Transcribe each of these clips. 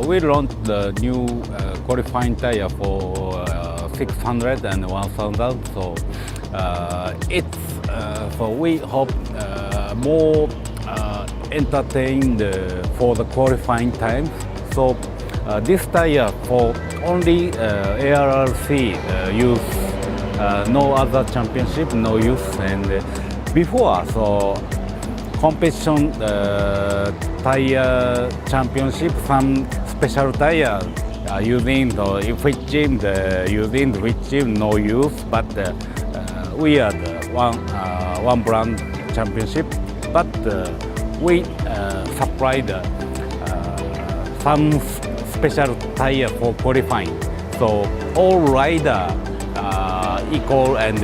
we launched the new qualifying tire for 600 and 1000. So so we hope more entertained for the qualifying time. So this tire for only ARRC use, no other championship, no use. And before, so competition tire championship, some special tire using which gym, no use. But we are the one brand championship. But we supply some special tire for qualifying. So all rider equal and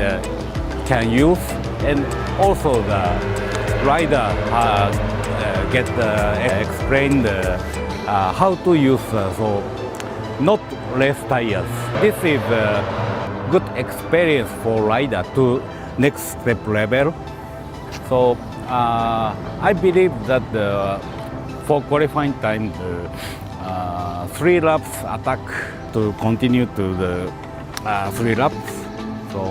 can use, and also the rider get explained how to use so not less tires. This is a good experience for rider to next step level. So I believe that for qualifying time, 3 laps attack to continue to the 3 laps. So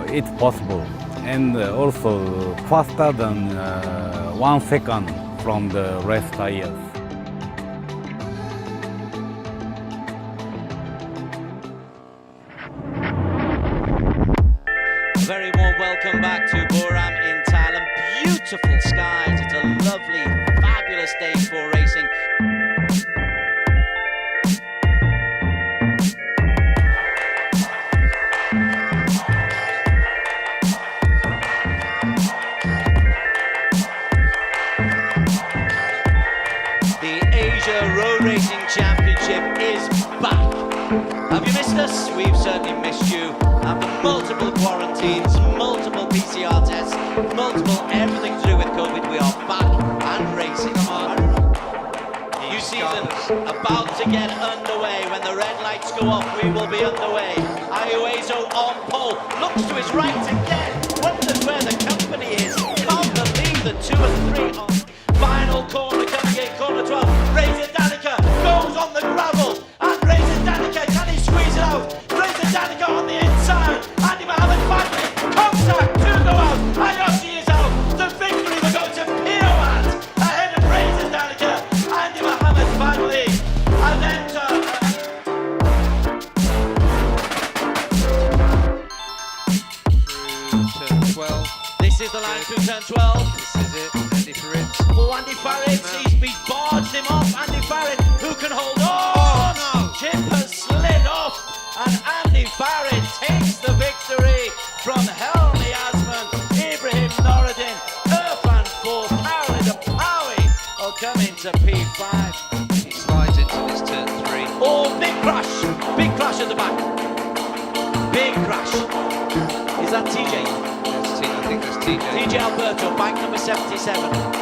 it's possible, and also faster than 1 second from the race tires. Very warm welcome back to Buram in Thailand. Beautiful skies. It's a lovely, fabulous day for racing. Road Racing Championship is back. Have you missed us? We've certainly missed you. After multiple quarantines, multiple PCR tests, multiple everything to do with COVID, we are back and racing. New season about to get underway. When the red lights go off, we will be underway. Ayuezo on pole, looks to his right again, wonders where the company is. Can't believe the 2 and 3 on final corner coming in, corner 12. Razor Danica goes on the gravel, and Razor Danica, can he squeeze it out? Razor Danica on the inside, Andy Mohammed finally, contact to go out, Ayoshi is out, the victory will go to Pioat, ahead of Razor Danica, Andy Mohammed finally, and then turn 12. This is the line through turn 12. This is it, Andy Farid. Oh, Andy Farid, he's barged him off. Andy Farid, who can hold on? No. Chip has slid off, and Andy Farid takes the victory from Helmi Asman, Ibrahim Noruddin, Irfan Force, Paoli the Paui will come into P5. He slides into this turn 3. Oh, big crash at the back. Big crash. Is that TJ? I think that's TJ. TJ Alberto, bike number 77.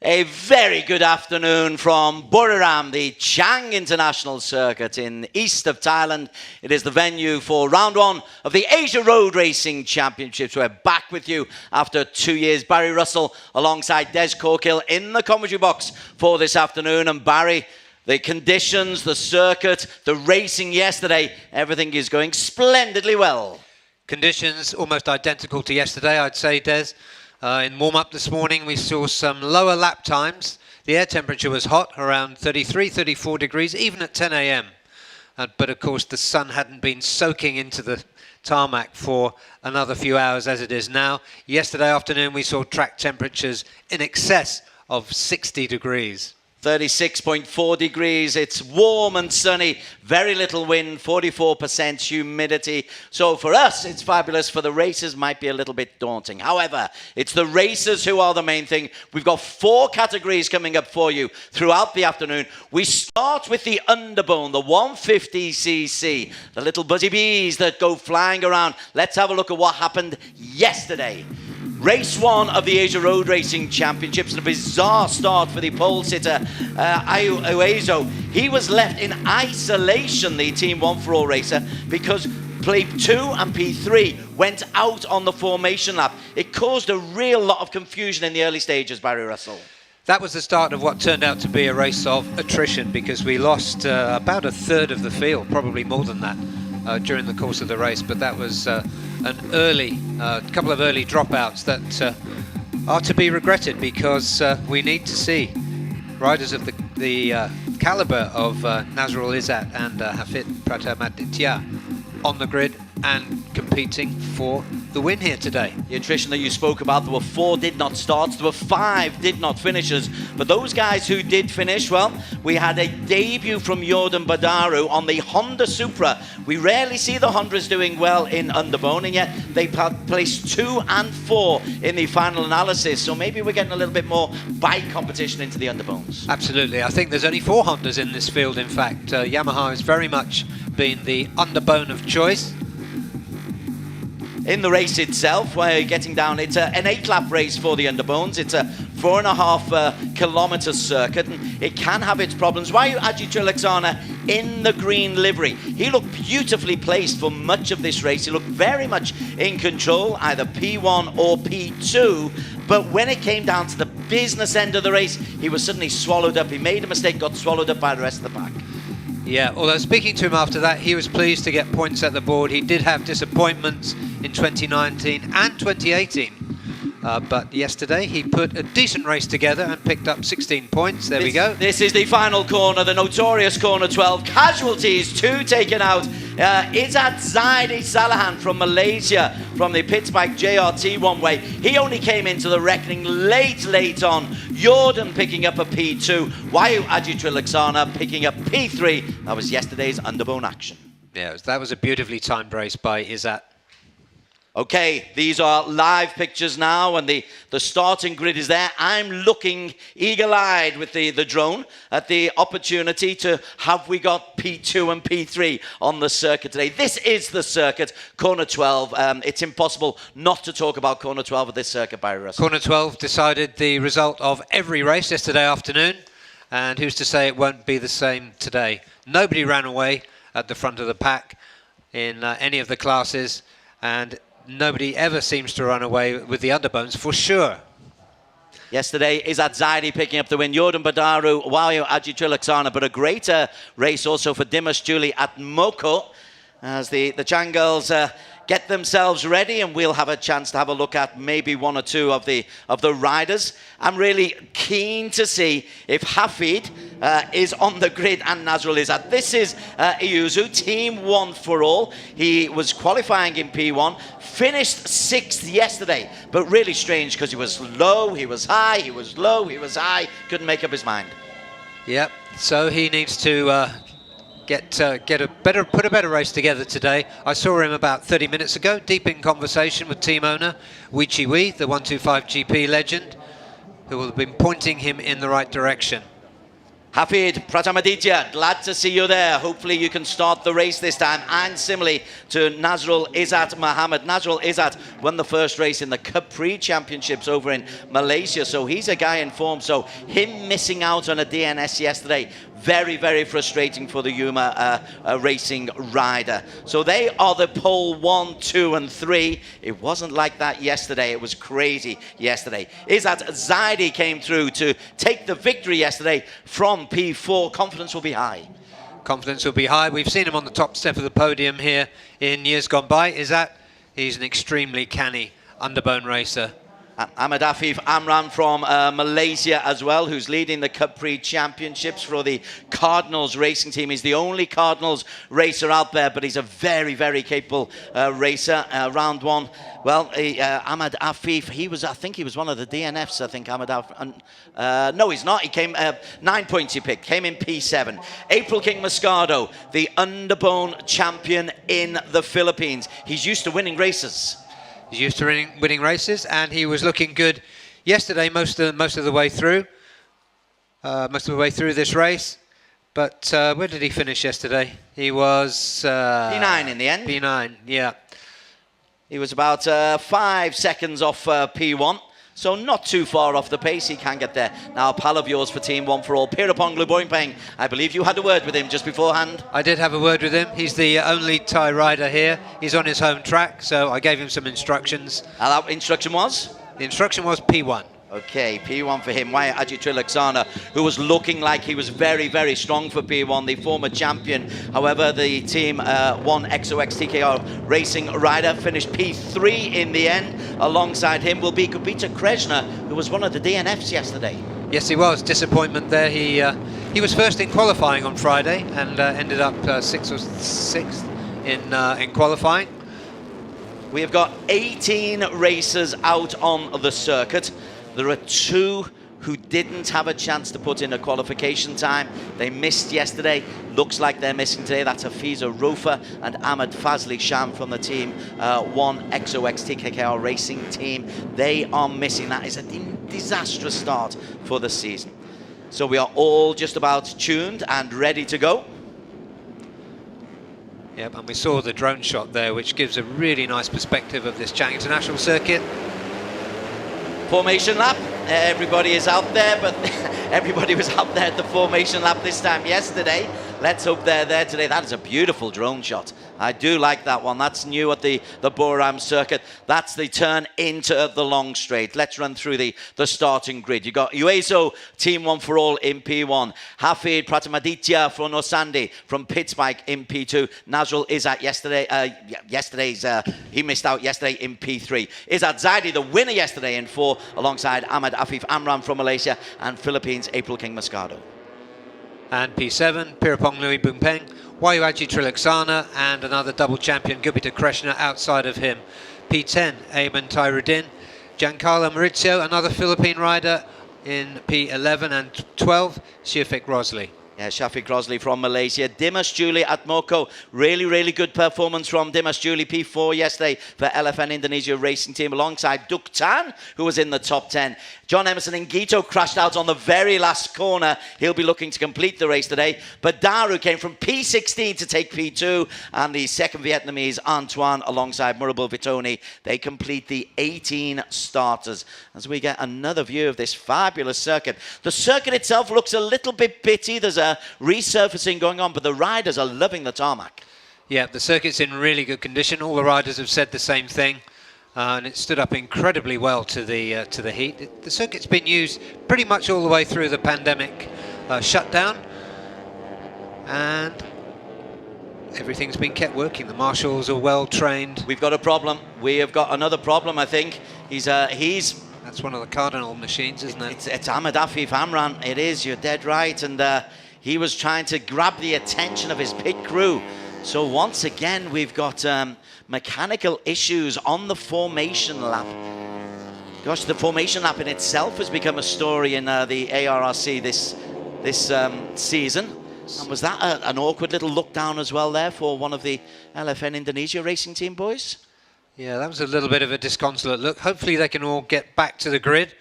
A very good afternoon from Buriram, the Chang International Circuit in east of Thailand. It is the venue for round one of the Asia Road Racing Championships. We're back with you after 2 years. Barry Russell alongside Des Corkill in the commentary box for this afternoon. And Barry, the conditions, the circuit, the racing yesterday, everything is going splendidly well. Conditions almost identical to yesterday, I'd say, Des. In warm-up this morning, we saw some lower lap times. The air temperature was hot, around 33, 34 degrees, even at 10 a.m. But of course, the sun hadn't been soaking into the tarmac for another few hours as it is now. Yesterday afternoon, we saw track temperatures in excess of 60 degrees. 36.4 degrees, it's warm and sunny, very little wind, 44% humidity. So for us, it's fabulous. For the racers, might be a little bit daunting. However, it's the racers who are the main thing. We've got 4 categories coming up for you throughout the afternoon. We start with the Underbone, the 150cc, the little buzzy bees that go flying around. Let's have a look at what happened yesterday. Race 1 of the Asia Road Racing Championships, and a bizarre start for the pole sitter, Uezo. He was left in isolation, the Team 1 for All racer, because P2 and P3 went out on the formation lap. It caused a real lot of confusion in the early stages, Barry Russell. That was the start of what turned out to be a race of attrition, because we lost about a third of the field, probably more than that, during the course of the race. But that was a couple of early dropouts that are to be regretted, because we need to see riders of the calibre of Nazrul Izzat and Hafid Pratamaditya on the grid and competing for the win here today. The attrition that you spoke about, there were 4 did not starts, there were 5 did not finishers, but those guys who did finish, well, we had a debut from Jordan Badaru on the Honda Supra. We rarely see the Hondas doing well in Underbone, and yet they placed 2 and 4 in the final analysis, so maybe we're getting a little bit more bike competition into the Underbones. Absolutely. I think there's only 4 Hondas in this field, in fact. Yamaha has very much been the Underbone of choice. In the race itself, we're getting down, it's an 8-lap race for the Underbones. It's a 4.5 kilometre circuit, and it can have its problems. Wayu Ajitrilaksana in the green livery. He looked beautifully placed for much of this race. He looked very much in control, either P1 or P2. But when it came down to the business end of the race, he was suddenly swallowed up. He made a mistake, got swallowed up by the rest of the pack. Yeah, although speaking to him after that, he was pleased to get points at the board. He did have disappointments in 2019 and 2018. But yesterday he put a decent race together and picked up 16 points. There we go. This is the final corner, the notorious corner 12. Casualties, 2 taken out. Izzat Zaidi Salahan from Malaysia, from the Pittsbike JRT one way. He only came into the reckoning late on. Jordan picking up a P2. Wayu Ajitrilaksana picking up P3. That was yesterday's Underbone action. Yeah, that was a beautifully timed race by Izzat. Okay, these are live pictures now, and the starting grid is there. I'm looking eagle-eyed with the drone at the opportunity to have we got P2 and P3 on the circuit today. This is the circuit, corner 12. It's impossible not to talk about corner 12 of this circuit, Barry Russell. Corner 12 decided the result of every race yesterday afternoon, and who's to say it won't be the same today? Nobody ran away at the front of the pack in any of the classes, and nobody ever seems to run away with the Underbones, for sure. Yesterday, Izzat Zaidi picking up the win. Jordan Badaru, Wayu Ajitrilaksana, but a greater race also for Dimas Julie at Moko, as the Chang girls get themselves ready, and we'll have a chance to have a look at maybe 1 or 2 of the riders. I'm really keen to see if Hafid is on the grid and Nazrul Izzat. This is Iyuzu, Team 1 for All. He was qualifying in P1, finished 6th yesterday, but really strange because he was low, he was high, he was low, he was high, couldn't make up his mind. Yep, so he needs to put a better race together today. I saw him about 30 minutes ago, deep in conversation with team owner Wee Chi Wee, the 125 GP legend, who will have been pointing him in the right direction. Hafid Pratamaditya, glad to see you there. Hopefully you can start the race this time. And similarly to Nazrul Izzat Mohammed. Nazrul Izzat won the first race in the Capri Championships over in Malaysia. So he's a guy in form. So him missing out on a DNS yesterday, very, very frustrating for the Yuma racing rider. So they are the pole 1, 2 and 3. It wasn't like that yesterday. It was crazy yesterday. Izzat Zaidi came through to take the victory yesterday from P4. Confidence will be high. Confidence will be high. We've seen him on the top step of the podium here in years gone by. He's an extremely canny underbone racer. Ahmed Afif Amran from Malaysia as well, who's leading the Capri Championships for the Cardinals racing team. He's the only Cardinals racer out there, but he's a very, very capable racer. Round one, well, Ahmed Afif, I think he was one of the DNFs, I think, Ahmed Afif. No, he's not. He came, 9 points he picked, came in P7. April King Moscado, the Underbone champion in the Philippines. He's used to winning races. He's used to winning races, and he was looking good yesterday, most of the way through. Most of the way through this race. But where did he finish yesterday? He was P9 in the end. P9, yeah. He was about 5 seconds off P1. So not too far off the pace, he can get there. Now, a pal of yours for Team One for All, Pirapong Luboypeng. I believe you had a word with him just beforehand. I did have a word with him. He's the only Thai rider here. He's on his home track, so I gave him some instructions. And that instruction was? The instruction was P1. Okay, P1 for him. Waya Ajitrilaksana, who was looking like he was very, very strong for P1, the former champion. However, the Team 1 XOX TKR racing rider finished P3 in the end. Alongside him will be Kubita Kreshna, who was one of the DNFs yesterday. Yes, he was. Disappointment there. He was first in qualifying on Friday and ended up 6th or 6th in qualifying. We have got 18 racers out on the circuit. There are 2 who didn't have a chance to put in a qualification time. They missed yesterday. Looks like they're missing today. That's Hafiza Rofa and Ahmed Fazli Sham from the Team 1 XOX TKR racing team. They are missing. That is a disastrous start for the season. So we are all just about tuned and ready to go. Yep, and we saw the drone shot there, which gives a really nice perspective of this Chang International Circuit. Formation lap, everybody is out there, but everybody was out there at the formation lap this time yesterday. Let's hope they're there today. That is a beautiful drone shot. I do like that one. That's new at the Boram circuit. That's the turn into the long straight. Let's run through the starting grid. You got Ueso, Team 1 for All in P1. Hafid Pratamaditya from Nosandi from Pittsbike in P2. Nazrul Izzat he missed out yesterday in P3. Izzat Zaidi, the winner yesterday in 4, alongside Ahmed Afif Amran from Malaysia and Philippines, April King Moscado. And P7, Pirapong Luboypeng, Wayuaji Trilaksana, and another double champion, Gupita Kreshna, outside of him. P10, Ayman Tyrudin, Giancarlo Maurizio, another Philippine rider in P11, and 12, Shafiq Rosley. Yeah, Shafiq Rosley from Malaysia. Dimas Juli Atmoko, really, really good performance from Dimas Juli, P4 yesterday for LFN Indonesia Racing Team, alongside Duk Tan, who was in the top 10. John Emerson Ngito crashed out on the very last corner. He'll be looking to complete the race today. But Daru came from P16 to take P2, and the second Vietnamese, Antoine, alongside Murabo Vitoni, they complete the 18 starters. As we get another view of this fabulous circuit. The circuit itself looks a little bit bitty. There's a resurfacing going on, but the riders are loving the tarmac. Yeah, the circuit's in really good condition. All the riders have said the same thing. And it stood up incredibly well to the heat. The circuit's been used pretty much all the way through the pandemic shutdown, and everything's been kept working. The marshals are well trained. We've got a problem. We have got another problem, I think. He's That's one of the Cardinal machines, isn't it? It's Ahmed Afif Amran. It is, you're dead right. And he was trying to grab the attention of his pit crew. So once again, we've got mechanical issues on the formation lap. Gosh, the formation lap in itself has become a story in the ARRC this season. And was that an awkward little look down as well there for one of the LFN Indonesia Racing Team boys? Yeah, that was a little bit of a disconsolate look. Hopefully they can all get back to the grid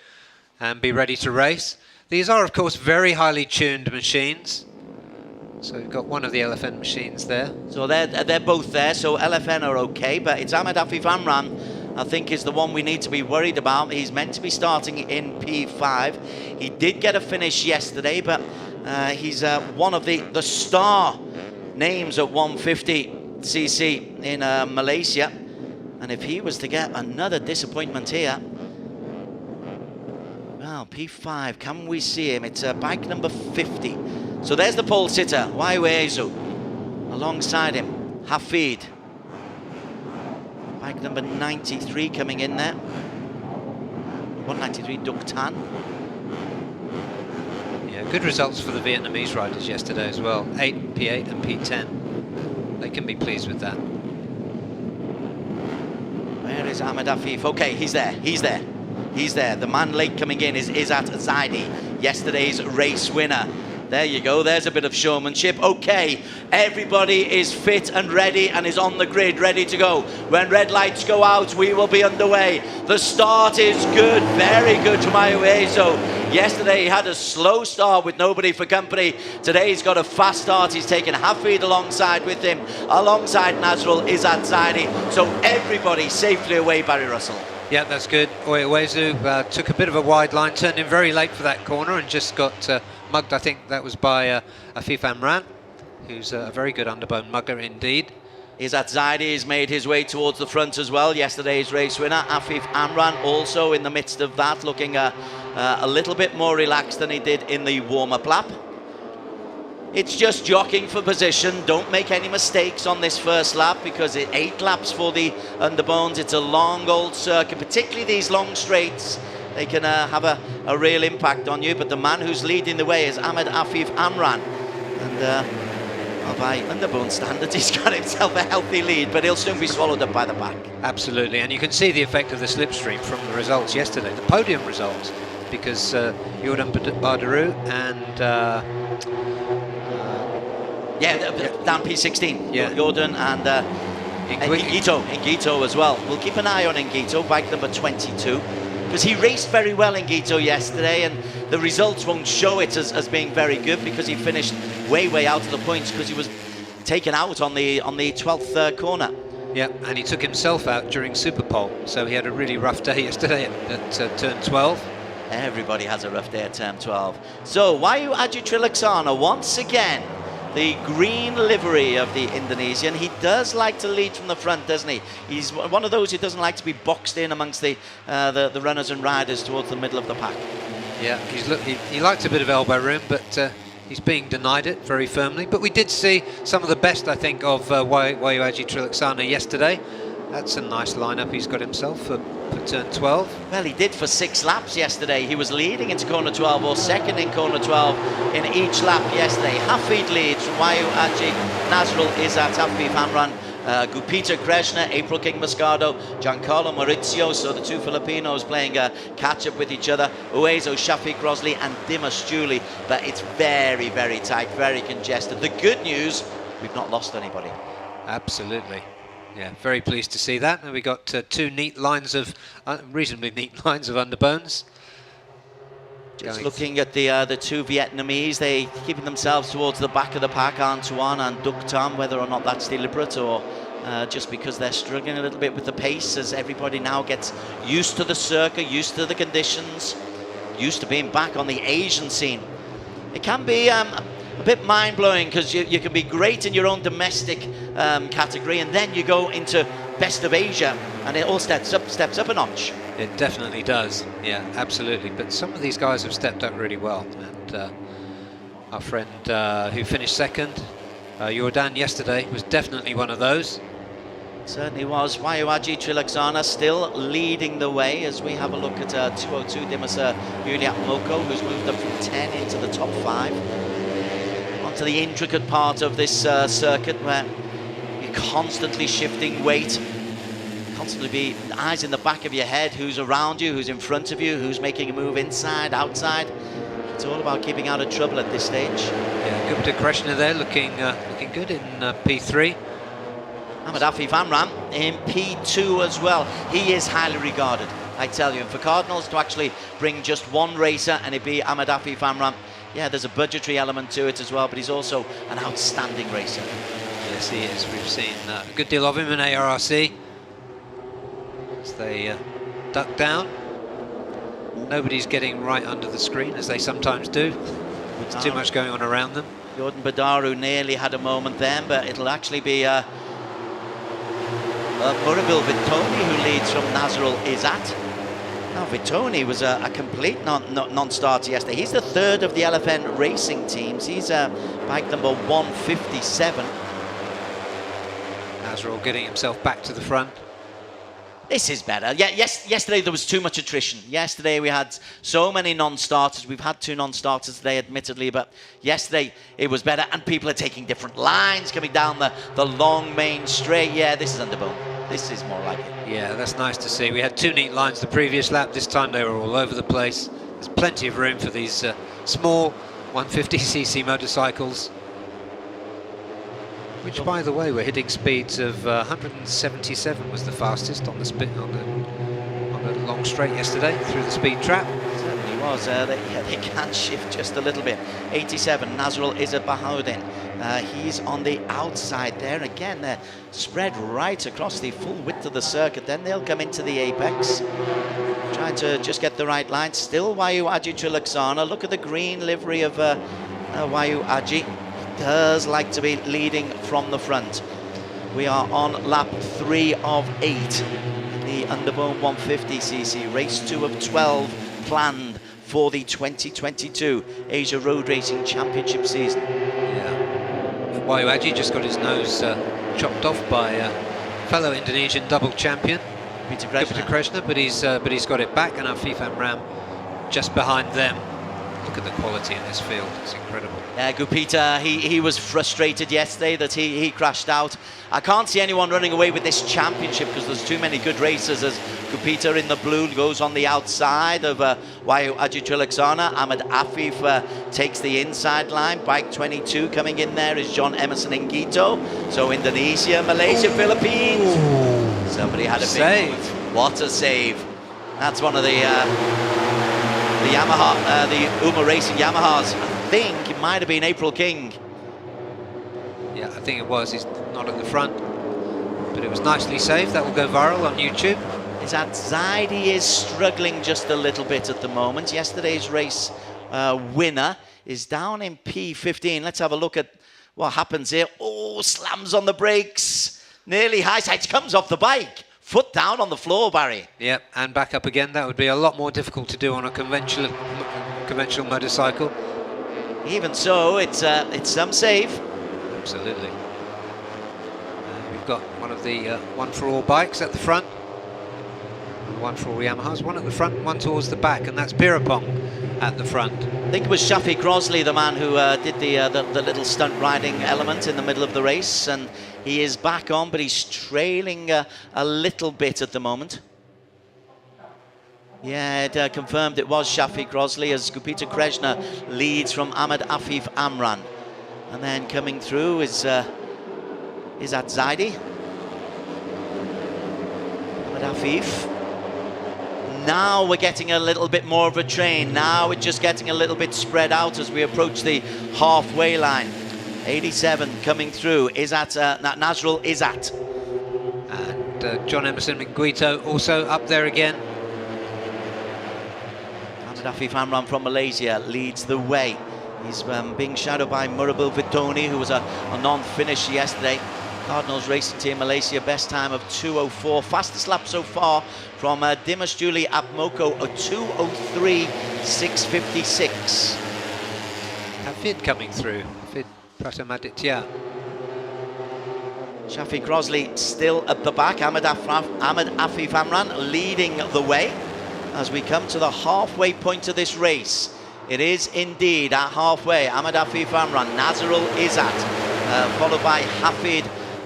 and be ready to race. These are, of course, very highly tuned machines. So we've got one of the LFN machines there. So they're both there, so LFN are okay, but it's Ahmed Afif Amran, I think, is the one we need to be worried about. He's meant to be starting in P5. He did get a finish yesterday, but he's one of the star names at 150cc in Malaysia. And if he was to get another disappointment here, well, P5, can we see him? It's bike number 50. So there's the pole sitter, Waiwezu, alongside him, Hafid. Bike number 93 coming in there. 193, Duc Tan. Yeah, good results for the Vietnamese riders yesterday as well. 8, P8 and P10. They can be pleased with that. Where is Ahmed Afif? Okay, he's there. The man late coming in is Izzat Zaidi, yesterday's race winner. There you go, there's a bit of showmanship. Okay, everybody is fit and ready and is on the grid, ready to go. When red lights go out, we will be underway. The start is good, very good from Ayuezo. Yesterday he had a slow start with nobody for company. Today he's got a fast start. He's taken Hafid alongside with him, alongside Nazrul Izzat Zaidi. So everybody safely away, Barry Russell. Yeah, that's good. Oyewezu took a bit of a wide line, turned in very late for that corner and just got mugged. I think that was by Afif Amran, who's a very good underbone mugger indeed. Izzat Zaidi has made his way towards the front as well, yesterday's race winner. Afif Amran also in the midst of that, looking a little bit more relaxed than he did in the warm-up lap. It's just jockeying for position. Don't make any mistakes on this first lap, because it's 8 laps for the underbones. It's a long old circuit, particularly these long straights. They can have a real impact on you. But the man who's leading the way is Ahmed Afif Amran. And well, by underbone standards, he's got himself a healthy lead, but he'll soon be swallowed up by the pack. Absolutely, and you can see the effect of the slipstream from the results yesterday, the podium results, because Jordan Barderu and down P16. Yeah. Jordan and Ingito as well. We'll keep an eye on Ingito, bike number 22, because he raced very well Ingito yesterday, and the results won't show it as being very good, because he finished way out of the points because he was taken out on the 12th corner. Yeah, and he took himself out during Superpole, so he had a really rough day yesterday at turn 12. Everybody has a rough day at turn 12. So Wahyu Aji Trilaksana once again, the green livery of the Indonesian. He does like to lead from the front, doesn't he? He's one of those who doesn't like to be boxed in amongst the runners and riders towards the middle of the pack. Yeah, he likes a bit of elbow room, but he's being denied it very firmly. But we did see some of the best, I think, of Wahyu Aji Trilaksana yesterday. That's a nice lineup he's got himself for turn 12. Well, he did for 6 laps yesterday. He was leading into corner 12, or second in corner 12 in each lap yesterday. Hafid leads from Wahyu Aji, Nazrul Izzat, Afif Amran, Gupita Krishna, April King Moscado, Giancarlo Maurizio, so the 2 Filipinos playing catch-up with each other, Uezo, Shafiq Rosley and Dimas Julie, but it's very tight, very congested. The good news, we've not lost anybody. Absolutely. Yeah, very pleased to see that. And we got 2 neat lines of, reasonably neat lines of underbones. Just looking at the 2 Vietnamese, they keeping themselves towards the back of the pack, Antoine and Duc Tam, whether or not that's deliberate or just because they're struggling a little bit with the pace, as everybody now gets used to the circuit, used to the conditions, used to being back on the Asian scene. It can be a bit mind-blowing, because you can be great in your own domestic category, and then you go into best of Asia and it all steps up a notch. It definitely does, yeah, absolutely. But some of these guys have stepped up really well, and our friend who finished second, Jordan, yesterday, was definitely one of those. Certainly was. Wahyu Aji Trilaksana still leading the way as we have a look at 202 Dimas Yuliak Moko, who's moved up from 10 into the top 5. To the intricate part of this circuit, where you're constantly shifting weight, constantly be eyes in the back of your head, who's around you, who's in front of you, who's making a move inside, outside. It's all about keeping out of trouble at this stage. Yeah, Gupta Krishna there looking good in P3. Ahmed Afif Amran in P2 as well. He is highly regarded. I tell you. And for Cardinals to actually bring just one racer and it be Ahmed Afif Amran, yeah, there's a budgetary element to it as well, but he's also an outstanding racer. Yes, he is. We've seen a good deal of him in ARRC as they duck down. Nobody's getting right under the screen, as they sometimes do. There's too much going on around them. Jordan Badaru nearly had a moment then, but it'll actually be Murabil Vitoni who leads from Nazrul Izzat. Now, Vitoni was a complete non-starter yesterday. He's the third of the LFN racing teams. He's bike number 157. Nazrul getting himself back to the front. This is better. Yeah, yesterday there was too much attrition. Yesterday we had so many non-starters. We've had 2 non-starters today, admittedly, but yesterday it was better, and people are taking different lines coming down the long main straight. Yeah, this is Underbone. This is more like it. Yeah, that's nice to see. We had 2 neat lines the previous lap. This time they were all over the place. There's plenty of room for these small 150cc motorcycles, which, by the way, were hitting speeds of 177 was the fastest on the long straight yesterday through the speed trap. It certainly was. They can shift just a little bit. 87, Nazrul Izzat Bahoudin. He's on the outside there. Again, they're spread right across the full width of the circuit. Then they'll come into the apex, trying to just get the right line. Still Wayu Aji Trilaksana. Look at the green livery of Wayu Aji. Does like to be leading from the front. We are on lap 3 of 8. The Underbone 150cc, race 2 of 12 planned for the 2022 Asia Road Racing Championship season. Yeah, Wayu Aji just got his nose chopped off by fellow Indonesian double champion Gupita Krishna, but he's got it back, and Afif Amran just behind them. Look at the quality in this field, it's incredible. Yeah, Gupita, he was frustrated yesterday that he crashed out. I can't see anyone running away with this championship because there's too many good racers, as Gupita in the blue goes on the outside of Wayu Aji Trilaksana. Ahmed Afif takes the inside line. Bike 22 coming in there is John Emerson Ngito. So Indonesia, Malaysia, Philippines. Ooh. Somebody had a Save. big move. What a save. That's one of the Yamaha, the Uma Racing Yamahas. I think it might have been April King. Yeah, I think it was. He's not at the front, but it was nicely saved. That will go viral on YouTube. Izzat Zaidi is struggling just a little bit at the moment. Yesterday's race winner is down in P15. Let's have a look at what happens here. Oh, slams on the brakes. Nearly high sides, comes off the bike. Foot down on the floor, Barry. Yep, and back up again. That would be a lot more difficult to do on a conventional motorcycle. Even so, it's some save. Absolutely. We've got one of the one for all bikes at the front, one for all Yamahas, one at the front, one towards the back, and that's Pirapong at the front. I think it was Shafi Crosley, the man who did the little stunt riding element in the middle of the race, and he is back on, but he's trailing a little bit at the moment. Yeah, it confirmed it was Shafi Crosley, as Gupita Krishna leads from Ahmed Afif Amran. And then coming through is Izzat Zaidi. Ahmed Afif. Now we're getting a little bit more of a train. Now we're just getting a little bit spread out as we approach the halfway line. 87 coming through. Nazrul Izzat. And John Emerson Minguito also up there again. Ahmed Afif Amran from Malaysia leads the way. He's being shadowed by Murabil Vitoni, who was a non-finish yesterday. Cardinals Racing Team Malaysia, best time of 2:04. Fastest lap so far from Dimas Juli Abmoko, a 2:03.656. Hafid coming through. Hafid Pratamaditya. Shafi Crosley still at the back. Ahmed Afif Amran leading the way as we come to the halfway point of this race. It is indeed at halfway. Ahmed Afif Amran, Nazrul Izzat, followed by Hafid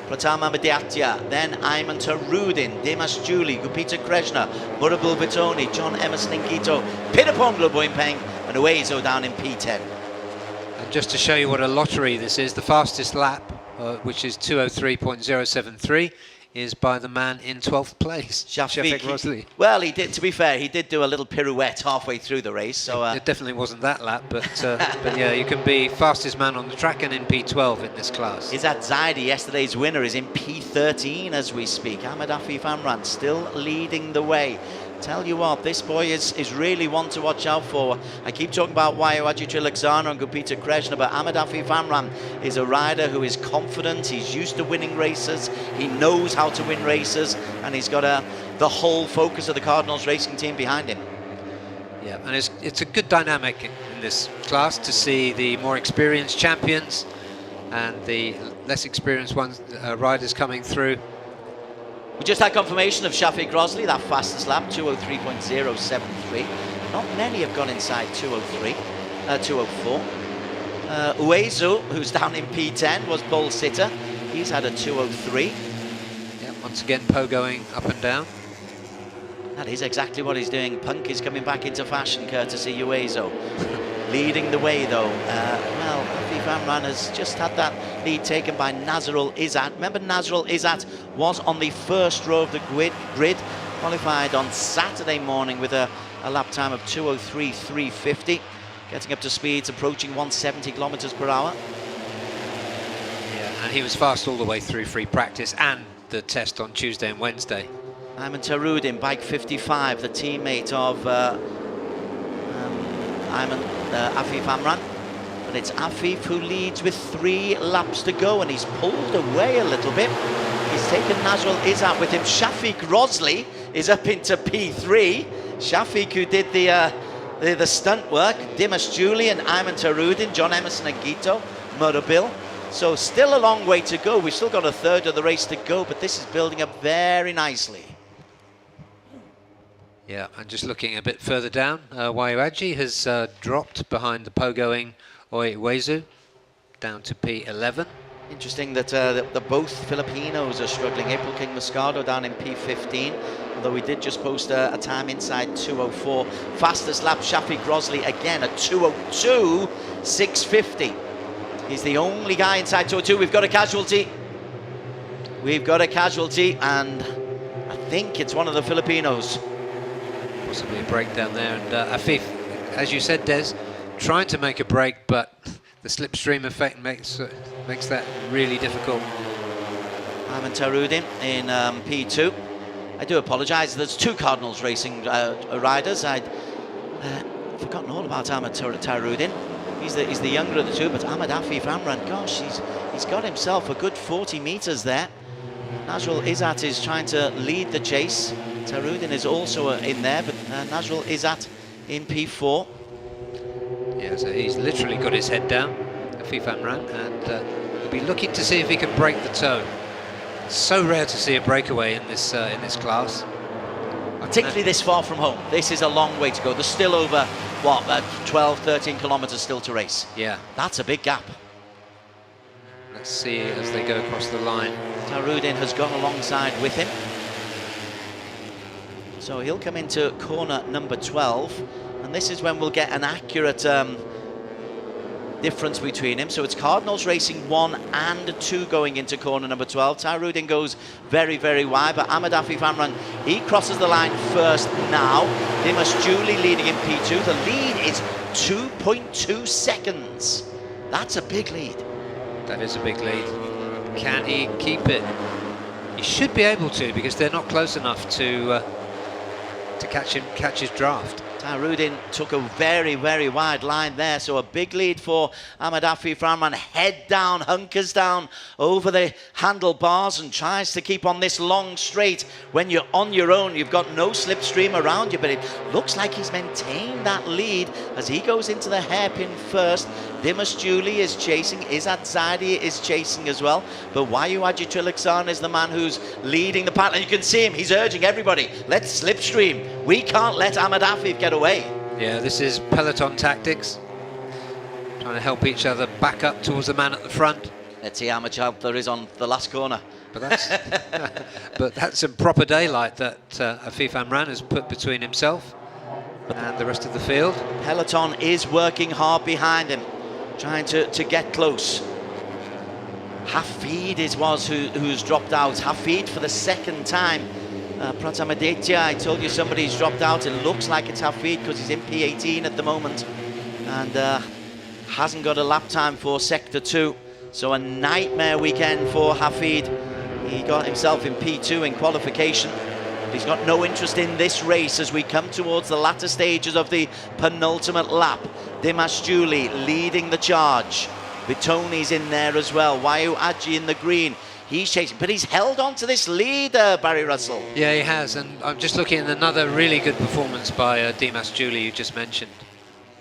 Pratama Mediatya, then Ayman Tarudin, Dimas Juli, Gupita Krishna, Murabil Vitoni, John Emerson Ngito, Pirapong Globoimpeng, and Uezo down in P10. And just to show you what a lottery this is, the fastest lap, which is 2:03.073, is by the man in 12th place, Shafiq Rosli. Well, he did. To be fair, he did do a little pirouette halfway through the race. So it definitely wasn't that lap, but yeah, you can be fastest man on the track and in P12 in this class. Izzat Zaidi, yesterday's winner, is in P13 as we speak. Ahmed Afif Amran still leading the way. Tell you what, this boy is really one to watch out for. I keep talking about Wayo Ajitrilaxana and Gupita Krishna, but Ahmed Afif Amran is a rider who is confident. He's used to winning races. He knows how to win races, and he's got the whole focus of the Cardinals racing team behind him. Yeah, and it's a good dynamic in this class to see the more experienced champions and the less experienced riders coming through. We just had confirmation of Shafiq Rosli, that fastest lap, 203.073. Not many have gone inside 204. Uezu, who's down in P10, was pole sitter. He's had a 203. Yeah, once again, pogoing up and down. That is exactly what he's doing. Punk is coming back into fashion, courtesy Uezu. Leading the way, though. Well, Afif Amran has just had that lead taken by Nazrul Izzat. Remember, Nazrul Izzat was on the first row of the grid, qualified on Saturday morning with a lap time of 203.350, getting up to speeds approaching 170 kilometers per hour. Yeah, and he was fast all the way through free practice and the test on Tuesday and Wednesday. Ayman Taroudin, bike 55, the teammate of Afif Amran, but it's Afif who leads with 3 laps to go, and he's pulled away a little bit. He's taken Nazrul Izzat with him. Shafiq Rosli is up into P3. Shafiq, who did the stunt work, Dimas Julian, Ayman Taroudin, John Emerson Agito, Murabil. So still a long way to go. We've still got a third of the race to go, but this is building up very nicely. Yeah, and just looking a bit further down, Wayo has dropped behind the pogoing Uezu down to P11. Interesting that the both Filipinos are struggling. April King Moscado down in P15, although we did just post a time inside 204. Fastest lap, Shafiq Rosli again at 202.650. He's the only guy inside 202. We've got a casualty. We've got a casualty, and I think it's one of the Filipinos. Possibly a break down there, and Afif, as you said, Des, trying to make a break, but the slipstream effect makes that really difficult. Ayman Taroudin in P2. I do apologise, there's 2 Cardinals racing riders. I'd forgotten all about Ayman Taroudin. He's the younger of the 2, but Ahmed Afif Amran, gosh, he's got himself a good 40 metres there. Nazrul Izzat is trying to lead the chase. Taroudin is also in there, but Nazrul Izzat in P4. Yeah, so he's literally got his head down, Afif Amran, and he'll be looking to see if he can break the toe. It's so rare to see a breakaway in this class. Particularly this far from home. This is a long way to go. There's still over, what, 12, 13 kilometres still to race. Yeah. That's a big gap. Let's see as they go across the line. Taroudin has gone alongside with him. So he'll come into corner number 12, and this is when we'll get an accurate difference between him. So it's Cardinals racing 1 and 2 going into corner number 12. Taroudin goes very, very wide, but Ahmed Afif Amran, he crosses the line first now. Dimas Julie leading in P2. The lead is 2.2 seconds. That's a big lead. That is a big lead. Can he keep it? He should be able to, because they're not close enough to catch his draft. Taroudin took a very, very wide line there, so a big lead for Ahmed Afif Amran. Head down, hunkers down over the handlebars and tries to keep on this long straight. When you're on your own, you've got no slipstream around you, but it looks like he's maintained that lead as he goes into the hairpin first. Dimas Julie is chasing, Izzat Zaidi is chasing as well, but Wayo Ajitrilaxana is the man who's leading the pack, and you can see him, he's urging everybody, let's slipstream. We can't let Ahmed Afif get away. Yeah, this is peloton tactics, trying to help each other back up towards the man at the front. Let's see how much help there is on the last corner. But that's some proper daylight that Afif Amran has put between himself and the rest of the field. Peloton is working hard behind him, trying to get close. Hafid was who's dropped out. Hafid for the second time. Pratamaditya, I told you somebody's dropped out. It looks like it's Hafid because he's in P18 at the moment. And hasn't got a lap time for Sector 2. So a nightmare weekend for Hafid. He got himself in P2 in qualification. He's got no interest in this race as we come towards the latter stages of the penultimate lap. Dimas Julie leading the charge. Vitoni's in there as well. Wayu Aji in the green. He's chasing, but he's held on to this lead, Barry Russell. Yeah, he has, and I'm just looking at another really good performance by Dimas Julie, you just mentioned.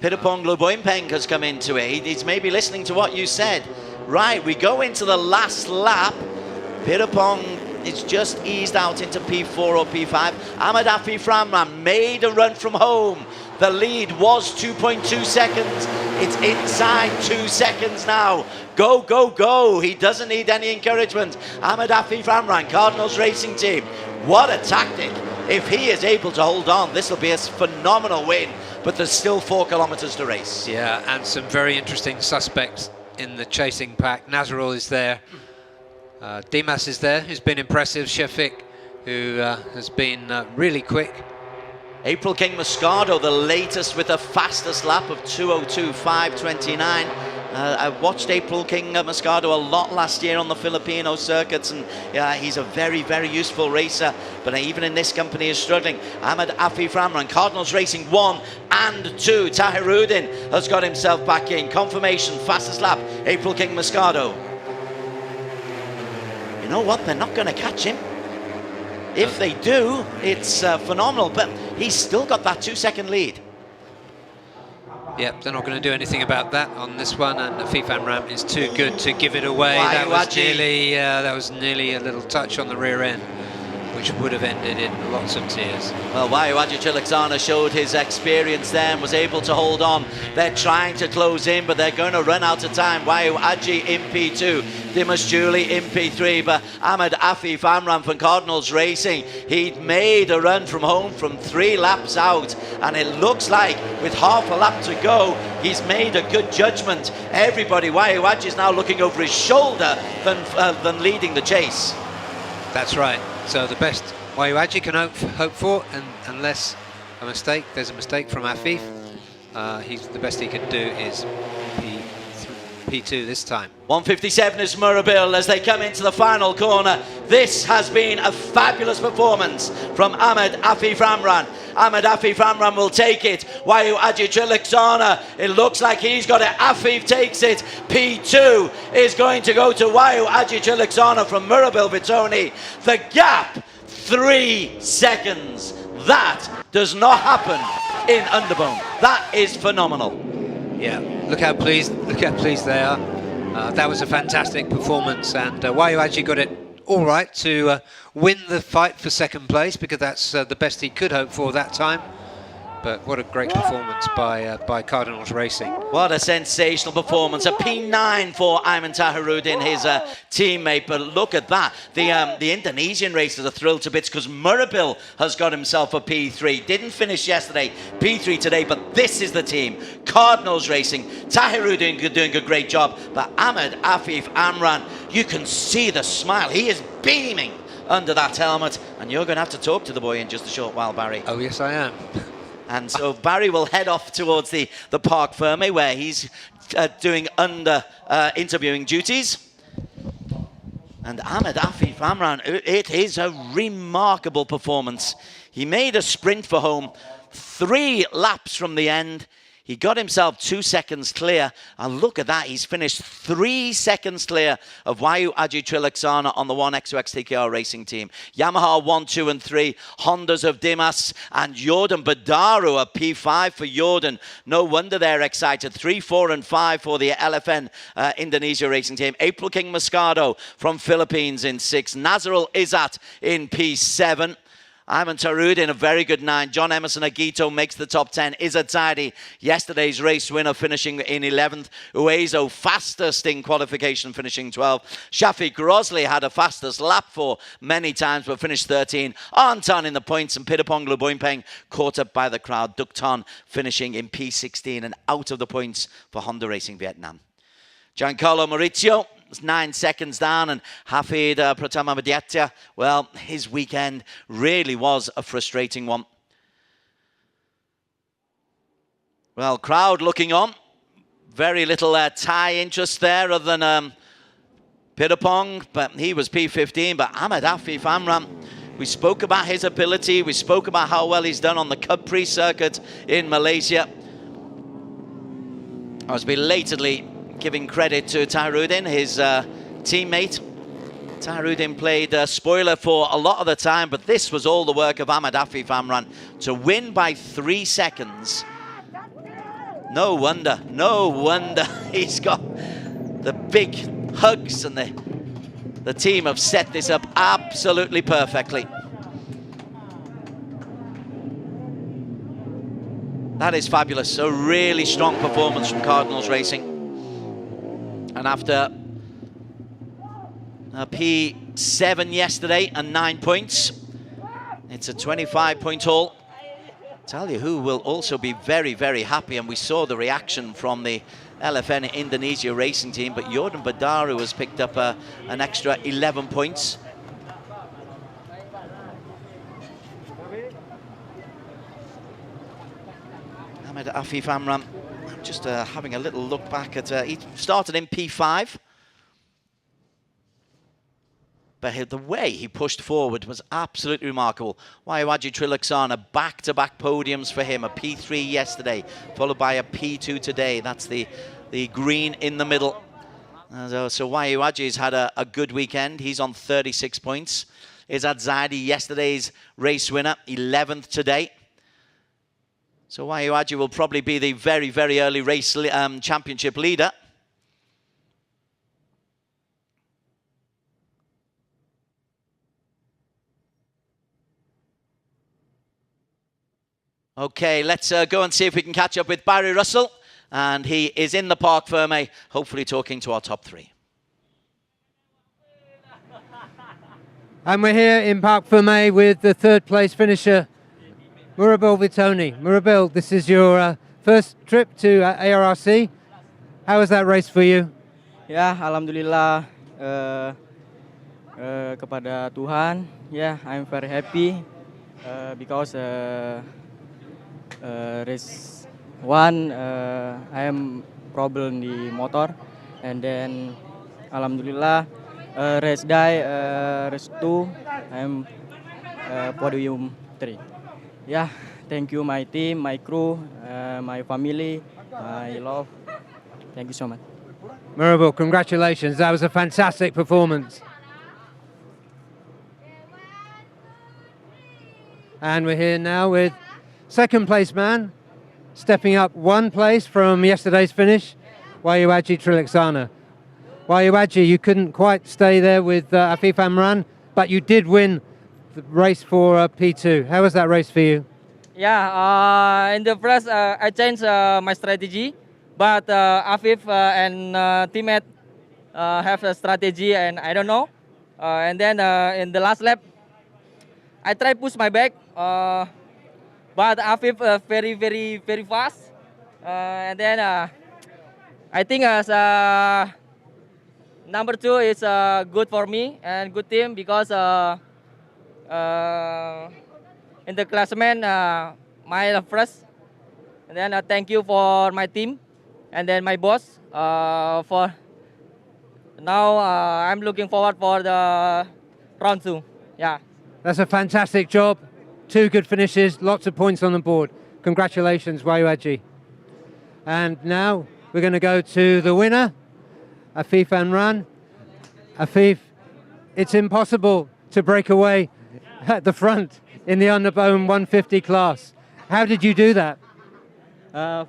Pirapong Luboimpeng has come into it. He's maybe listening to what you said. Right, we go into the last lap. Pirapong is just eased out into P4 or P5. Ahmed Afi Framran made a run from home. The lead was 2.2 seconds. It's inside 2 seconds now. Go, go, go. He doesn't need any encouragement. Ahmed Afi Framran, Cardinals Racing Team. What a tactic. If he is able to hold on, this will be a phenomenal win. But there's still 4 kilometers to race. Yeah, and some very interesting suspects in the chasing pack. Nazarul is there. Dimas is there, who's been impressive. Shefik, who has been really quick. April King Moscardo, the latest with the fastest lap of 2:02.529. I watched April King Moscardo a lot last year on the Filipino circuits, and he's a very, very useful racer, but even in this company is struggling. Ahmed Afi Framran, Cardinals Racing 1 and 2. Tahirudin has got himself back in. Confirmation, fastest lap, April King Moscardo. You know what? They're not going to catch him. If they do, it's phenomenal, but he's still got that 2-second lead. Yep, they're not going to do anything about that on this one, and Fifan Ram is too good to give it away. That was nearly a little touch on the rear end, which would have ended in lots of tears. Well, Waiuaji Chiliksana showed his experience there and was able to hold on. They're trying to close in, but they're going to run out of time. Waiuaji in P2, Dimas Julie in P3, but Ahmed Afi Famram from Cardinals Racing, he'd made a run from home from 3 laps out, and it looks like with half a lap to go, he's made a good judgment. Everybody, Waiuaji is now looking over his shoulder than leading the chase. That's right. So the best Waiuaji can hope for, and unless there's a mistake from Afif, the best he can do is P2 this time. 1:57 is Murabil as they come into the final corner. This has been a fabulous performance from Ahmed Afi Framran. Ahmed Afi Framran will take it. Waiuaji Chiliksana, it looks like he's got it. Afif takes it. P2 is going to go to Waiuaji Chiliksana from Murabil Vitoni. The gap, 3 seconds. That does not happen in Underbone. That is phenomenal. Yeah, look how pleased they are. That was a fantastic performance, and Waiuaji got it all right to win the fight for second place, because that's the best he could hope for that time. But what a great performance by Cardinals Racing. What a sensational performance. A P9 for Ayman Tahirudin, his teammate. But look at that. The Indonesian racers are thrilled to bits because Murabil has got himself a P3. Didn't finish yesterday, P3 today, but this is the team. Cardinals Racing. Tahirudin doing a great job. But Ahmed Afif Amran, you can see the smile. He is beaming under that helmet. And you're going to have to talk to the boy in just a short while, Barry. Oh, yes, I am. And so Barry will head off towards the Park Ferme, where he's doing interviewing duties. And Ahmed Afi Famran, it is a remarkable performance. He made a sprint for home, 3 laps from the end. He got himself 2 seconds clear, and look at that, he's finished 3 seconds clear of Waiuaji Chiliksana on the 1XO Racing Team. Yamaha 1, 2 and 3, Hondas of Dimas and Jordan Badaru, a P5 for Jordan. No wonder they're excited. 3, 4 and 5 for the LFN Indonesia Racing Team. April King Moscardo from Philippines in 6. Nazarul Izzat in P7. Ayman Tahirudin, a very good 9. John Emerson Agito makes the top 10. Izzat Zaidi, yesterday's race winner, finishing in 11th. Uezo, fastest in qualification, finishing 12th. Shafiq Rosley had a fastest lap for many times, but finished 13. Anton in the points, and Pitapong Luboimpeng caught up by the crowd. Duc Ton finishing in P16 and out of the points for Honda Racing Vietnam. Giancarlo Maurizio, 9 seconds down, and Hafid Pratamamadhyatya, well, his weekend really was a frustrating one. Well, crowd looking on. Very little Thai interest there other than Pirapong, but he was P15. But Ahmed Afif Amram, we spoke about his ability. We spoke about how well he's done on the Capri circuit in Malaysia. I was belatedly giving credit to Tairudin, his teammate. Tairudin played spoiler for a lot of the time, but this was all the work of Ahmed Afif Amran to win by 3 seconds. No wonder he's got the big hugs, and the team have set this up absolutely perfectly. That is fabulous. A really strong performance from Cardinals Racing. And after a P7 yesterday and 9 points, it's a 25-point haul. Tell you who will also be very, very happy, and we saw the reaction from the LFN Indonesia racing team, but Jordan Badaru has picked up an extra 11 points. Ahmed Afif Amram, just having a little look back at, he started in P5. But the way he pushed forward was absolutely remarkable. Waiwaji Trilaksana, back-to-back podiums for him. A P3 yesterday, followed by a P2 today. That's the green in the middle. So Waiwaji's had a good weekend. He's on 36 points. Izzat Zaidi, yesterday's race winner, 11th today. So Waiwaji will probably be the very, very early race championship leader. Okay, let's go and see if we can catch up with Barry Russell. And he is in the Parc Ferme, hopefully talking to our top 3. And we're here in Parc Ferme with the 3rd place finisher, Murabel Vitoni. Murabel, this is your first trip to ARRC. How was that race for you? Ya, alhamdulillah kepada Tuhan. Yeah, I'm very happy because race 1 I am problem di motor, and then alhamdulillah race 2 I am podium 3. Yeah, thank you my team, my crew, my family, my love. Thank you so much. Murabel, congratulations. That was a fantastic performance. And we're here now with 2nd place man, stepping up 1 place from yesterday's finish, Waiwaji Trilaksana. Waiwaji, you couldn't quite stay there with Afif Amran, but you did win the race for P2. How was that race for you? Yeah, in the first I changed my strategy, but Afif and teammate have a strategy, and I don't know. And then in the last lap, I try push my back. But Afif very, very, very fast. And then I think as number 2 is good for me and good team, because in the classement, my first. And then thank you for my team and then my boss for now. I'm looking forward for the round 2. Yeah. That's a fantastic job. 2 good finishes, lots of points on the board. Congratulations, Waiwaji. And now we're going to go to the winner, Afif Amran. Afif, it's impossible to break away at the front in the Underbone 150 class. How did you do that?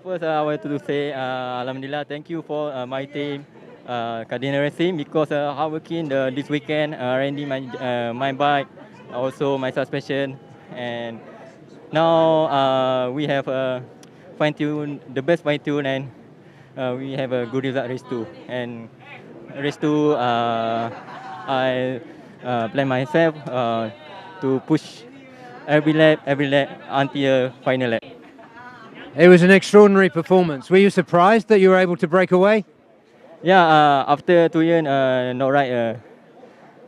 First, I want to say, Alhamdulillah, thank you for my team, Cardinal Racing, because hard working this weekend, rendering my bike, also my suspension. And now we have fine-tune, the best fine-tune, and we have a good result race 2. And race 2, I plan myself to push every lap until final lap. It was an extraordinary performance. Were you surprised that you were able to break away? Yeah, after 2 years, not ride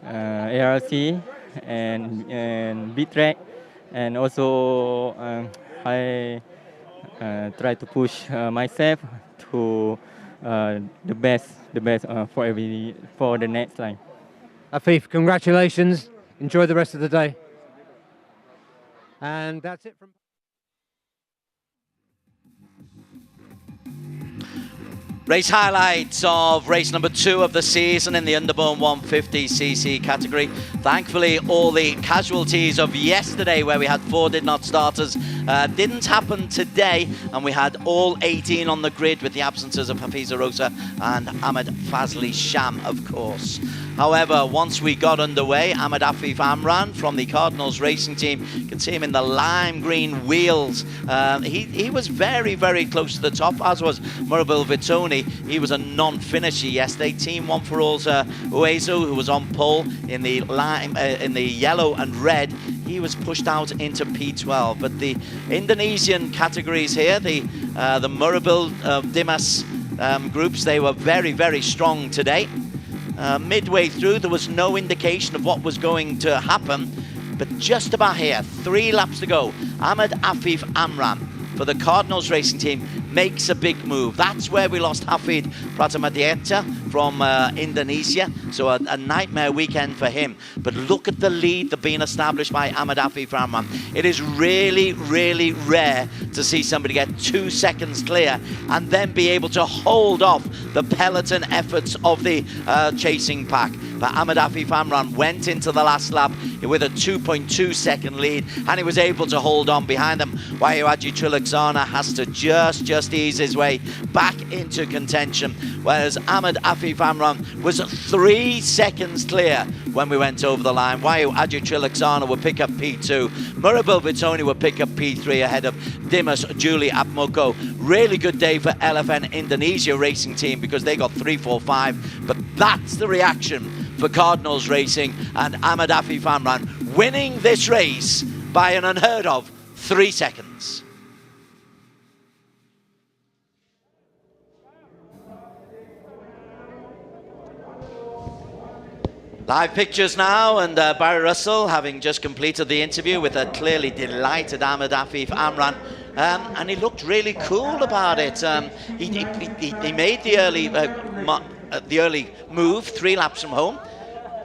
ARC and beat track, and also I try to push myself to the best for the next line. Afif, congratulations. Enjoy the rest of the day. And that's it from... Race highlights of race number 2 of the season in the Underbone 150cc category. Thankfully, all the casualties of yesterday, where we had 4 did-not starters, didn't happen today, and we had all 18 on the grid with the absences of Hafiza Rosa and Ahmed Fazli Sham, of course. However, once we got underway, Ahmed Afif Amran from the Cardinals Racing Team, you can see him in the lime green wheels. He was very, very close to the top, as was Murabil Vitoni. He was a non-finisher yesterday. Team One for All's Uezo, who was on pole in the lime, in the yellow and red. He was pushed out into P12. But the Indonesian categories here, the Murabil Dimas groups, they were very, very strong today. Midway through, there was no indication of what was going to happen, but just about here, 3 laps to go, Ahmed Afif Amran for the Cardinals Racing Team makes a big move. That's where we lost Hafid Pratamadieta from Indonesia, so a nightmare weekend for him. But look at the lead that's been established by Ahmed Afif Amran. It is really, really rare to see somebody get 2 seconds clear and then be able to hold off the peloton efforts of the chasing pack. But Ahmed Afif Amran went into the last lap with a 2.2 second lead, and he was able to hold on behind them. Wayuaji Trilaksana has to just ease his way back into contention, whereas Ahmed Afif Amran was 3 seconds clear when we went over the line. Wayuaji Trilaksana will pick up P2. Murabil Vitoni will pick up P3 ahead of Dimas Juli Apmoko. Really good day for LFN Indonesia Racing Team, because they got 3, 4, 5. But that's the reaction for Cardinals Racing, and Ahmed Afif Amran winning this race by an unheard of 3 seconds. Live pictures now, and Barry Russell having just completed the interview with a clearly delighted Ahmed Afif Amran. And he looked really cool about it. He made the early move 3 laps from home.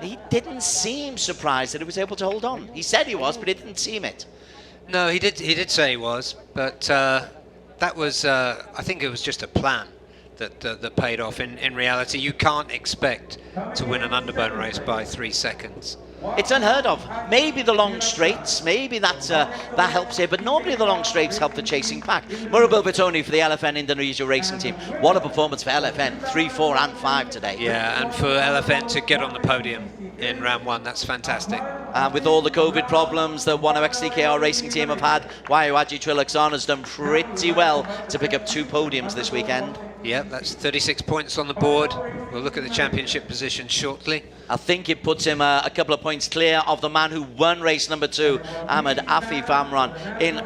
He didn't seem surprised that he was able to hold on. He said he was, but it didn't seem it. No, he did say he was, but that was, I think it was just a plan that paid off. In reality, you can't expect to win an Underbone race by 3 seconds. It's unheard of. Maybe the long straights, maybe that helps here, but normally the long straights help the chasing pack. Murabil Vitoni for the LFN Indonesia Racing Team. What a performance for LFN, 3, 4 and 5 today. Yeah, and for LFN to get on the podium in round 1, that's fantastic. With all the COVID problems that One XDKR Racing Team have had, Wayuaji Trilaksana has done pretty well to pick up 2 podiums this weekend. Yeah, that's 36 points on the board. We'll look at the championship position shortly. I think it puts him a couple of points clear of the man who won race number 2, Ahmed Afif Amran, in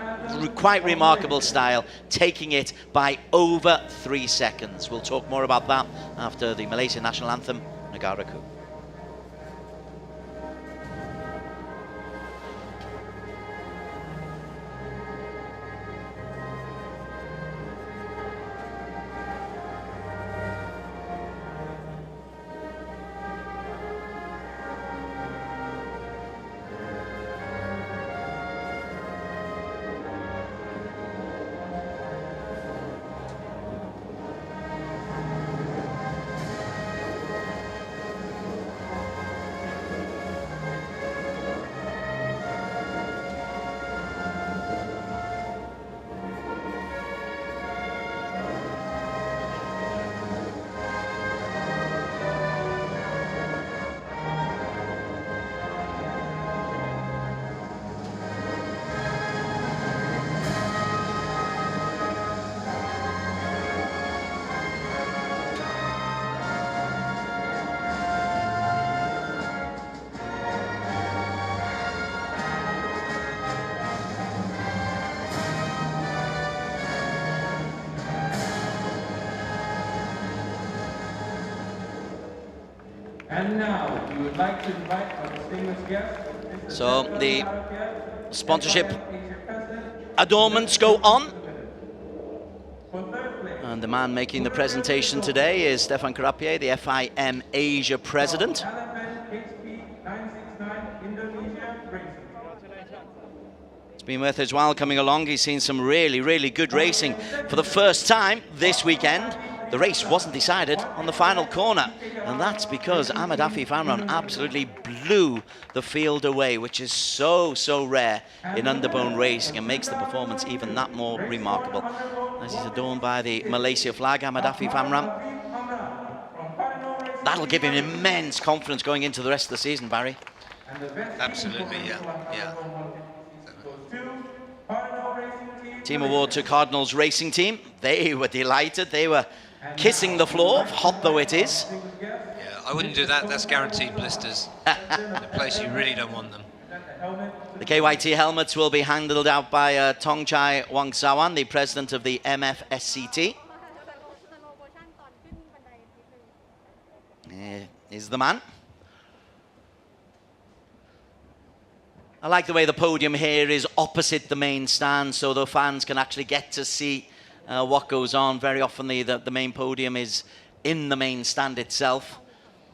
quite remarkable style, taking it by over 3 seconds. We'll talk more about that after the Malaysian national anthem, Negaraku. And now, we would like to invite our distinguished guest. So the sponsorship adornments go on. And the man making the presentation today is Stefan Karapier, the FIM Asia president. It's been worth his while coming along. He's seen some really, really good racing. For the first time this weekend, the race wasn't decided on the final corner. And that's because Ahmed Afif Amran absolutely blew the field away, which is so, so rare in underbone racing and makes the performance even that more remarkable. As he's adorned by the Malaysia flag, Ahmed Afif Amran. That'll give him immense confidence going into the rest of the season, Barry. Absolutely, yeah. Team award to Cardinals Racing Team. They were delighted. They were kissing the floor, hot though it is. Yeah, I wouldn't do that. That's guaranteed blisters. In a place you really don't want them. The KYT helmets will be handed out by Tongchai Wangsawan, the president of the MFSCT. Is the man. I like the way the podium here is opposite the main stand, so the fans can actually get to see what goes on. Very often the main podium is in the main stand itself.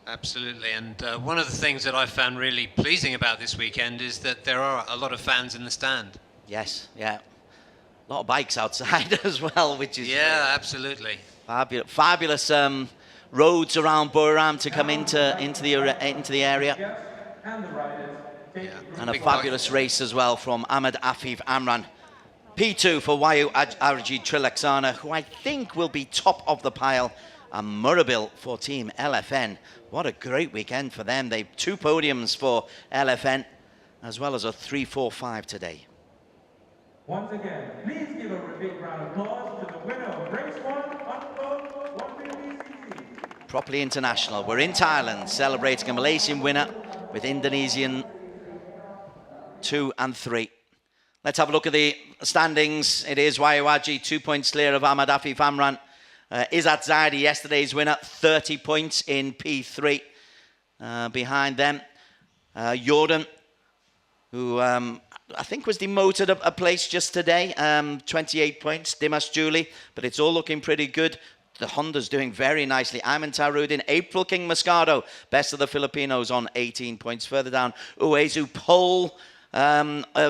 Absolutely, and one of the things that I found really pleasing about this weekend is that there are a lot of fans in the stand. Yes, yeah. A lot of bikes outside as well, which is... Yeah, absolutely. Fabulous roads around Buriram to come into the area. Yeah, And a fabulous race as well from Ahmed Afif Amran. P2 for Wayu Arji Trilaksana, who I think will be top of the pile. And Murabil for Team LFN. What a great weekend for them. They've 2 podiums for LFN, as well as a 3-4-5 today. Once again, please give a big round of applause to the winner of race 1, Underbone 150cc. Properly international. We're in Thailand, celebrating a Malaysian winner with Indonesian 2 and 3. Let's have a look at the standings. It is Wayawaji 2 points clear of Ahmed Afif Amran. Izzat Zaidi, yesterday's winner, 30 points in P3. Behind them, Jordan, who I think was demoted a place just today, 28 points. Dimas Julie, but it's all looking pretty good. The Honda's doing very nicely. Ayman Tarudin, April King Moscato, best of the Filipinos on 18 points. Further down, Uezu pole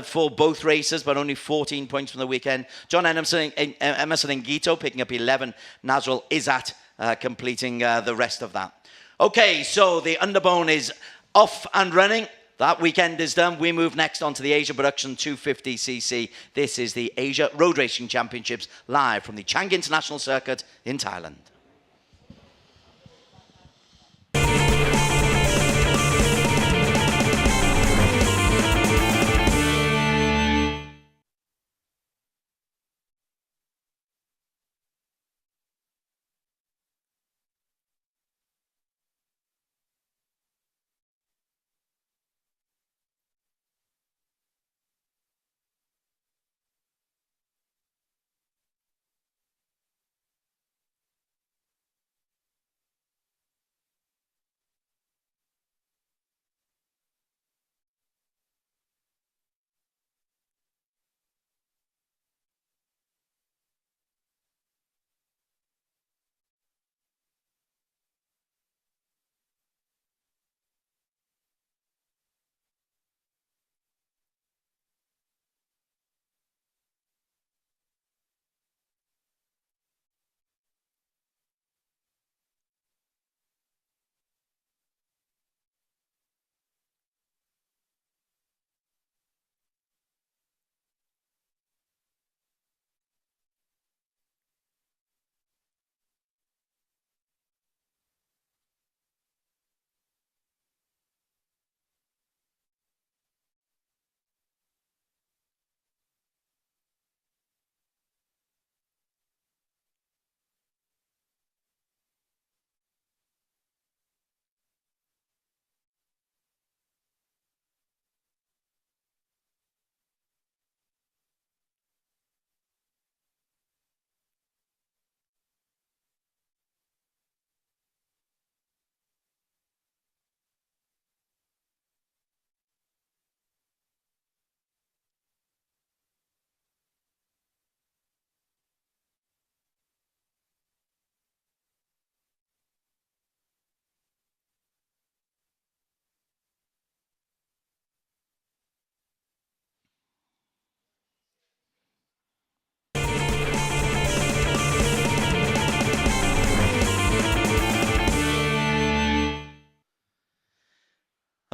for both races, but only 14 points from the weekend. John Emerson and Gito picking up 11. Nazrul Izzat completing the rest of that. Okay, so the Underbone is off and running. That weekend is done. We move next on to the Asia Production 250cc. This is the Asia Road Racing Championships live from the Chang International Circuit in Thailand.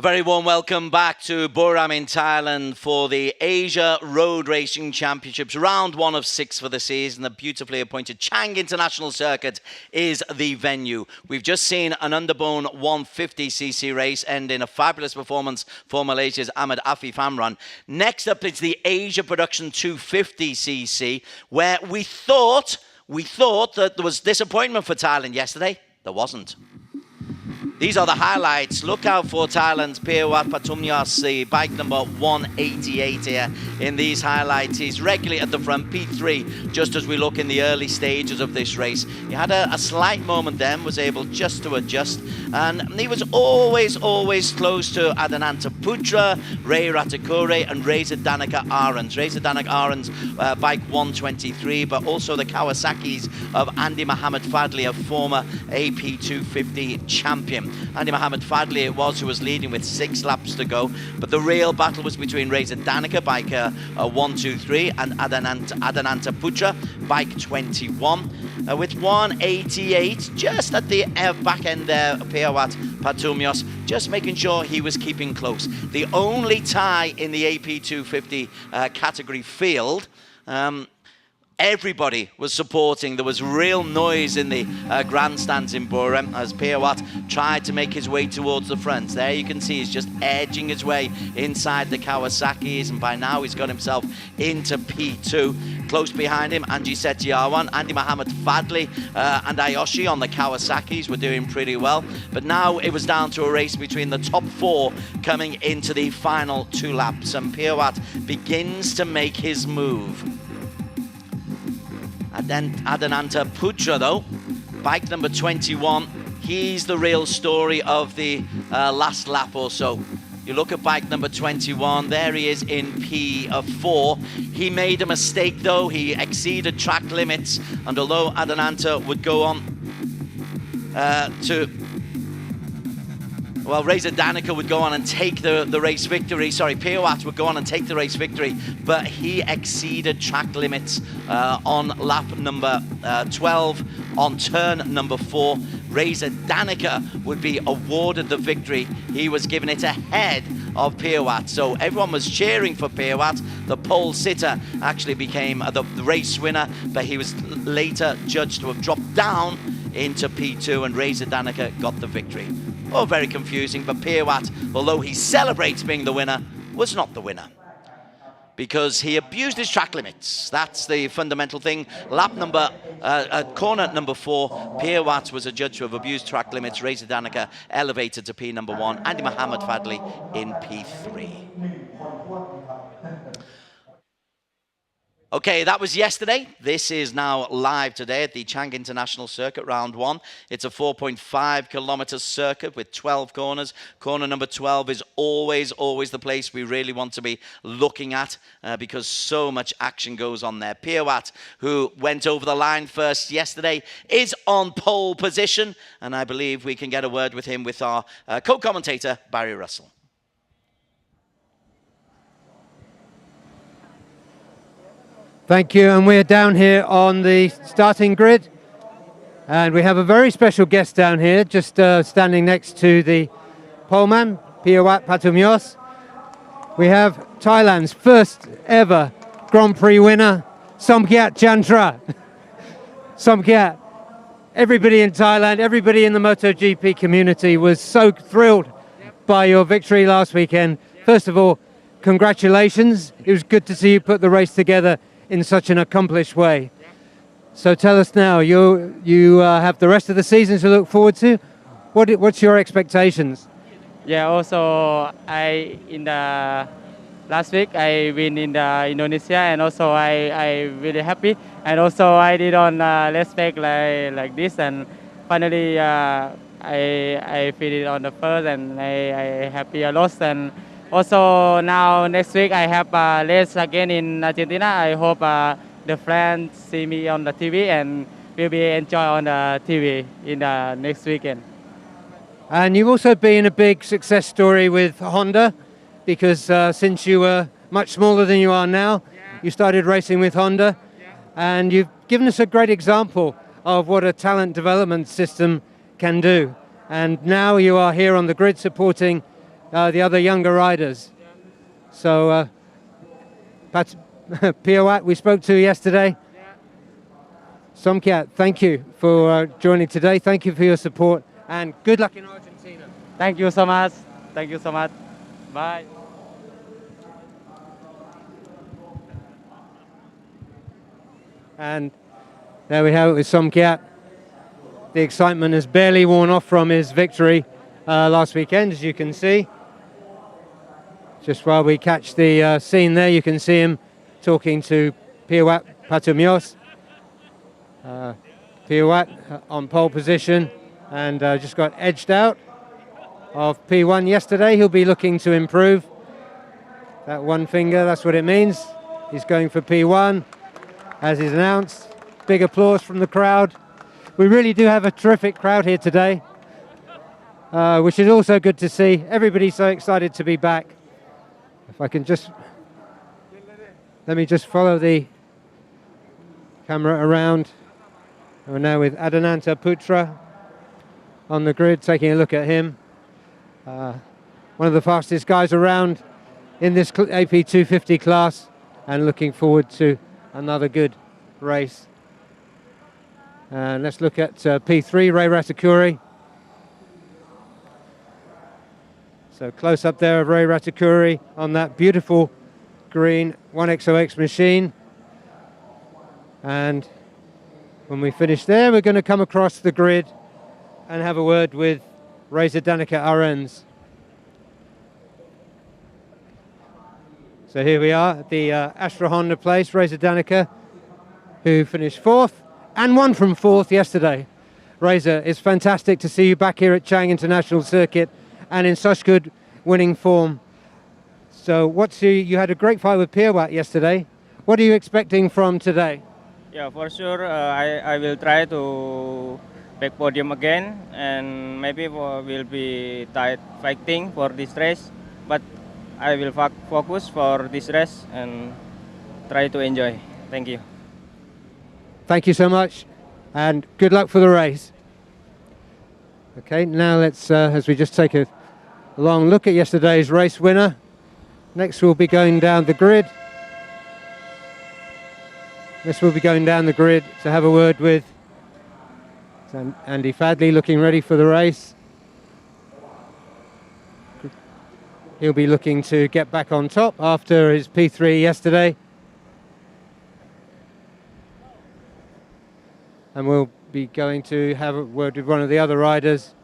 A very warm welcome back to Buriram in Thailand for the Asia Road Racing Championships. Round 1 of 6 for the season. The beautifully appointed Chang International Circuit is the venue. We've just seen an Underbone 150cc race end in a fabulous performance for Malaysia's Ahmad Afif Amran. Next up, it's the Asia Production 250cc, where we thought that there was disappointment for Thailand yesterday. There wasn't. These are the highlights. Look out for Thailand's Piawat Patumyasi, bike number 188 here in these highlights. He's regularly at the front, P3, just as we look in the early stages of this race. He had a slight moment then, was able just to adjust, and he was always close to Adananta Putra, Ray Ratakore, and Reza Danica Arons. Reza Danica Arons, bike 123, but also the Kawasaki's of Andy Mohammed Fadli, a former AP 250 champion. Andy Mohammed Fadli it was who was leading with 6 laps to go, but the real battle was between Reza Danica, bike 123, and Adananta Putra, bike 21. With 188, just at the back end there, Piawat Patumyos, just making sure he was keeping close. The only tie in the AP 250 category field. Everybody was supporting. There was real noise in the grandstands in Buriram as Piawat tried to make his way towards the front. There you can see he's just edging his way inside the Kawasaki's, and by now he's got himself into P2. Close behind him, Anji Setiawan, Andy Mohammed Fadli and Ayoshi on the Kawasaki's were doing pretty well. But now it was down to a race between the top 4 coming into the final 2 laps, and Piawat begins to make his move. And then Adananta Putra, though, bike number 21, he's the real story of the last lap or so. You look at bike number 21, there he is in P4. He made a mistake, though. He exceeded track limits, and although Adananta would go on Reza Danica would go on and take the race victory. Sorry, Piawat would go on and take the race victory, but he exceeded track limits on lap number 12 on turn number 4. Reza Danica would be awarded the victory. He was given it ahead of Piawat, so everyone was cheering for Piawat. The pole sitter actually became the race winner, but he was later judged to have dropped down into P2, and Reza Danica got the victory. Oh, very confusing, but Piawat, although he celebrates being the winner, was not the winner because he abused his track limits. That's the fundamental thing. Corner number 4, Piawat was adjudged to have abused track limits. Reza Danica elevated to P number 1. Andy Mohammed Fadli in P3. Okay, that was yesterday. This is now live today at the Chang International Circuit, round 1. It's a 4.5 kilometer circuit with 12 corners. Corner number 12 is always the place we really want to be looking at because so much action goes on there. Piawat, who went over the line first yesterday, is on pole position, and I believe we can get a word with him with our co-commentator, Barry Russell. Thank you, and we're down here on the starting grid, and we have a very special guest down here, just standing next to the poleman, Piawat Patumyos. We have Thailand's first ever Grand Prix winner, Somkiat Chantra. Somkiat, everybody in Thailand, everybody in the MotoGP community was so thrilled by your victory last weekend. First of all, congratulations. It was good to see you put the race together in such an accomplished way. So tell us now, you have the rest of the season to look forward to. What's your expectations? Yeah, also in the last week I win in the Indonesia, and also I really happy, and also I did on last week like this, and finally I finished on the first, and I happy a lot. And also now next week I have a race again in Argentina. I hope the fans see me on the TV and will be enjoy on the TV in the next weekend. And you've also been a big success story with Honda, because since you were much smaller than you are now, you started racing with Honda, and you've given us a great example of what a talent development system can do. And now you are here on the grid supporting the other younger riders. So, Piawat, we spoke to yesterday. Somkiat, thank you for joining today. Thank you for your support, and good luck in Argentina. Thank you so much. Thank you so much. Bye. And there we have it with Somkiat. The excitement has barely worn off from his victory last weekend, as you can see. Just while we catch the scene there, you can see him talking to Piawat Patumios. Piawat on pole position and just got edged out of P1 yesterday. He'll be looking to improve. That one finger, that's what it means. He's going for P1, as is announced. Big applause from the crowd. We really do have a terrific crowd here today, which is also good to see. Everybody's so excited to be back. If I can just, let me just follow the camera around. We're now with Adananta Putra on the grid, taking a look at him. One of the fastest guys around in this AP 250 class, and looking forward to another good race. And let's look at P3, Ray Ratakuri. So close up there of Ray Ratakuri on that beautiful green 1XOX machine. And when we finish there, we're going to come across the grid and have a word with Reza Danica Arens. So here we are at the Astra Honda place, Reza Danica, who finished fourth and won from fourth yesterday. Reza, it's fantastic to see you back here at Chang International Circuit and in such good winning form. So you had a great fight with Piawat yesterday. What are you expecting from today? Yeah, for sure. I will try to back podium again, and maybe will be tight fighting for this race. But I will focus for this race and try to enjoy. Thank you. Thank you so much, and good luck for the race. Okay, now let's, as we just take a long look at yesterday's race winner. Next we'll be going down the grid. This will be going down the grid to have a word with Andy Fadley, looking ready for the race. He'll be looking to get back on top after his P3 yesterday. And we'll be going to have a word with one of the other riders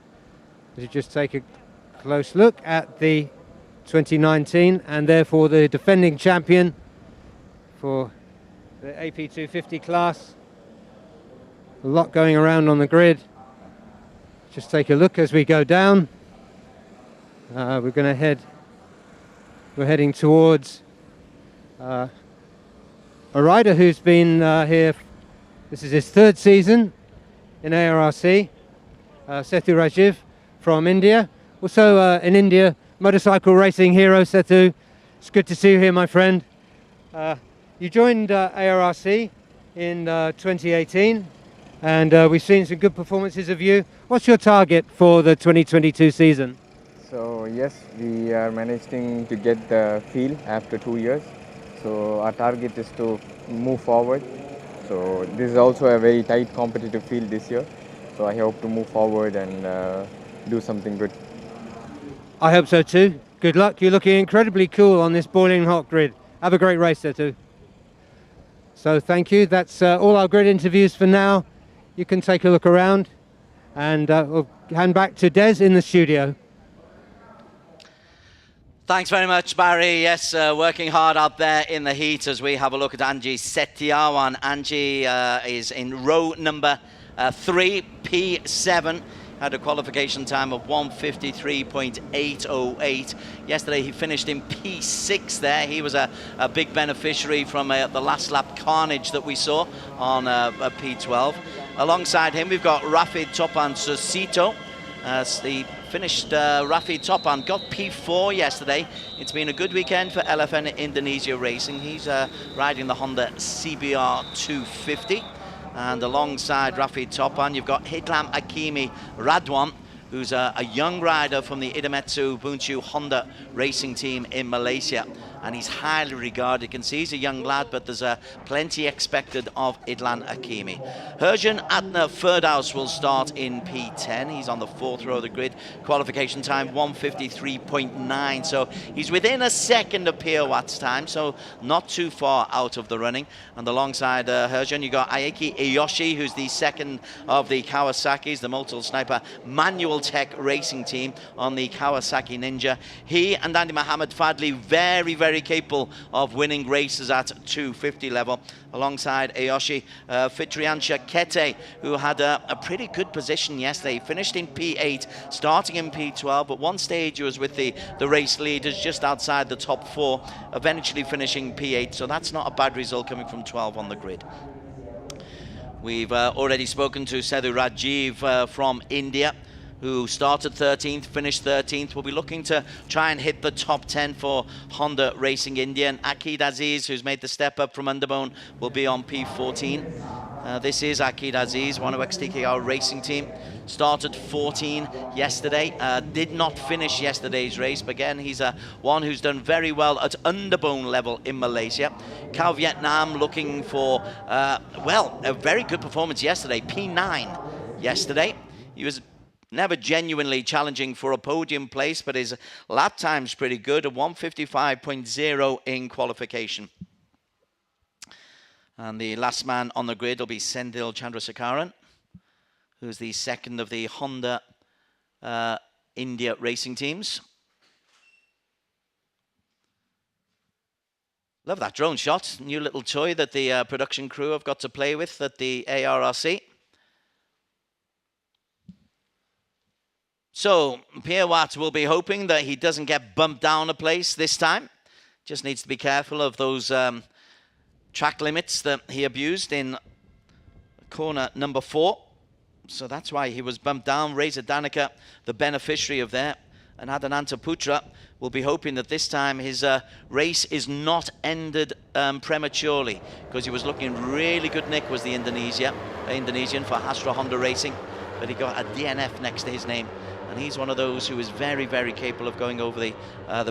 to just take a close look at the 2019 and therefore the defending champion for the AP 250 class. A lot going around on the grid. Just take a look as we go down. We're heading towards a rider who's been here. This is his third season in ARRC, Sethu Rajiv from India. Also in India, motorcycle racing hero Sethu. It's good to see you here, my friend. You joined ARRC in 2018, and we've seen some good performances of you. What's your target for the 2022 season? So yes, we are managing to get the field after 2 years. So our target is to move forward. So this is also a very tight competitive field this year. So I hope to move forward and do something good. I hope so too. Good luck. You're looking incredibly cool on this boiling hot grid. Have a great race there too. So thank you. That's all our grid interviews for now. You can take a look around, and we'll hand back to Des in the studio. Thanks very much, Barry. Yes, working hard out there in the heat as we have a look at Angie Setiawan. Angie is in row number 3, P7. Had a qualification time of 1:53.808. Yesterday he finished in P6 there. He was a big beneficiary from the last lap carnage that we saw on P12. Alongside him we've got Rafid Topan Susito. The finished Rafid Topan got P4 yesterday. It's been a good weekend for LFN Indonesia Racing. He's riding the Honda CBR 250. And alongside Rafid Topan, you've got Hitlam Akimi Radwan, who's a young rider from the IDEMITSU FIM Honda racing team in Malaysia. And he's highly regarded. You can see he's a young lad, but there's plenty expected of Idlan Hakimi. Herjan Adna Ferdous will start in P10. He's on the 4th row of the grid. Qualification time 1:53.9. So he's within a second of Piawat's time, so not too far out of the running. And alongside Herjan, you got Aiki Iyoshi, who's the second of the Kawasaki's, the Multiple Sniper Manual Tech racing team on the Kawasaki Ninja. He and Andy Mohammed Fadli, very, very capable of winning races at 250 level. Alongside Ayoshi, Fitriansha Kete, who had a pretty good position yesterday. He finished in P8, starting in P12, but one stage he was with the race leaders just outside the top 4, eventually finishing P8, so that's not a bad result coming from 12 on the grid. We've already spoken to Sethu Rajiv from India, who started 13th, finished 13th. We'll be looking to try and hit the top 10 for Honda Racing India. And Akid Aziz, who's made the step up from Underbone, will be on P14. This is Akid Aziz, one of XTKR racing team. Started 14 yesterday, did not finish yesterday's race, but again, he's one who's done very well at Underbone level in Malaysia. Cal Vietnam looking for, well, a very good performance yesterday, P9 yesterday. He was never genuinely challenging for a podium place, but his lap time's pretty good, a 1:55.0 in qualification. And the last man on the grid will be Sendil Chandrasekaran, who's the second of the Honda India racing teams. Love that drone shot. New little toy that the production crew have got to play with at the ARRC. So Piawat will be hoping that he doesn't get bumped down a place this time. Just needs to be careful of those track limits that he abused in corner number 4. So that's why he was bumped down. Reza Danica, the beneficiary of that. And Adananta Putra will be hoping that this time his race is not ended prematurely, because he was looking really good. Nick was the Indonesian for Astra Honda Racing, but he got a DNF next to his name. And he's one of those who is very, very capable of going over the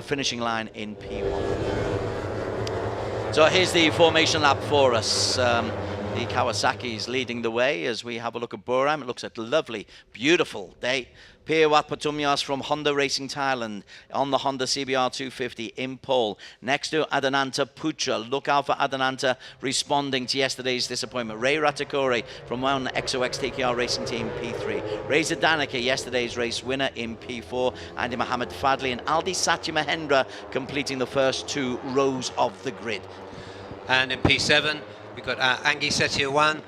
finishing line in P1. So here's the formation lap for us. The Kawasaki's leading the way as we have a look at Boram. It looks like a lovely, beautiful day. Piawat Patumyas from Honda Racing Thailand on the Honda CBR 250 in pole. Next to Adananta Putra. Look out for Adananta responding to yesterday's disappointment. Ray Ratakore from one XOX TKR Racing Team P3. Reza Danica, yesterday's race winner in P4. Andy Mohammed Fadli and Aldi Satya Mahendra completing the first 2 rows of the grid. And in P7, we've got Angi Setiawan,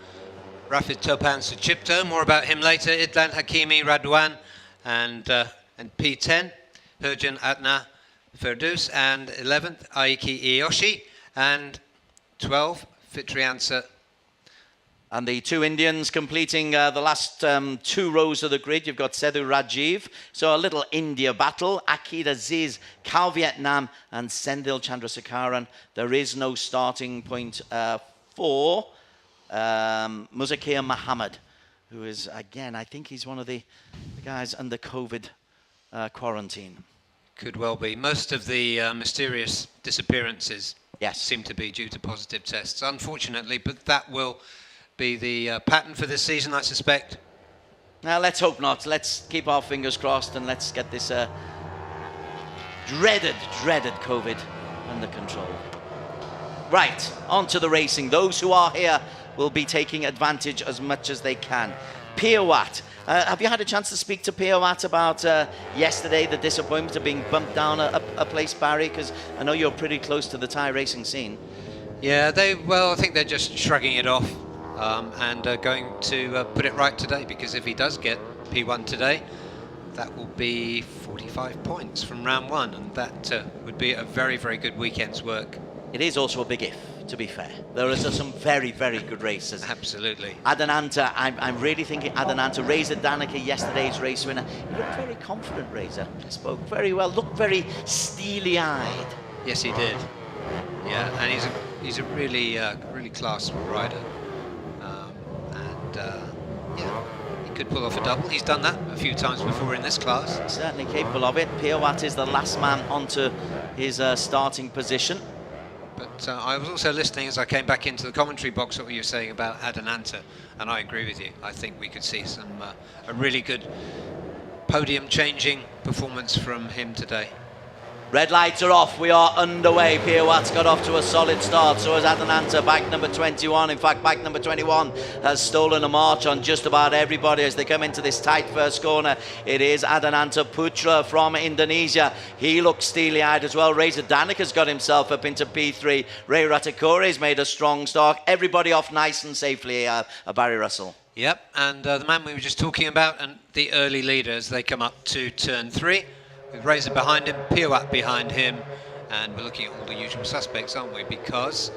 Rafid Topan Suchipto, more about him later. Idlan Hakimi Radwan, and P10, Herjan Adna Ferdous, and 11th, Aiki Iyoshi, and 12, Fitriansa. And the 2 Indians completing the last 2 rows of the grid. You've got Sethu Rajiv. So a little India battle. Akid Aziz, Cal Vietnam, and Sendil Chandrasekaran. There is no starting point for Muzakir Muhammad, who is, again, I think he's one of the guys under COVID quarantine. Could well be. Most of the mysterious disappearances seem to be due to positive tests, unfortunately, but that will be the pattern for this season, I suspect. Now, let's hope not. Let's keep our fingers crossed and let's get this dreaded COVID under control. Right, on to the racing. Those who are here will be taking advantage as much as they can. Piawat. Have you had a chance to speak to Piawat about yesterday, the disappointment of being bumped down a place, Barry? Because I know you're pretty close to the Thai racing scene. Yeah, I think they're just shrugging it off and going to put it right today, because if he does get P1 today, that will be 45 points from round 1, and that would be a very, very good weekend's work. It is also a big if, to be fair. There are some very, very good races. Absolutely. Adananta, I'm really thinking Adananta. Reza Danica, yesterday's race winner. He looked very confident, Reza. Spoke very well, looked very steely-eyed. Yes, he did. Yeah, and he's a really class rider. Yeah, he could pull off a double. He's done that a few times before in this class. Certainly capable of it. Piawat is the last man onto his starting position. But I was also listening as I came back into the commentary box what you were saying about Adananta, and I agree with you. I think we could see a really good podium-changing performance from him today. Red lights are off, we are underway. Piawat's got off to a solid start, so has Adananta, bike number 21. In fact, bike number 21 has stolen a march on just about everybody as they come into this tight first corner. It is Adananta Putra from Indonesia. He looks steely-eyed as well. Reza Danika's got himself up into P3. Ray Ratikore's made a strong start. Everybody off nice and safely, Barry Russell. Yep, and the man we were just talking about, and the early leaders, they come up to turn 3. With Reza behind him, Piawat behind him, and we're looking at all the usual suspects, aren't we? Because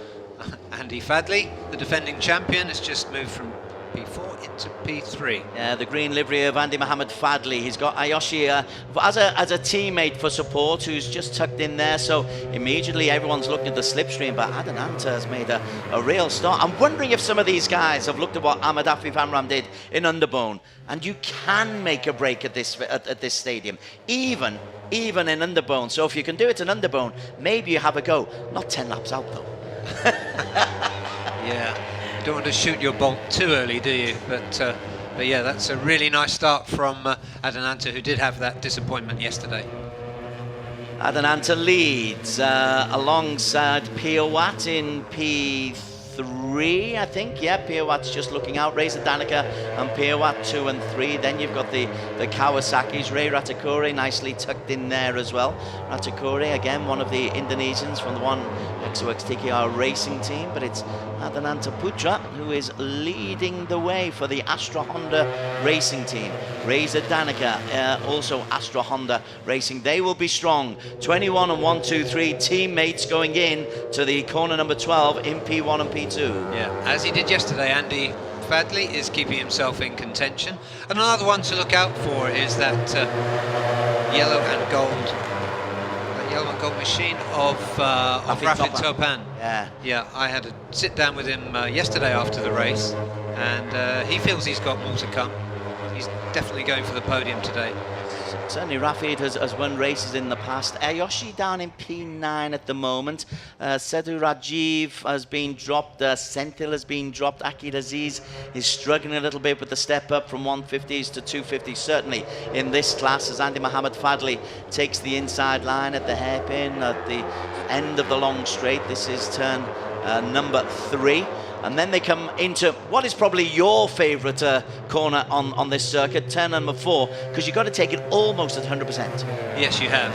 Andy Fadley, the defending champion, has just moved from P4 into P3. Yeah, the green livery of Andy Mohamed Fadley. He's got Ayoshi as a teammate for support, who's just tucked in there. So immediately everyone's looking at the slipstream, but Adananta has made a real start. I'm wondering if some of these guys have looked at what Ahmed Afif Amram did in Underbone, and you can make a break at this stadium, even in Underbone. So if you can do it in Underbone, maybe you have a go. Not 10 laps out though. Yeah. Don't want to shoot your bolt too early, do you? But yeah, that's a really nice start from Adananta, who did have that disappointment yesterday. Adananta leads alongside Piawat in P3, I think. Yeah, Piawat's just looking out. Reza Danica and Piawat 2 and 3. Then you've got the Kawasaki's. Ray Ratikore nicely tucked in there as well. Ratikore, again, one of the Indonesians from the one XOXTKR racing team, but it's Adananta Putra who is leading the way for the Astra Honda racing team. Reza Danica, also Astra Honda racing. They will be strong. 21 and 1, 2, 3 teammates going in to the corner number 12 in P1 and P2. Yeah, as he did yesterday, Andy Fadley is keeping himself in contention. And another one to look out for is that yellow and gold machine of Rafid Topan. Yeah, I had a sit down with him yesterday after the race, and he feels he's got more to come. He's definitely going for the podium today. Certainly Rafid has won races in the past. Ayoshi down in P9 at the moment. Sedu Rajiv has been dropped. Senthil has been dropped. Akid Aziz is struggling a little bit with the step up from 150s to 250s, certainly in this class, as Andy Mohamed Fadley takes the inside line at the hairpin at the end of the long straight. This is turn number 3. And then they come into what is probably your favourite corner on this circuit, turn number 4, because you've got to take it almost at 100%. Yes, you have.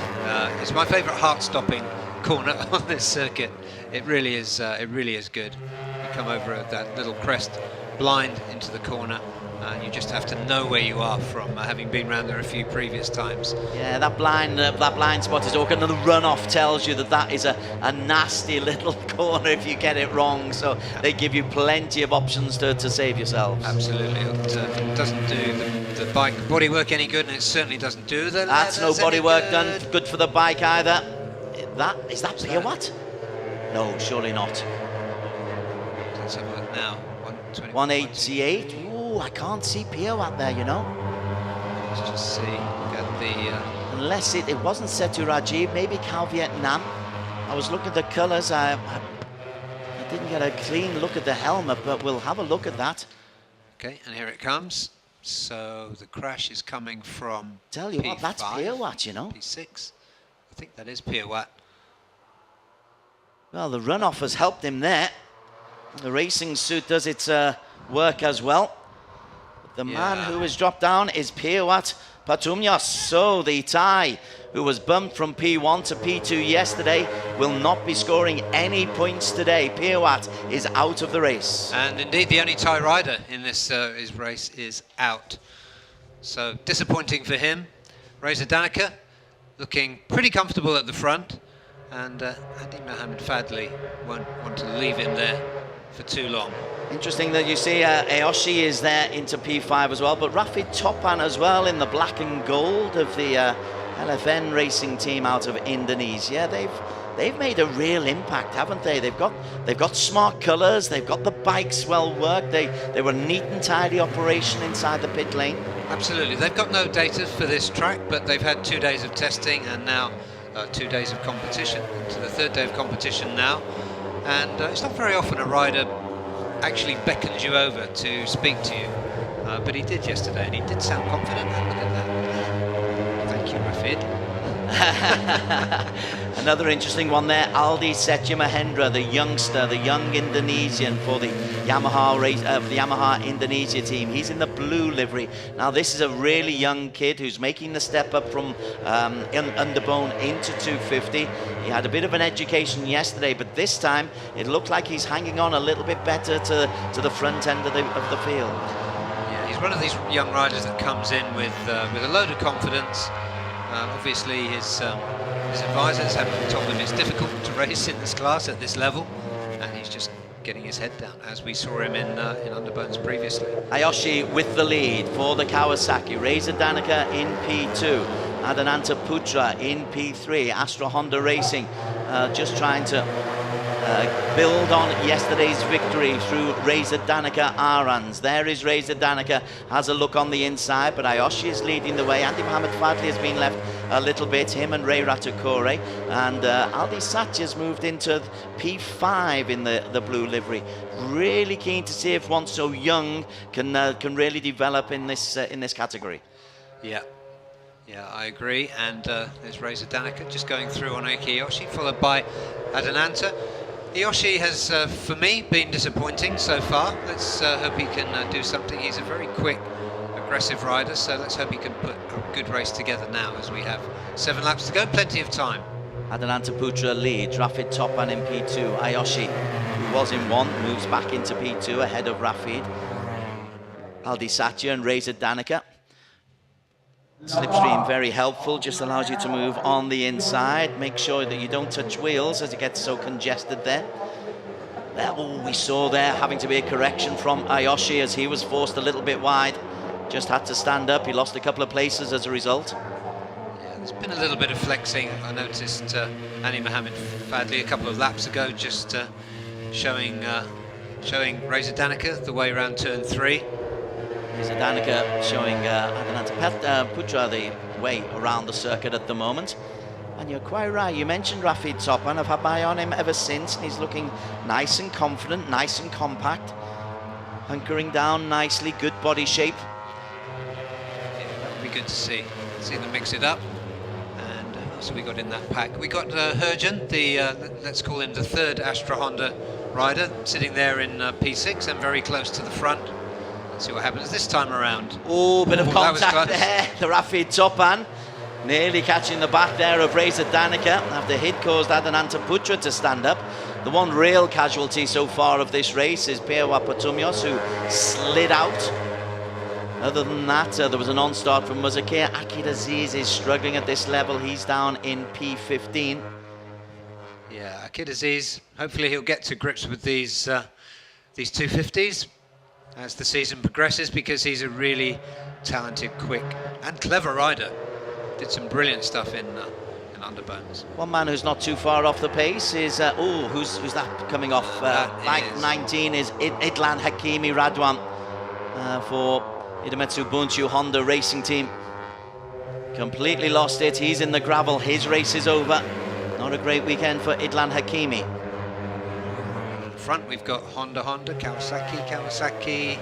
It's my favourite heart-stopping corner on this circuit. It really is good. You come over at that little crest blind into the corner, and you just have to know where you are from having been around there a few previous times. Yeah, that blind spot is awkward, and the runoff tells you that is a nasty little corner if you get it wrong, so they give you plenty of options to save yourselves. Absolutely. It doesn't do the bike bodywork any good, and it certainly doesn't do the That's no bodywork done good for the bike either. Is that Piawat? No, surely not. Let's have a look now. 188. Ooh, I can't see Piawat there, you know. Let's just see. Got the unless it wasn't Setu Rajiv, maybe Cal Vietnam. I was looking at the colours. I didn't get a clean look at the helmet, but we'll have a look at that. Okay, and here it comes. So the crash is coming from Tell you P5, what, that's Piawat, you know. P6. I think that is Piawat. Well, the runoff has helped him there. The racing suit does its work as well. The man who has dropped down is Piawat Patumyos. So the Thai, who was bumped from P1 to P2 yesterday, will not be scoring any points today. Piawat is out of the race. And indeed, the only Thai rider in this race is out. So disappointing for him. Reza Danica looking pretty comfortable at the front, and Andy Mohamed Fadley won't want to leave him there for too long. Interesting that you see Ayoshi is there into P5 as well, but Rafid Topan as well in the black and gold of the LFN racing team out of Indonesia. they've made a real impact, haven't they? They've got smart colours, they've got the bikes well worked, they were a neat and tidy operation inside the pit lane. Absolutely. They've got no data for this track, but they've had 2 days of testing and now 2 days of competition, to the 3rd day of competition now. And it's not very often a rider actually beckons you over to speak to you, but he did yesterday, and he did sound confident. And look at that. Thank you, Rafid. Another interesting one there, Aldi Setya Mahendra, the youngster, the young Indonesian for the Yamaha race, the Yamaha Indonesia team. He's in the blue livery. Now this is a really young kid who's making the step up from Underbone into 250. He had a bit of an education yesterday, but this time it looked like he's hanging on a little bit better to the front end of the field. Yeah, he's one of these young riders that comes in with a load of confidence. Obviously his advisors have told him it's difficult to race in this class at this level, and he's just getting his head down, as we saw him in Underbones previously. Ayoshi with the lead for the Kawasaki. Reza Danica in P2. Adananta Putra in P3. Astra Honda Racing just trying to build on yesterday's victory through Reza Danica Arans. There is Reza Danica, has a look on the inside, but Ayoshi is leading the way. Andy Mohamed Fadli has been left a little bit, him and Ray Ratukore, and Aldi Satya's moved into P5 in the blue livery. Really keen to see if one so young can really develop in this category. Yeah, I agree. And there's Reza Danica just going through on Aiki Ayoshi, followed by Adananta. Ayoshi has, for me, been disappointing so far. Let's hope he can do something. He's a very quick, aggressive rider, so let's hope he can put a good race together now, as we have 7 laps to go, plenty of time. Adananta Putra leads, Rafid Topan in P2. Ayoshi, who was in 1, moves back into P2 ahead of Rafid. Aldi Satya and Reza Danica. Slipstream very helpful, just allows you to move on the inside. Make sure that you don't touch wheels as it gets so congested there. Oh, we saw there having to be a correction from Ayoshi as he was forced a little bit wide. Just had to stand up. He lost a couple of places as a result. Yeah, there's been a little bit of flexing. I noticed Andy Mohamed Fadli a couple of laps ago just showing Reza Danica the way around turn 3. Reza Danica showing Adananta Putra the way around the circuit at the moment. And you're quite right, you mentioned Rafid Topan. I've had my eye on him ever since, and he's looking nice and confident, nice and compact. Hunkering down nicely, good body shape. Yeah, that would be good to see them mix it up. And who else have we got in that pack? We got Hergen, let's call him the 3rd Astra Honda rider, sitting there in P6 and very close to the front. See what happens this time around. Oh, bit of contact there. The Rafid Topan nearly catching the back there of Reza Danica after hit caused Adananta Putra to stand up. The one real casualty so far of this race is Pewa Potumios, who slid out. Other than that, there was a non-start from Muzakir. Akid Aziz is struggling at this level. He's down in P15. Yeah, Akid Aziz, hopefully he'll get to grips with these 250s. As the season progresses, because he's a really talented, quick and clever rider. Did some brilliant stuff in Underbones. One man who's not too far off the pace is, who's that coming off? Bike 19 is Idlan Hakimi Radwan for Idemitsu Bunchu Honda Racing Team. Completely lost it, he's in the gravel, his race is over. Not a great weekend for Idlan Hakimi. Front we've got Honda, Kawasaki.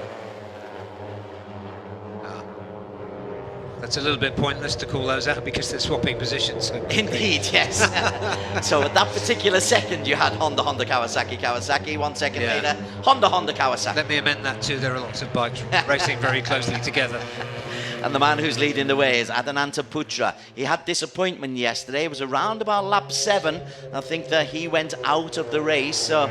That's a little bit pointless to call those out because they're swapping positions. So indeed, yes. So at that particular second you had Honda, Kawasaki. 1 second later, Honda, Kawasaki. Let me amend that too. There are lots of bikes racing very closely together. And the man who's leading the way is Adananta Putra. He had disappointment yesterday. It was around about lap 7. I think that he went out of the race. So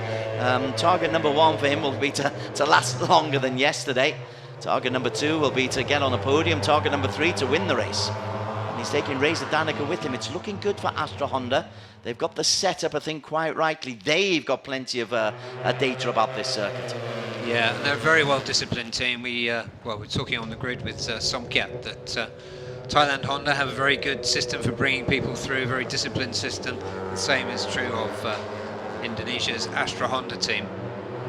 target number 1 for him will be to last longer than yesterday. Target number 2 will be to get on a podium. Target number 3 to win the race. And he's taking Reza Danica with him. It's looking good for Astra Honda. They've got the setup, I think, quite rightly. They've got plenty of data about this circuit. Yeah, and they're a very well disciplined team. We're talking on the grid with Somkiat that Thailand Honda have a very good system for bringing people through, very disciplined system. The same is true of Indonesia's Astra Honda team.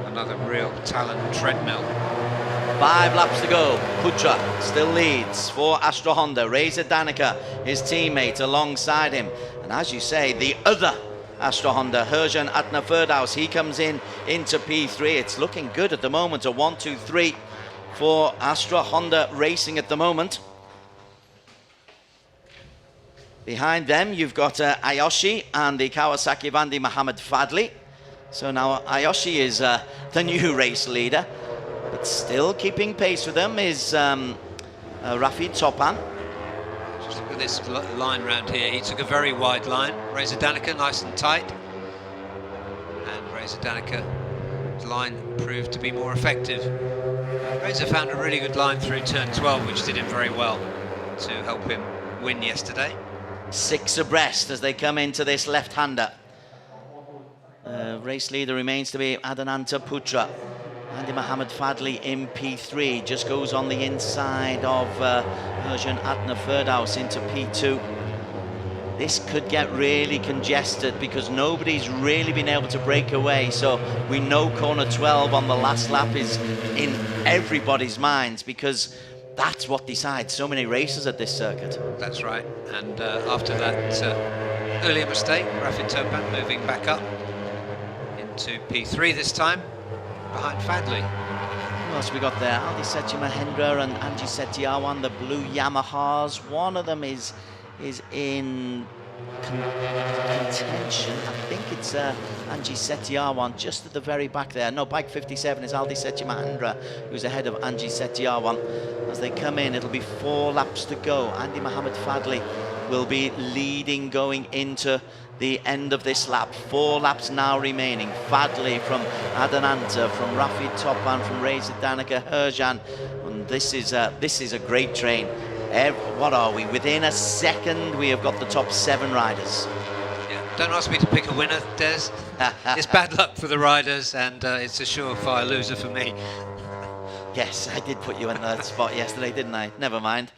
Another real talent treadmill. 5 laps to go. Putra still leads for Astra Honda. Reza Danica, his teammate, alongside him. And as you say, the other Astra Honda, Herjan Atna Firdaus, he comes into P3. It's looking good at the moment. A 1-2-3 for Astra Honda Racing at the moment. Behind them, you've got Ayoshi and the Kawasaki Vandi Mohammed Fadli. So now Ayoshi is the new race leader, but still keeping pace with them is Rafi Topan. Just look at this line round here. He took a very wide line. Reza Danica nice and tight. And Reza Danica's line proved to be more effective. Reza found a really good line through turn 12, which did him very well to help him win yesterday. 6 abreast as they come into this left-hander. Race leader remains to be Adananta Putra. Andy Mohammed Fadli in P3, just goes on the inside of Herjan Atna Firdaus into P2. This could get really congested because nobody's really been able to break away. So we know corner 12 on the last lap is in everybody's minds because that's what decides so many races at this circuit. That's right. And after that earlier mistake, Rafi Topan moving back up into P3 this time, behind Fadli. Who else we got there? Aldi Sethi Mahendra and Anji Setiawan, the blue Yamahas. One of them is in contention. I think it's Anji Setiawan just at the very back there. No, bike 57 is Aldi Sethi Mahendra, who's ahead of Anji Setiawan. As they come in, it'll be 4 laps to go. Andy Mohammed Fadli will be leading going into the end of this lap. 4 laps now remaining. Fadli from Adananta, from Rafi Topan, from Reza Danica, Herjan. And this is a great train. What are we? Within a second, we have got the top 7 riders. Yeah, don't ask me to pick a winner, Des. It's bad luck for the riders, and it's a surefire loser for me. Yes, I did put you in that spot yesterday, didn't I? Never mind.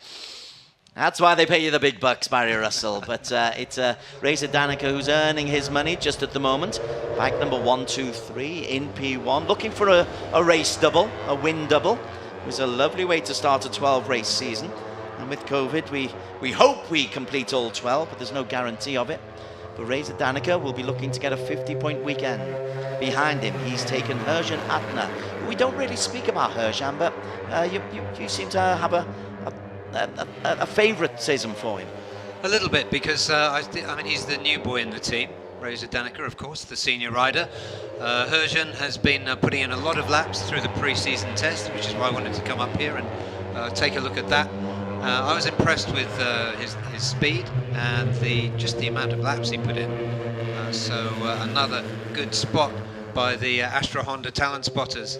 That's why they pay you the big bucks, Barry Russell. But it's Reza Danica who's earning his money just at the moment. Bike number 1, 2, 3 in P1. Looking for a race double, a win double. It was a lovely way to start a 12-race season. And with COVID, we hope we complete all 12, but there's no guarantee of it. But Reza Danica will be looking to get a 50-point weekend. Behind him, he's taken Herjan Atna. We don't really speak about Herjan, but you seem to have a favouritism for him. A little bit, because I mean, he's the new boy in the team. Reza Danica, of course, the senior rider. Herjan has been putting in a lot of laps through the pre-season test, which is why I wanted to come up here and take a look at that. I was impressed with his speed and just the amount of laps he put in. So another good spot by the Astra Honda talent spotters.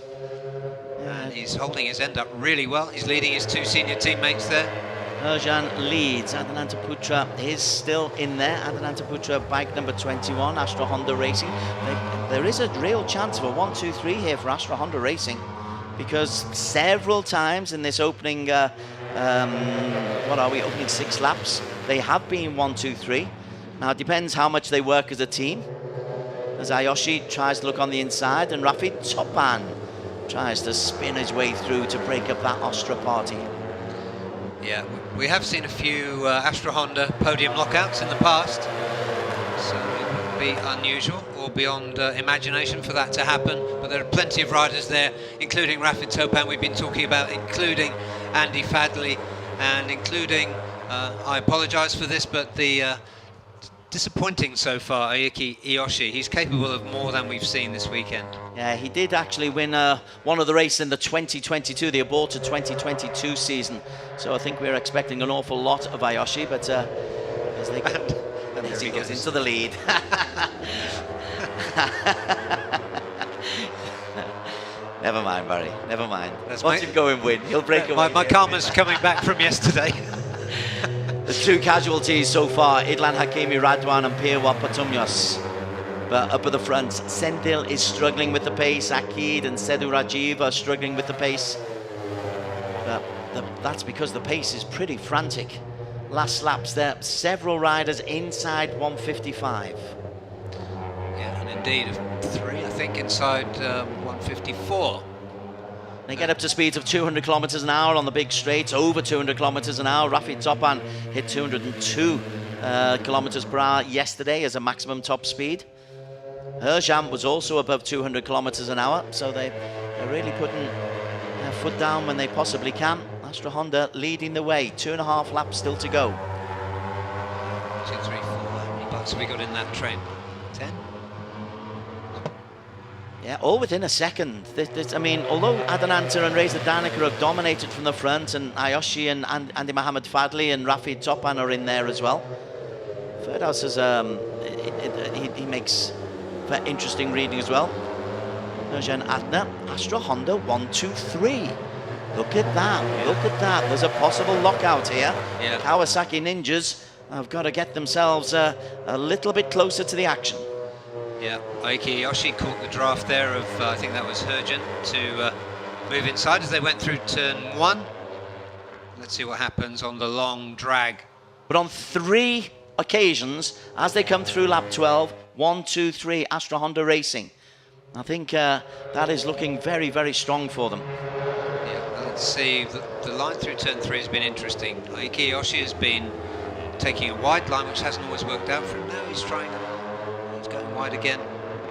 And he's holding his end up really well. He's leading his 2 senior teammates there. Herjan leads. Adananta Putra is still in there. Adananta Putra, bike number 21, Astra Honda Racing. There is a real chance for 1, 2, 3 here for Astra Honda Racing, because several times in this opening, opening 6 laps, they have been 1, 2, 3. Now it depends how much they work as a team. As Ayoshi tries to look on the inside, and Rafi Topan tries to spin his way through to break up that Astra party. Yeah, we have seen a few Astra Honda podium lockouts in the past, so it would be unusual or beyond imagination for that to happen. But there are plenty of riders there, including Rafi Topan we've been talking about, including Andy Fadli, and including, I apologise for this, but the disappointing so far, Aiki Iyoshi. He's capable of more than we've seen this weekend. Yeah, he did actually win one of the races in the 2022, the aborted 2022 season. So I think we're expecting an awful lot of Ayoshi, but as they as he goes into the lead. Never mind, Barry, never mind. Watch him go and win. He'll break away. My karma's coming back from yesterday. The 2 casualties so far, Idlan Hakimi Radwan and Pirwa Patumyos. But up at the front, Sendil is struggling with the pace. Akid and Sedu Rajiv are struggling with the pace. But that's because the pace is pretty frantic. last laps there. Several riders inside 155. Yeah, and indeed, 3, I think, inside 154. They get up to speeds of 200 kilometers an hour on the big straights, over 200 kilometers an hour. Rafi Topan hit 202 kilometers per hour yesterday as a maximum top speed. Herjam was also above 200 kilometers an hour, so they're really putting their foot down when they possibly can. Astra Honda leading the way, 2.5 laps still to go. 2, 3, 4. How many bikes have we got in that train? 10? Yeah, all within a second. I mean, although Adananta and Reza Danica have dominated from the front, and Ayoshi and Andy Mohamed Fadli and Rafi Topan are in there as well. Ferdows has, he makes very interesting reading as well. Nurjan Adna, Astra Honda 1, 2, 3. Look at that, look at that. There's a possible lockout here. Yeah. Kawasaki Ninjas have got to get themselves a little bit closer to the action. Yeah, Aiki Yoshi caught the draft there of, I think that was Herjun, to move inside as they went through turn 1. Let's see what happens on the long drag. But on 3 occasions, as they come through lap 12, 1, 2, 3, Astra Honda Racing. I think that is looking very, very strong for them. Yeah, let's see, the line through turn 3 has been interesting. Aiki Yoshi has been taking a wide line, which hasn't always worked out for him. Now he's trying. He's going wide again.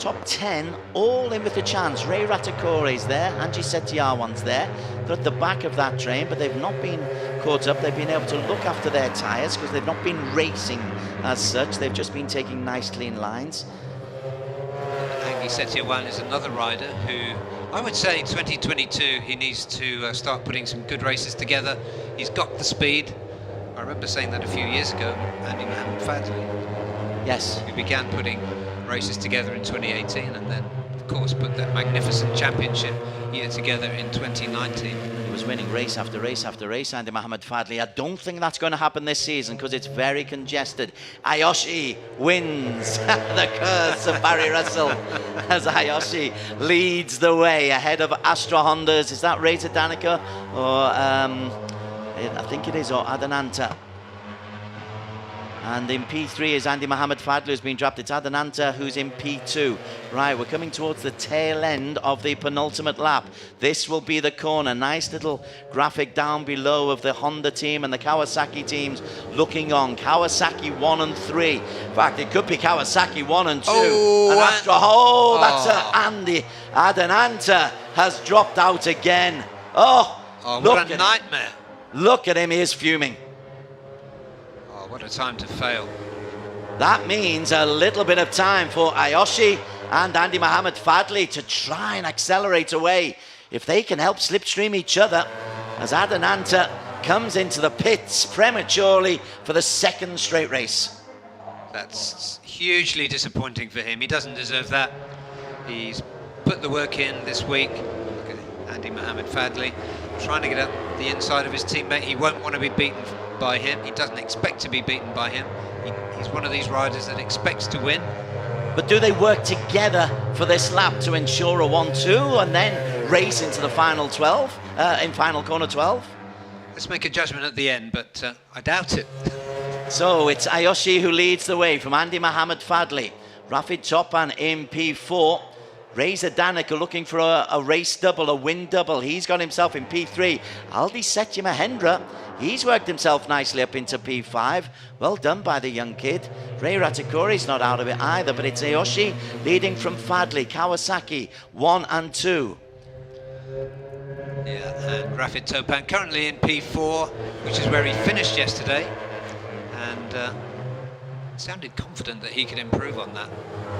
Top 10, all in with a chance. Ray Ratakore's there, Angie Setiawan's there. They're at the back of that train, but they've not been caught up. They've been able to look after their tyres because they've not been racing as such. They've just been taking nice clean lines. Angie Setiawan is another rider who, I would say 2022, he needs to start putting some good races together. He's got the speed. I remember saying that a few years ago, Andy Mohamed Fadli. Yes. Who began putting races together in 2018 and then, of course, put that magnificent championship year together in 2019. He was winning race after race after race, Andy Mohamed Fadli. I don't think that's going to happen this season because it's very congested. Ayoshi wins the curse of Barry Russell as Ayoshi leads the way ahead of Astra Hondas. Is that Reza Danica or I think it is, or Adananta? And in P3 is Andy Mohamed Fadli who's been dropped. It's Adananta who's in P2. Right, we're coming towards the tail end of the penultimate lap. This will be the corner. Nice little graphic down below of the Honda team and the Kawasaki teams looking on. Kawasaki 1 and 3. In fact, it could be Kawasaki 1 and 2. And Astra, that's Andy Adananta has dropped out again. Oh what a nightmare. Look at him, he is fuming. What a time to fail. That means a little bit of time for Ayoshi and Andy Mohamed Fadli to try and accelerate away. If they can help slipstream each other as Adananta comes into the pits prematurely for the 2nd straight race. That's hugely disappointing for him. He doesn't deserve that. He's put the work in this week. Look at Andy Mohamed Fadli trying to get up the inside of his teammate. He won't want to be beaten by him. He doesn't expect to be beaten by him. He's one of these riders that expects to win. But do they work together for this lap to ensure a 1-2 and then race into the final 12, in final corner 12? Let's make a judgment at the end, but I doubt it. So it's Ayoshi who leads the way from Andy Mohamed Fadli. Rafi Topan in P4. Reza Danica looking for a race double, a win double. He's got himself in P3. Aldi Setya Mahendra, he's worked himself nicely up into P5. Well done by the young kid. Ray Ratakori's not out of it either, but it's Ayoshi leading from Fadli. Kawasaki 1 and 2. Yeah, and Rafi Topan currently in P4, which is where he finished yesterday. And sounded confident that he could improve on that.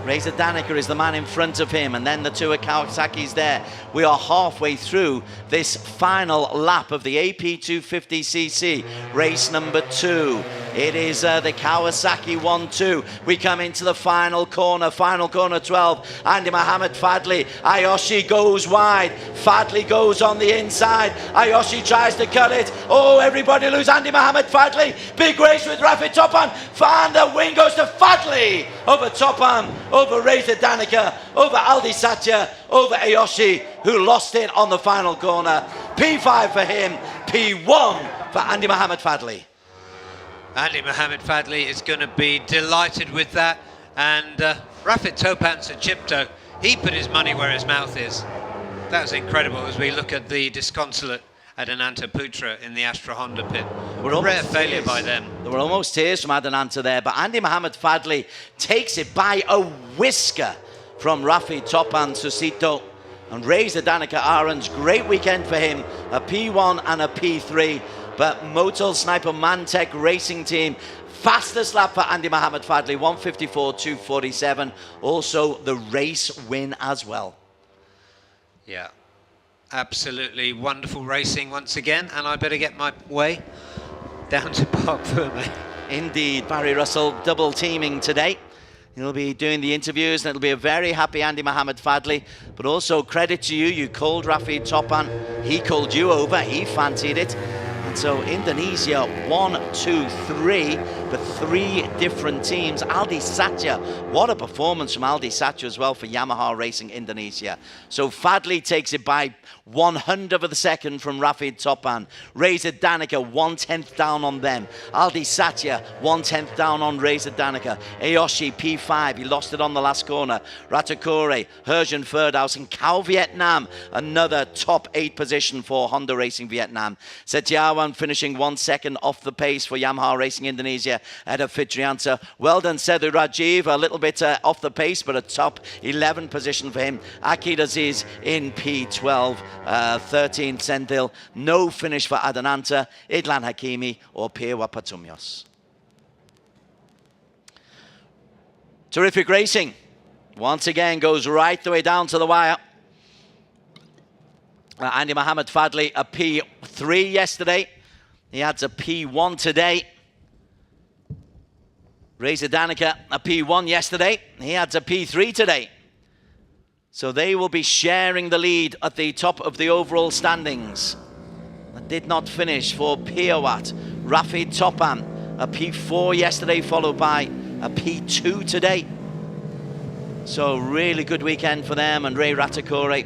Reza Danica is the man in front of him, and then the two Kawasaki's there. We are halfway through this final lap of the AP250cc, race number 2. It is the Kawasaki 1-2. We come into the final corner 12. Andy Mohamed Fadli. Ayoshi goes wide. Fadli goes on the inside. Ayoshi tries to cut it. Oh, everybody lose Andy Mohamed Fadli. Big race with Rafi Topan. And the win goes to Fadli over Topan, over Reza Danica, over Aldi Satya, over Ayoshi, who lost it on the final corner. P5 for him, P1 for Andy Mohamed Fadli. Andy Mohamed Fadli is going to be delighted with that. And Rafit Topan Suchipto, he put his money where his mouth is. That was incredible as we look at the disconsolate Adananta Putra in the Astra Honda pit. A rare failure by them. There were almost tears from Adananta there, but Andy Mohamed Fadli takes it by a whisker from Rafi Topan Susito. And Reza Danica Ahrens, great weekend for him, a P1 and a P3. But Motul Sniper Mantech Racing Team, fastest lap for Andy Mohamed Fadli, 154.247. Also the race win as well. Yeah, absolutely wonderful racing once again, and I better get my way down to Parc Ferme. Indeed, Barry Russell double teaming today. He'll be doing the interviews, and it'll be a very happy Andy Mohamed Fadli. But also credit to you, you called Rafi Topan, he called you over, he fancied it. And so Indonesia, 1, 2, 3, but 3 different teams. Aldi Satya, what a performance from Aldi Satya as well for Yamaha Racing Indonesia. So Fadli takes it by 1/100 of a second from Rafi Topan. Reza Danica, 1/10 down on them. Aldi Satya, 1/10 down on Reza Danica. Aoshi, P5, he lost it on the last corner. Ratakore, Herjan Ferdaus, and Cal Vietnam, another top 8 position for Honda Racing Vietnam. Setiawan finishing 1 second off the pace for Yamaha Racing Indonesia ahead of Fitrianta. Well done, Sethu Rajiv, a little bit off the pace, but a top 11 position for him. Akid Aziz in P12. 13 Sendil, no finish for Adananta, Idlan Hakimi or Pirwa Patumyos. Terrific racing. Once again goes right the way down to the wire. Andy Mohamed Fadli, a P3 yesterday. He adds a P1 today. Reza Danica, a P1 yesterday. He adds a P3 today. So they will be sharing the lead at the top of the overall standings. That did not finish for Piawat. Rafi Topan, a P4 yesterday, followed by a P2 today. So really good weekend for them, and Ray Ratakore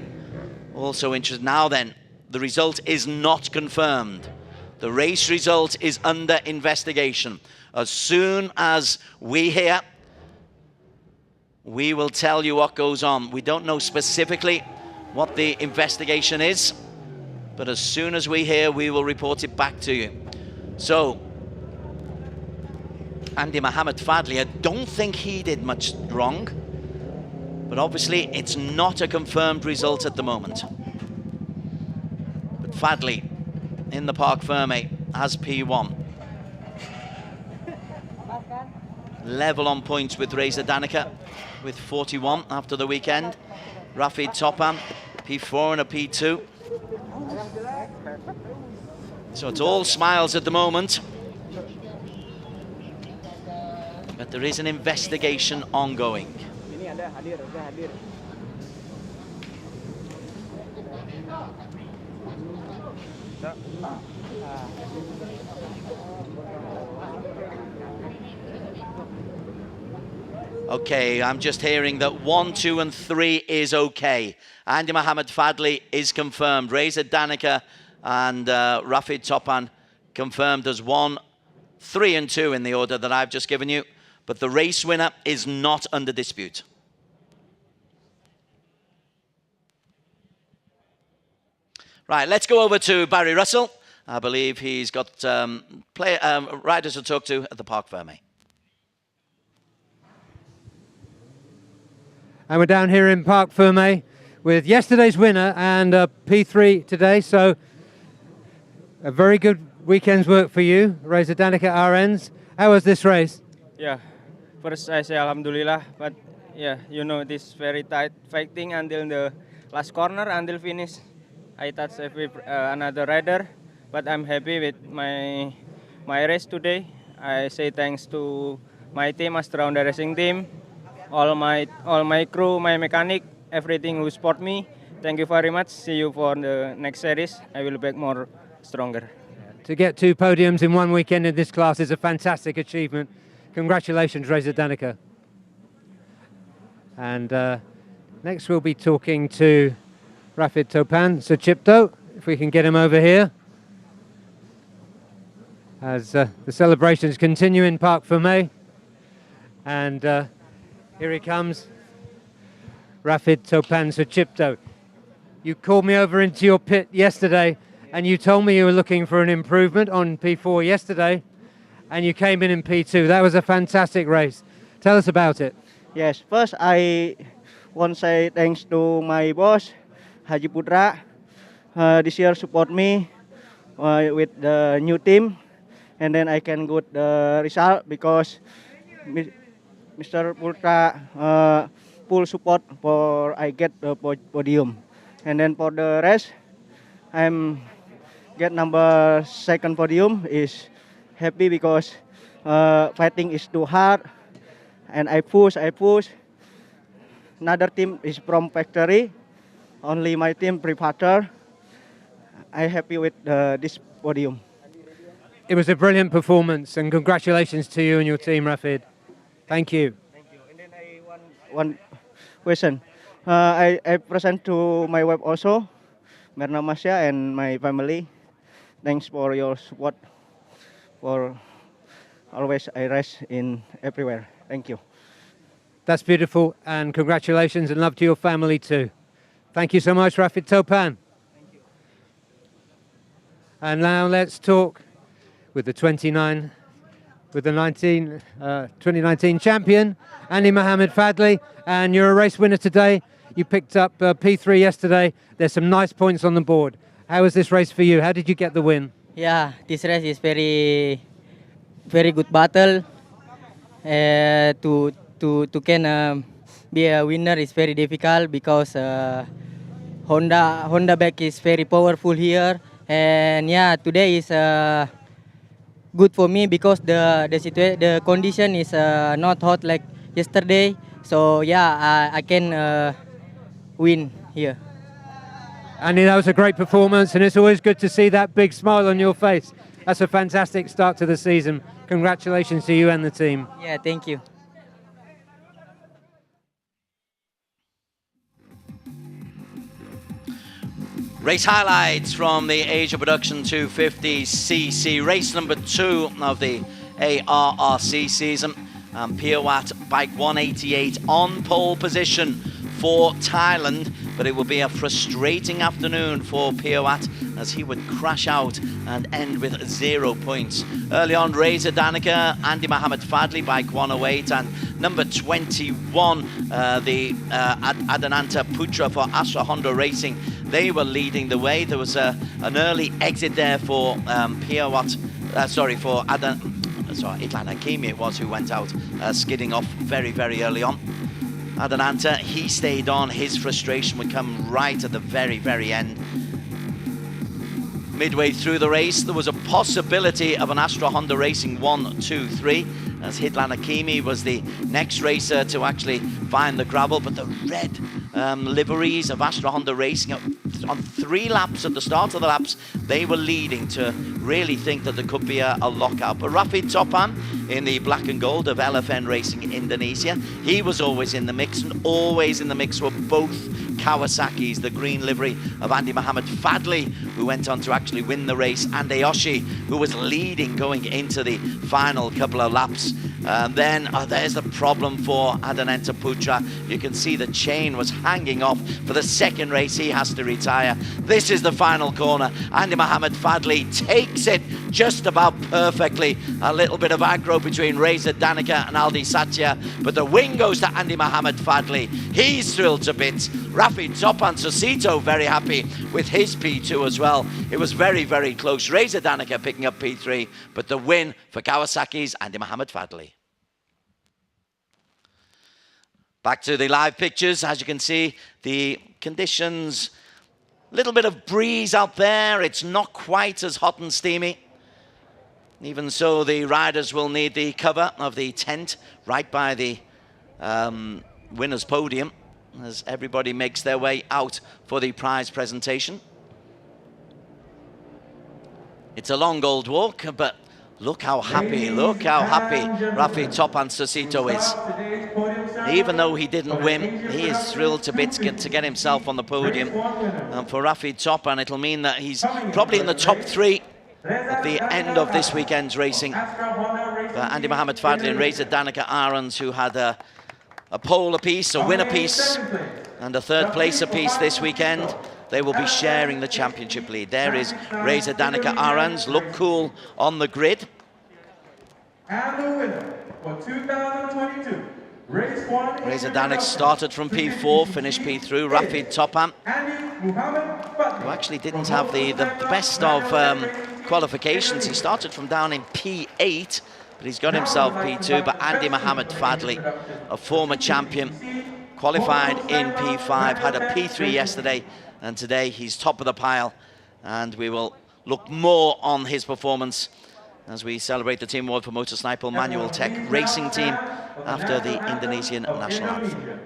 also interested. Now then, the result is not confirmed. The race result is under investigation. As soon as we hear, we will tell you what goes on. We don't know specifically what the investigation is, but as soon as we hear, we will report it back to you. So, Andy Mohamed Fadli, I don't think he did much wrong, but obviously it's not a confirmed result at the moment. But Fadli in the Parc Ferme has P1. Level on points with Reza Danica with 41 after the weekend. Rafi Topan, P4 and a P2. So it's all smiles at the moment. But there is an investigation ongoing. Okay, I'm just hearing that 1, 2, and 3 is okay. Andy Mohamed Fadli is confirmed. Reza Danica and Rafi Topan confirmed as 1, 3, and 2 in the order that I've just given you. But the race winner is not under dispute. Right, let's go over to Barry Russell. I believe he's got riders to talk to at the Parc Ferme. And we're down here in Parc Ferme with yesterday's winner and P3 today. So a very good weekend's work for you, Reza Danica Ahrens. How was this race? Yeah, first I say Alhamdulillah, but yeah, you know, this very tight fighting until the last corner, until finish. I touched another rider, but I'm happy with my race today. I say thanks to my team, Astra Honda Racing Team, all my crew, my mechanic, everything who support me. Thank you very much. See you for the next series. I will be back more stronger. To get 2 podiums in one weekend in this class is a fantastic achievement. Congratulations, Reza Danica. And next we'll be talking to Rafit Topan Suchipto, if we can get him over here. as the celebrations continue in Park Fermé. And here he comes, Rafid Topan Suchipto. You called me over into your pit yesterday and you told me you were looking for an improvement on P4 yesterday, and you came in P2. That was a fantastic race. Tell us about it. Yes, first I want to say thanks to my boss, Haji Putra. This year support me with the new team, and then I can get the result because Mr. Putra full support for I get the podium. And then for the rest, I'm get number 2nd podium is happy because fighting is too hard, and I push. Another team is from factory, only my team pre-patter. I'm happy with this podium. It was a brilliant performance, and congratulations to you and your team, Rafid. Thank you. Thank you. And then I want one question. I present to my wife also, Merna Masya, and my family. Thanks for your support. For always I race in everywhere. Thank you. That's beautiful, and congratulations and love to your family too. Thank you so much, Rafid Topan. Thank you. And now let's talk with the 2019 champion, Andy Mohammed Fadli, and you're a race winner today. You picked up P3 yesterday. There's some nice points on the board. How was this race for you? How did you get the win? Yeah, this race is very good battle. To can be a winner is very difficult because Honda bike is very powerful here, and yeah, today is good for me because the condition is not hot like yesterday. So yeah, I can win here. Andy, that was a great performance, and it's always good to see that big smile on your face. That's a fantastic start to the season. Congratulations to you and the team. Yeah, thank you. Race highlights from the Asia Production 250cc, race number 2 of the ARRC season. Piawat Bike 188 on pole position for Thailand, but it will be a frustrating afternoon for Piawat as he would crash out and end with 0 points. Early on, Reza Danica, Andy Mohammed Fadli, Bike 108, and number 21, the Adananta Putra for Astra Honda Racing. They were leading the way. There was an early exit there for Piawat, for Itlan Hakimi it was who went out skidding off very, very early on. Adananta, he stayed on. His frustration would come right at the very, very end. Midway through the race, there was a possibility of an Astra Honda Racing 1, 2, 3, as Hitlan Hakimi was the next racer to actually find the gravel, but the red liveries of Astra Honda Racing on 3 laps at the start of the laps, they were leading to really think that there could be a lockout. But Rafid Topan in the black and gold of LFN Racing Indonesia, he was always in the mix, and always in the mix were both Kawasaki's, the green livery of Andy Mohammed Fadli, who went on to actually win the race, and Ayoshi, who was leading going into the final couple of laps. Then there's the problem for Adananta Putra. You can see the chain was hanging off for the second race. He has to retire. This is the final corner. Andy Mohammed Fadli takes it just about perfectly. A little bit of aggro between Reza Danica and Aldi Satya, but the win goes to Andy Mohammed Fadli. He's thrilled to bits. Rafid Topan Susito very happy with his P2 as well. It was very, very close. Reza Danica picking up P3, but the win for Kawasaki's Andy Mohammed Fadli. Back to the live pictures. As you can see, the conditions, a little bit of breeze out there. It's not quite as hot and steamy. Even so, the riders will need the cover of the tent right by the winner's podium as everybody makes their way out for the prize presentation. It's a long old walk, but look how happy Rafid Topan Susito is. Even though he didn't win, he is thrilled to bits to get himself on the podium. And for Rafid Topan, it'll mean that he's probably in the top 3 at the end of this weekend's racing for Andy Mohamed Fadli and Reza Danica Arons, who had a pole apiece, a win apiece, and a third place apiece this weekend. They will be sharing the championship lead. There is Reza Danica Arons, look cool on the grid. And the winner for 2022, race 1. Reza Danica started from P4, finished P3. Rafid Topan, who actually didn't have the best of qualifications. He started from down in P8, but he's got himself P2. But Andy Mohamed Fadli, a former champion, qualified in P5, had a P3 yesterday, and today he's top of the pile. And we will look more on his performance as we celebrate the Team Award for Motor Sniper Manual Tech Racing Team after the Indonesian national anthem.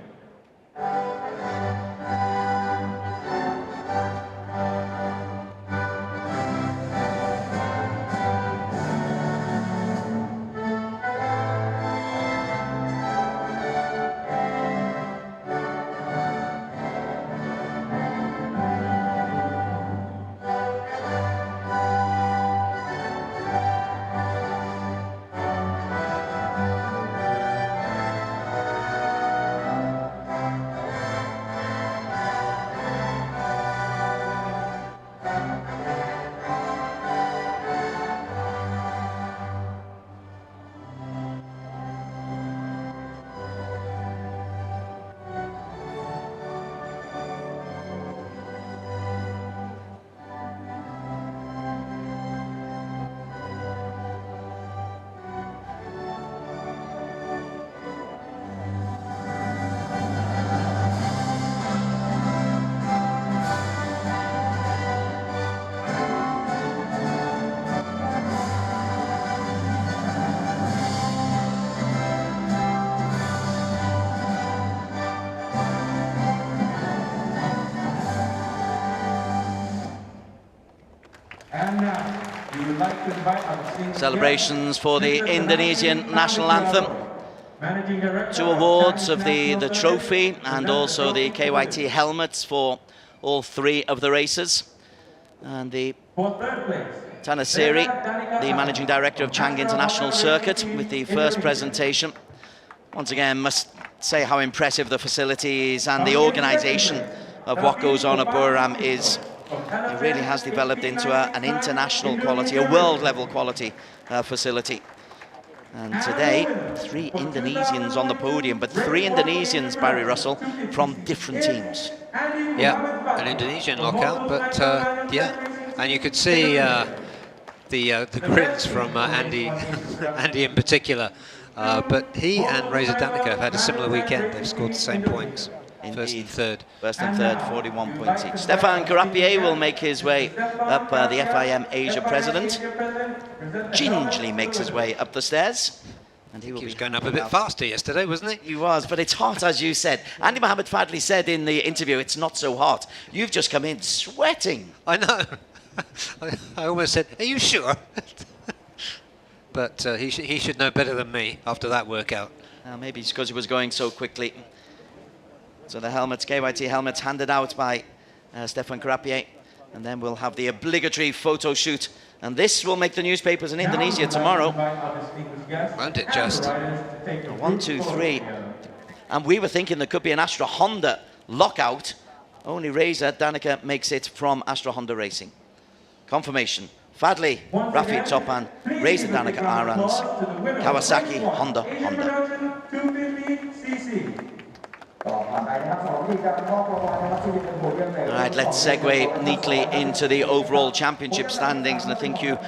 Celebrations for the Indonesian national anthem. 2 awards of the trophy and also the KYT helmets for all 3 of the racers. And the Tanasiri, the managing director of Chang International Circuit, with the first presentation. Once again, must say how impressive the facilities and the organisation of what goes on at Buriram is. It really has developed into an international quality, a world-level quality facility. And today, 3 Indonesians on the podium, but 3 Indonesians, Barry Russell, from different teams. Yeah, an Indonesian lockout, but yeah, and you could see the grins from Andy, Andy in particular. But he and Reza Danica have had a similar weekend. They've scored the same points. Indeed. First and third. First and third, 41 points each. Stefan Karapier will make his way up, the FIM Asia president. Gingerly makes his way up the stairs. And he was going up a bit faster yesterday, wasn't he? He was, but it's hot, as you said. Andy Mohamed Fadli said in the interview, it's not so hot. You've just come in sweating. I know. I almost said, are you sure? But he should know better than me after that workout. Maybe it's because he was going so quickly. So the helmets, KYT helmets, handed out by Stefan Karapier. And then we'll have the obligatory photo shoot. And this will make the newspapers in Indonesia tomorrow. Won't it just? 1, 2, 3. And we were thinking there could be an Astra Honda lockout. Only Reza Danica makes it from Astra Honda Racing. Confirmation. Fadli, Rafid Topan, Reza Danica Arons, Kawasaki, Honda. Alright, let's segue neatly into the overall championship standings, and I think you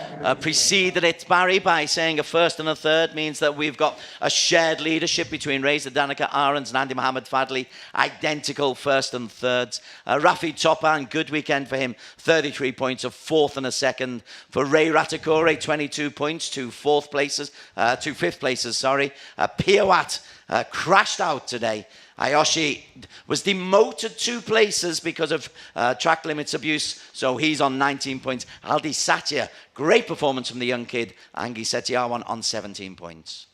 preceded it, Barry, by saying a first and a third means that we've got a shared leadership between Reza Danica Arons and Andy Mohamed Fadli, identical first and thirds. Rafid Topan, good weekend for him, 33 points, a fourth and a second. For Ray Ratakore, 22 points, 2 fifth places. Piawat crashed out today. Ayoshi was demoted 2 places because of track limits abuse, so he's on 19 points. Aldi Satya, great performance from the young kid. Anggi Setiawan on 17 points.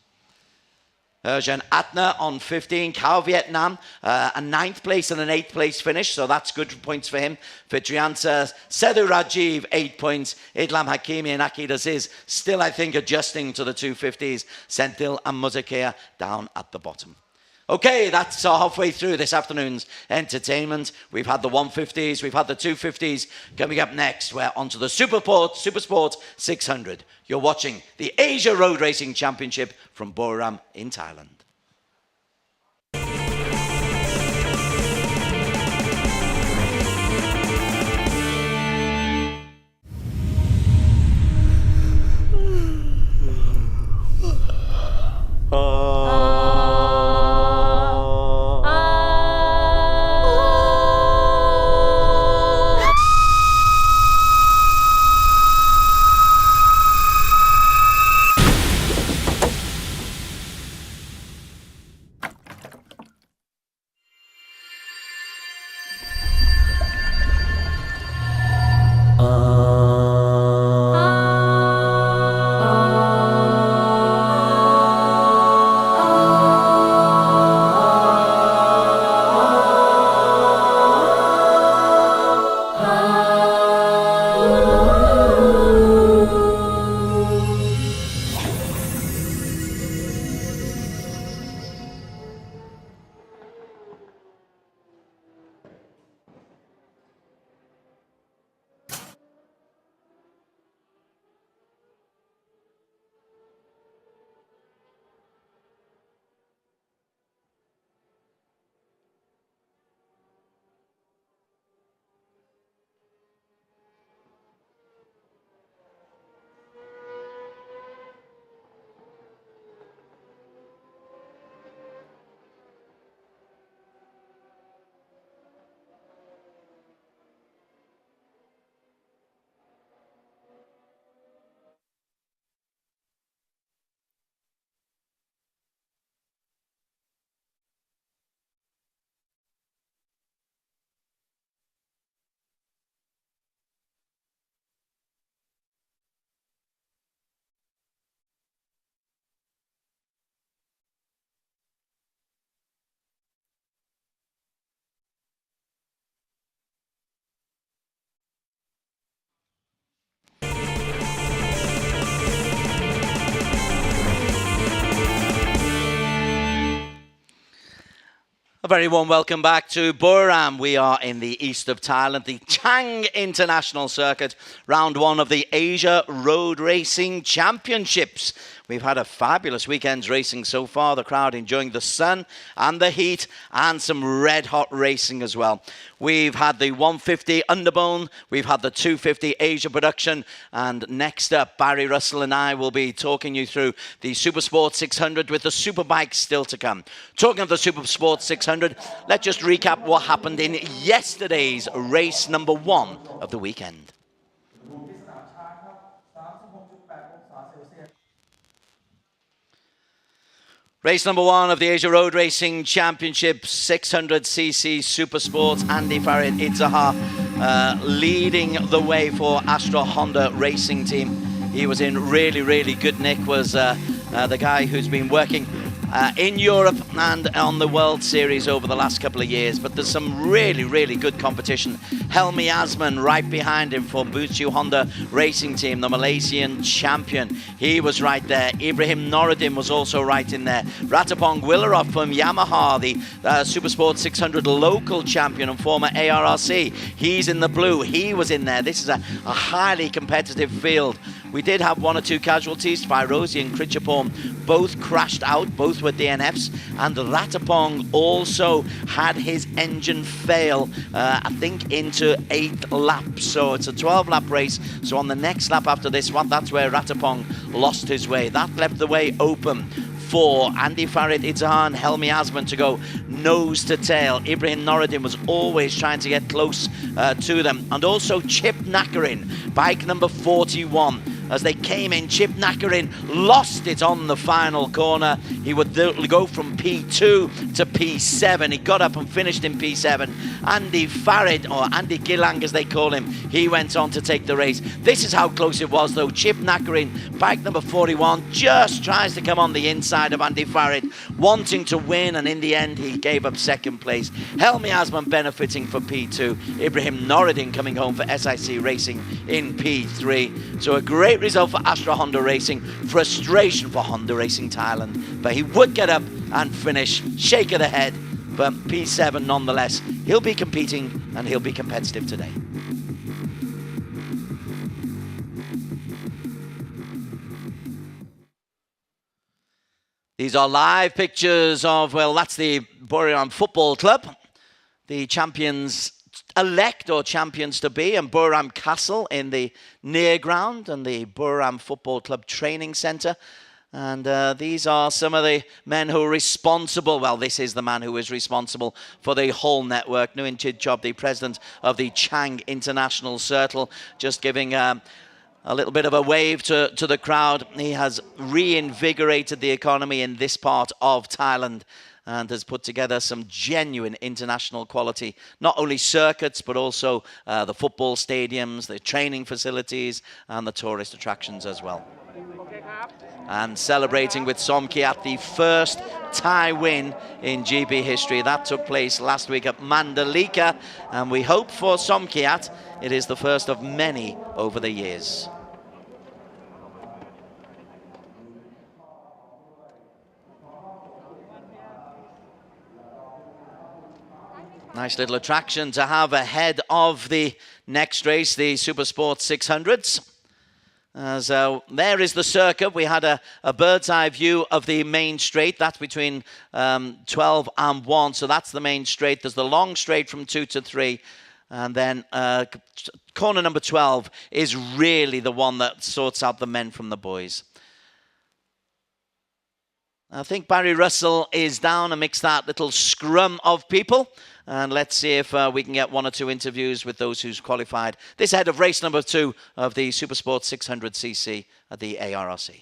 Erjan Atner on 15. Cao Vietnam, a 9th place and an 8th place finish, so that's good points for him. For Trianta, Sethu Rajiv, 8 points. Idlam Hakimi and Akid Aziz still, I think, adjusting to the 250s. Senthil and Muzakir down at the bottom. Okay, that's halfway through this afternoon's entertainment. We've had the 150s, we've had the 250s. Coming up next, we're onto the Supersport 600. You're watching the Asia Road Racing Championship from Buriram in Thailand. A very warm welcome back to Buriram. We are in the east of Thailand, the Chang International Circuit, round one of the Asia Road Racing Championships. We've had a fabulous weekend's racing so far. The crowd enjoying the sun and the heat and some red-hot racing as well. We've had the 150 Underbone. We've had the 250 Asia production. And next up, Barry Russell and I will be talking you through the Supersport 600 with the Superbike still to come. Talking of the Supersport 600, let's just recap what happened in yesterday's race number 1 of the weekend. Race number 1 of the Asia Road Racing Championship, 600cc Supersport. Andy Farid Idzahar leading the way for Astra Honda Racing Team. He was in really good nick, was the guy who's been working in Europe and on the World Series over the last couple of years. But there's some really good competition. Helmi Asman right behind him for IDEMITSU Honda Racing Team, the Malaysian champion. He was right there. Ibrahim Noruddin was also right in there. Ratapong Willarov from Yamaha, the Supersport 600 local champion and former ARRC. He's in the blue. He was in there. This is a highly competitive field. We did have 1 or 2 casualties. Fairozi and Krichapong both crashed out, both were DNFs, and Ratapong also had his engine fail, I think into 8th lap. So it's a 12-lap race. So on the next lap after this one, that's where Ratapong lost his way. That left the way open for Andy Farid Idzahar and Helmi Asman to go nose to tail. Ibrahim Noruddin was always trying to get close to them. And also Chip Nakarin, bike number 41. As they came in, Chip Nakarin lost it on the final corner. He would go from P2 to P7. He got up and finished in P7. Andy Farid, or Andy Gillang as they call him, he went on to take the race. This is how close it was though. Chip Nakarin, bike number 41, just tries to come on the inside of Andy Farid, wanting to win, and in the end he gave up second place. Helmi Asman benefiting for P2, Ibrahim Noruddin coming home for SIC Racing in P3. So a great result for Astra Honda Racing, frustration for Honda Racing Thailand, but he would get up and finish, shake of the head, but P7 nonetheless. He'll be competing and he'll be competitive today. These are live pictures of, well, that's the Buriram Football Club, the champions elect or champions to be, and Buriram Castle in the near ground and the Buriram Football Club Training Centre. And these are some of the men who are responsible. Well, this is the man who is responsible for the whole network. Nguyen Chit Job, the president of the Chang International Circle, just giving a little bit of a wave to the crowd. He has reinvigorated the economy in this part of Thailand and has put together some genuine international quality, not only circuits, but also the football stadiums, the training facilities, and the tourist attractions as well. And celebrating with Somkiat, the first Thai win in GB history. That took place last week at Mandalika, and we hope for Somkiat it is the first of many over the years. Nice little attraction to have ahead of the next race, the Supersport 600s. As there is the circuit. We had a bird's eye view of the main straight. That's between 12 and 1, so that's the main straight. There's the long straight from 2 to 3, and then corner number 12 is really the one that sorts out the men from the boys. I think Barry Russell is down amidst that little scrum of people. And let's see if we can get one or two interviews with those who's qualified. This ahead of race number 2 of the Supersport 600cc at the ARRC.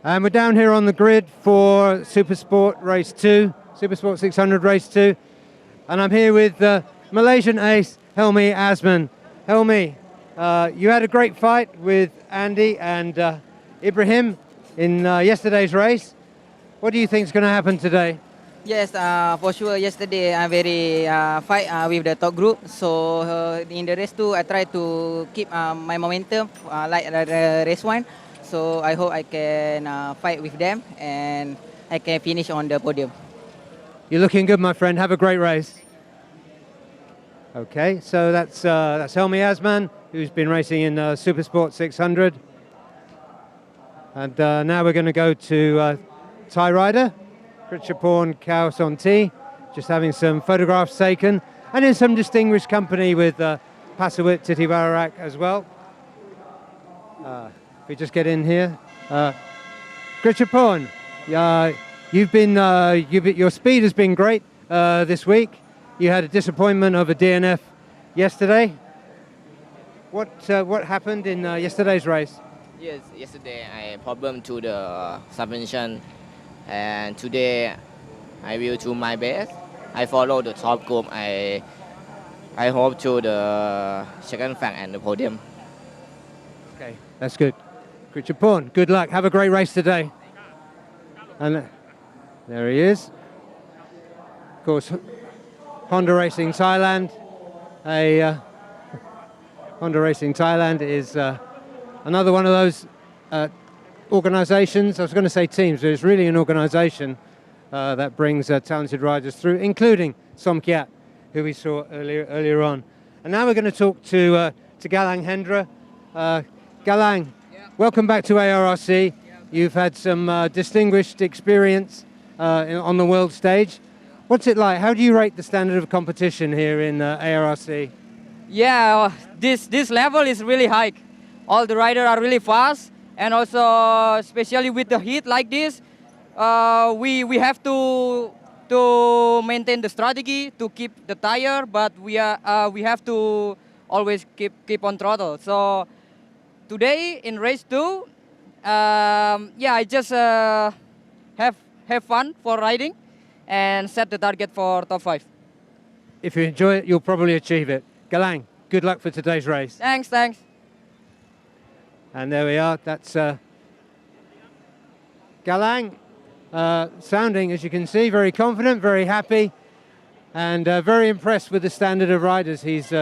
And we're down here on the grid for Supersport race 2, Supersport 600 race 2. And I'm here with Malaysian ace, Helmi Asman. Helmi, you had a great fight with Andy and Ibrahim in yesterday's race. What do you think is going to happen today? Yes, for sure. Yesterday, I very fight with the top group. So in the race 2, I try to keep my momentum like the race 1. So I hope I can fight with them and I can finish on the podium. You're looking good, my friend. Have a great race. Okay, so that's Helmi Asman, who's been racing in Supersport 600. And now we're going to go to Thai rider, Krichaporn Khao Sonti, just having some photographs taken, and in some distinguished company with Pasawit Titivarak as well. If we just get in here. Krichaporn, your speed has been great this week. You had a disappointment of a DNF yesterday. What happened in yesterday's race? Yes, yesterday I had problem to the suspension. And today I will do my best. I follow the top group. I hope to the second fang and the podium. Okay, that's good. Krichaporn, good luck. Have a great race today. And there he is. Of course, Honda Racing Thailand. Honda Racing Thailand is another one of those organisations. I was going to say teams, but it's really an organisation that brings talented riders through, including Somkiat, who we saw earlier on. And now we're going to talk to Galang Hendra. Galang, welcome back to ARRC. You've had some distinguished experience on the world stage. What's it like? How do you rate the standard of competition here in ARRC? Yeah, this level is really high. All the riders are really fast. And also, especially with the heat like this, we have to maintain the strategy to keep the tire, but we have to always keep on throttle. So today in race 2, I just have fun for riding, and set the target for top 5. If you enjoy it, you'll probably achieve it. Galang, good luck for today's race. Thanks, thanks. And there we are. That's Galang, sounding, as you can see, very confident, very happy, and very impressed with the standard of riders he's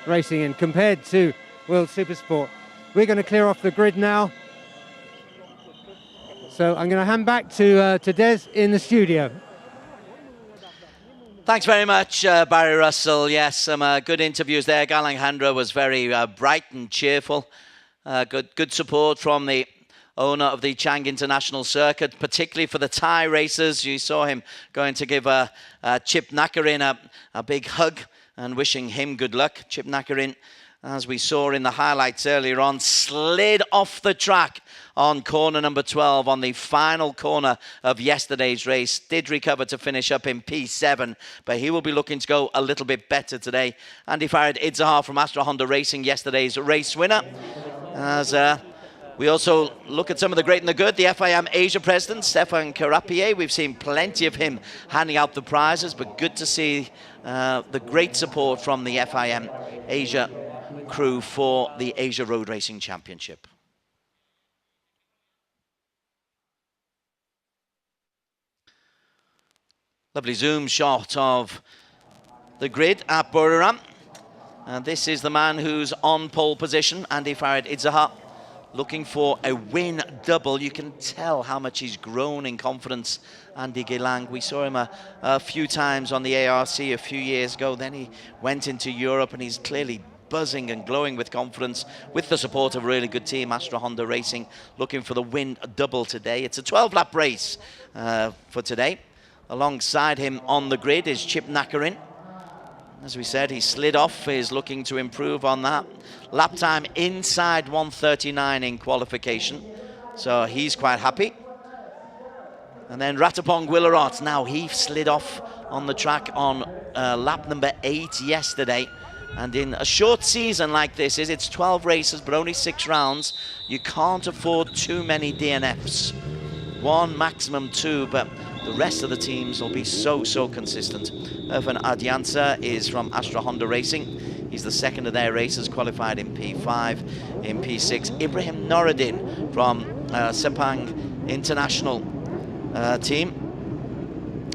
racing in compared to World Supersport. We're going to clear off the grid now. So I'm going to hand back to Des in the studio. Thanks very much, Barry Russell. Yes, some good interviews there. Galang Hendra was very bright and cheerful. Good support from the owner of the Chang International Circuit, particularly for the Thai racers. You saw him going to give Chip Nakarin a big hug and wishing him good luck. Chip Nakarin, as we saw in the highlights earlier on, slid off the track on corner number 12 on the final corner of yesterday's race. Did recover to finish up in P7, but he will be looking to go a little bit better today. Andy Farid Idzahar from Astra Honda Racing, yesterday's race winner. As we also look at some of the great and the good, the FIM Asia president, Stefan Carapie. We've seen plenty of him handing out the prizes, but good to see the great support from the FIM Asia crew for the Asia Road Racing Championship. Lovely zoom shot of the grid at Buriram. And this is the man who's on pole position, Andy Farid Idzahar, looking for a win double. You can tell how much he's grown in confidence, Andy Galang. We saw him a few times on the ARC a few years ago. Then he went into Europe and he's clearly buzzing and glowing with confidence with the support of a really good team, Astra Honda Racing, looking for the win double today. It's a 12-lap race for today. Alongside him on the grid is Chip Nakarin. As we said, he slid off, is looking to improve on that. Lap time inside 1:39 in qualification, so he's quite happy. And then Ratapong Guillerot, now he slid off on the track on lap number 8 yesterday. And in a short season like this, it's 12 races but only 6 rounds, you can't afford too many DNFs. 1, maximum 2, but the rest of the teams will be so consistent. Irfan Adyansa is from Astra Honda Racing. He's the second of their racers, qualified in P5, in P6. Ibrahim Noruddin from Sepang International team,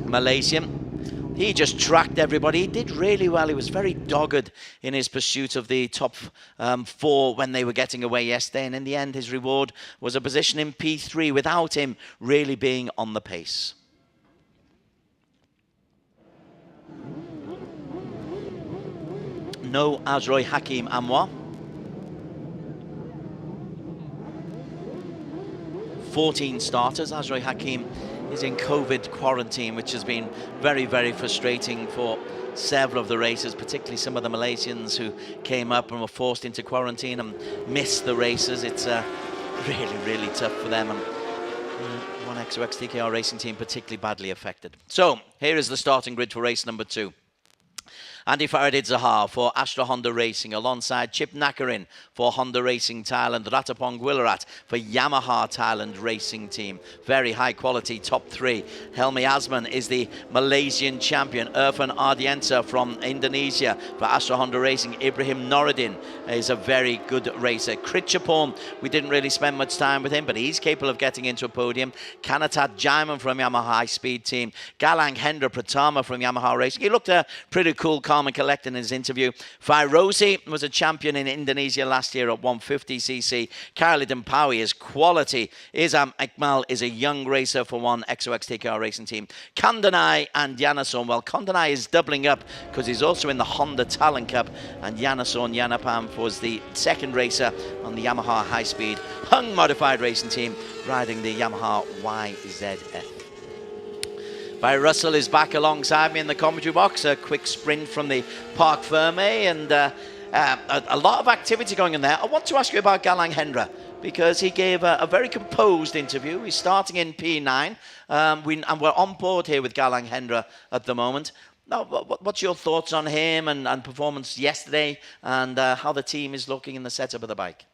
Malaysian. He just tracked everybody. He did really well. He was very dogged in his pursuit of the top 4 when they were getting away yesterday. And in the end, his reward was a position in P3 without him really being on the pace. No Azroy Hakim Amwa. 14 starters. Azroy Hakim is in COVID quarantine, which has been very frustrating for several of the racers, particularly some of the Malaysians who came up and were forced into quarantine and missed the races. It's really tough for them. And one XOX TKR Racing team particularly badly affected. So here is the starting grid for race number 2. Andy Farid Idzahar for Astra Honda Racing, alongside Chip Nakarin for Honda Racing Thailand, Ratapong Guillerot for Yamaha Thailand Racing Team. Very high quality top 3. Helmi Azman is the Malaysian champion. Irfan Ardiensa from Indonesia for Astra Honda Racing. Ibrahim Noruddin is a very good racer. Kritchapon, we didn't really spend much time with him, but he's capable of getting into a podium. Kanatat Jaiman from Yamaha High Speed Team. Galang Hendra Pratama from Yamaha Racing. He looked pretty cool, calm and collected in his interview. Fairozi was a champion in Indonesia last year at 150cc. Karli Dempawi is quality. Izam Ekmal is a young racer for one XOX TKR Racing Team. Kandanai and Yanason. Well, Kandanai is doubling up because he's also in the Honda Talent Cup, and Yanason Yanapam was the second racer on the Yamaha High Speed Hung Modified Racing Team, riding the Yamaha YZF. Barry Russell is back alongside me in the commentary box. A quick sprint from the Parc Ferme, and a lot of activity going on there. I want to ask you about Galang Hendra, because he gave a very composed interview. He's starting in P9, and we're on board here with Galang Hendra at the moment. Now, what's your thoughts on him and performance yesterday, and how the team is looking in the setup of the bike?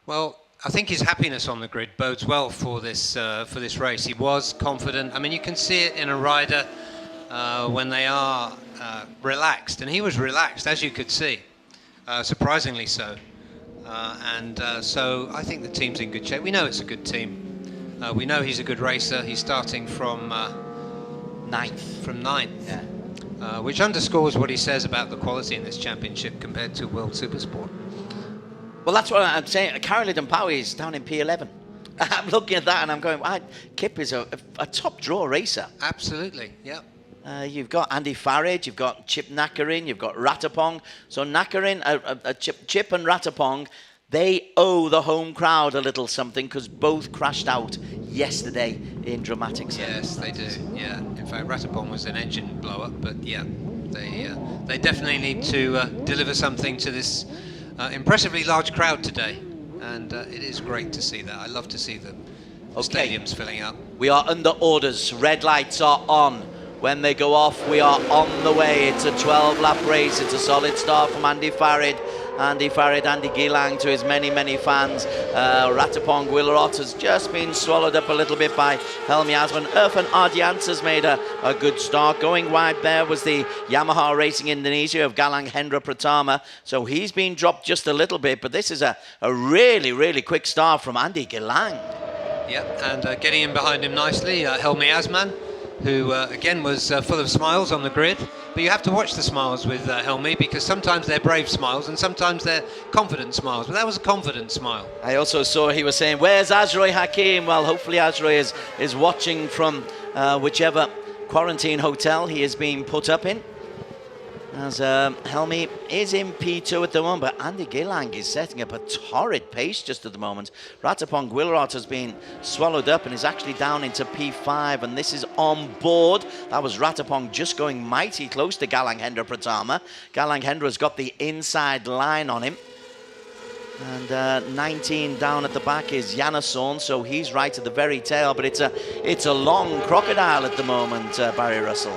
Well, I think his happiness on the grid bodes well for this race. He was confident. I mean, you can see it in a rider when they are relaxed, and he was relaxed, as you could see, surprisingly so. So I think the team's in good shape. We know it's a good team. We know he's a good racer. He's starting from ninth. From ninth, yeah. Which underscores what he says about the quality in this championship compared to World Supersport. Well, that's what I'm saying. Carolyn Powie is down in P11. I'm looking at that and I'm going, Kip is a top draw racer. Absolutely, yeah. You've got Andy Farage, you've got Chip Nakarin, you've got Ratapong. So Nakarin, Chip and Ratapong, they owe the home crowd a little something because both crashed out yesterday in dramatic Yes, they do. Yeah. In fact, Ratapong was an engine blow up, but yeah, they definitely need to deliver something to this impressively large crowd today, and it is great to see that. I love to see the stadiums filling up. We are under orders. Red lights are on. When they go off, we are on the way. It's a 12-lap race. It's a solid start from Andy Farad. Andy Gilang to his many, many fans. Ratapong Willerot has just been swallowed up a little bit by Helmi Asman. Irfan Ardians has made a good start. Going wide there was the Yamaha Racing Indonesia of Galang Hendra Pratama. So he's been dropped just a little bit, but this is a really, really quick start from Andy Gilang. Yeah, and getting in behind him nicely, Helmi Asman, who again was full of smiles on the grid. But you have to watch the smiles with Helmi, because sometimes they're brave smiles and sometimes they're confident smiles. But that was a confident smile. I also saw he was saying, "Where's Azroy Hakim?" Well, hopefully Azroy is watching from whichever quarantine hotel he is being put up in. As Helmi is in P2 at the moment, but Andy Gilang is setting up a torrid pace just at the moment. Ratapong Gwilrot has been swallowed up and is actually down into P5, and this is on board. That was Ratapong just going mighty close to Galang Hendra Pratama. Galang Hendra's got the inside line on him. And 19 down at the back is Janasson, so he's right at the very tail, but it's a long crocodile at the moment, Barry Russell.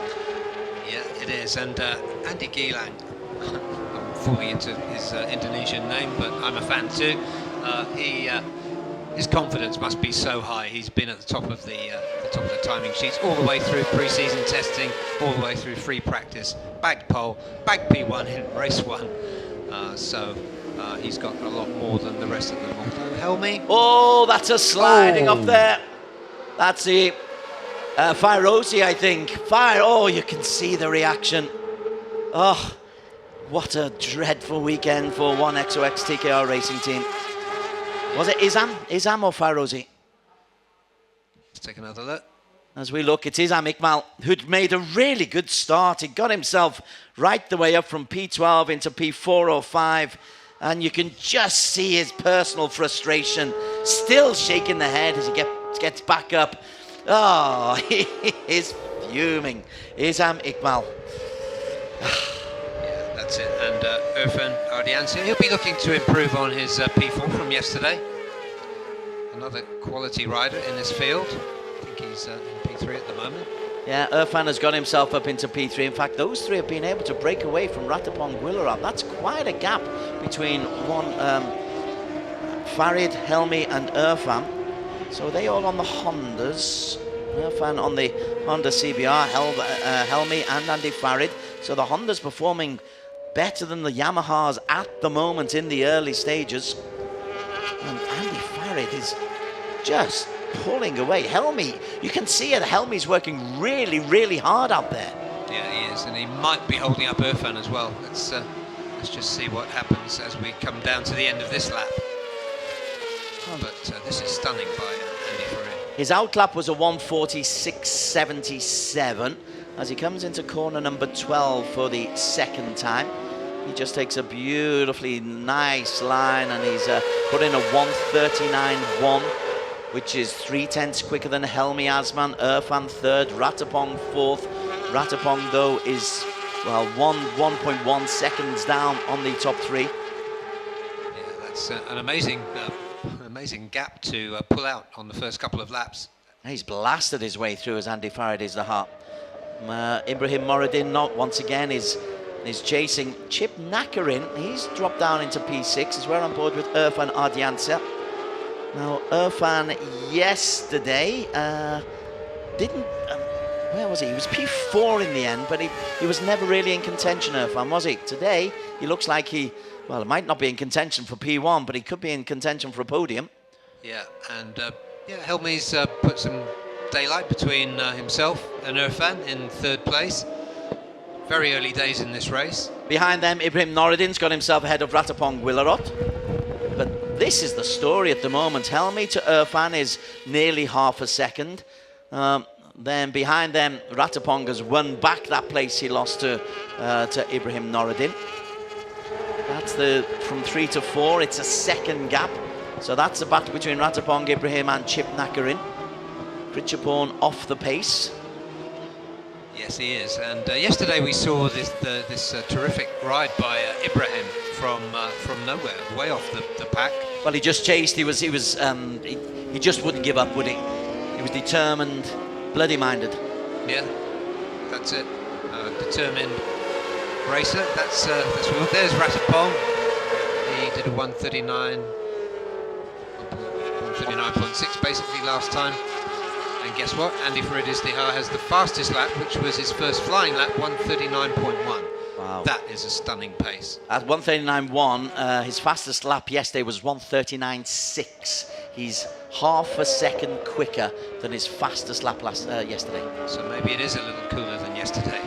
Yeah, it is, and Andy Gilang, I'm falling into his Indonesian name, but I'm a fan too. His confidence must be so high. He's been at the top of the timing sheets all the way through pre-season testing, all the way through free practice, bagged pole, bagged P1 in race 1. So he's got a lot more than the rest of them. Although Helmi, oh, that's a sliding up there. That's the Firosi, I think. Oh, you can see the reaction. Oh, what a dreadful weekend for one XOX TKR racing team. Was it Izam or Firosi? Let's take another look. As we look, it's Izam Iqbal, who'd made a really good start. He got himself right the way up from P12 into P4 or 5. And you can just see his personal frustration, still shaking the head as he gets back up. Oh, he is fuming. Izam Iqbal. Yeah, that's it. And Irfan Ardiansi, he'll be looking to improve on his P4 from yesterday. Another quality rider in this field. I think he's in P3 at the moment. Yeah, Irfan has got himself up into P3. In fact, those three have been able to break away from Ratapong Gwillerab. That's quite a gap between Farid, Helmi and Irfan. So they all on the Hondas. Irfan on the Honda CBR, Helmi and Andy Farid. So the Honda's performing better than the Yamahas at the moment in the early stages. And Andy Farid is just pulling away. Helmi, you can see it. Helmi's working really, really hard out there. Yeah, he is, and he might be holding up Irfan as well. Let's just see what happens as we come down to the end of this lap. But this is stunning by Andy Farid. His outlap was a 1:46.77 as he comes into corner number 12 for the second time. He just takes a beautifully nice line and he's put in a 1:39.1, which is 0.3 quicker than Helmi Asman. Irfan third, Ratapong fourth. Ratapong, though, is, well, 1.1 seconds down on the top three. Yeah, that's an amazing gap to pull out on the first couple of laps. He's blasted his way through as Andy Faraday's the heart. Ibrahim Moradin once again is chasing. Chip Nakarin, he's dropped down into P6 as we're on board with Irfan Ardiansa. Now, Irfan yesterday didn't... where was he? He was P4 in the end, but he was never really in contention, Irfan, was he? Today, he looks like he... Well, it might not be in contention for P1, but he could be in contention for a podium. Yeah, and Helmi's put some daylight between himself and Irfan in third place. Very early days in this race. Behind them, Ibrahim Noradin's got himself ahead of Ratapong Willarot. But this is the story at the moment. Helmi to Irfan is nearly half a second. Then behind them, Ratapong has won back that place he lost to Ibrahim Noradin. That's from 3 to 4, it's a second gap. So that's the battle between Ratapong, Ibrahim and Chip Nakarin. Pritchapon off the pace. Yes, he is. And yesterday we saw this terrific ride by Ibrahim from nowhere, way off the pack. Well, he just chased. He just wouldn't give up, would he? He was determined, bloody-minded. Yeah, that's it. Determined racer. That's what. There's Ratapong. He did a 139.6 basically last time. And guess what? Andy Farid-Istihar has the fastest lap, which was his first flying lap, 139.1. Wow. That is a stunning pace. At 139.1, his fastest lap yesterday was 139.6. He's half a second quicker than his fastest lap yesterday. So maybe it is a little cooler than yesterday.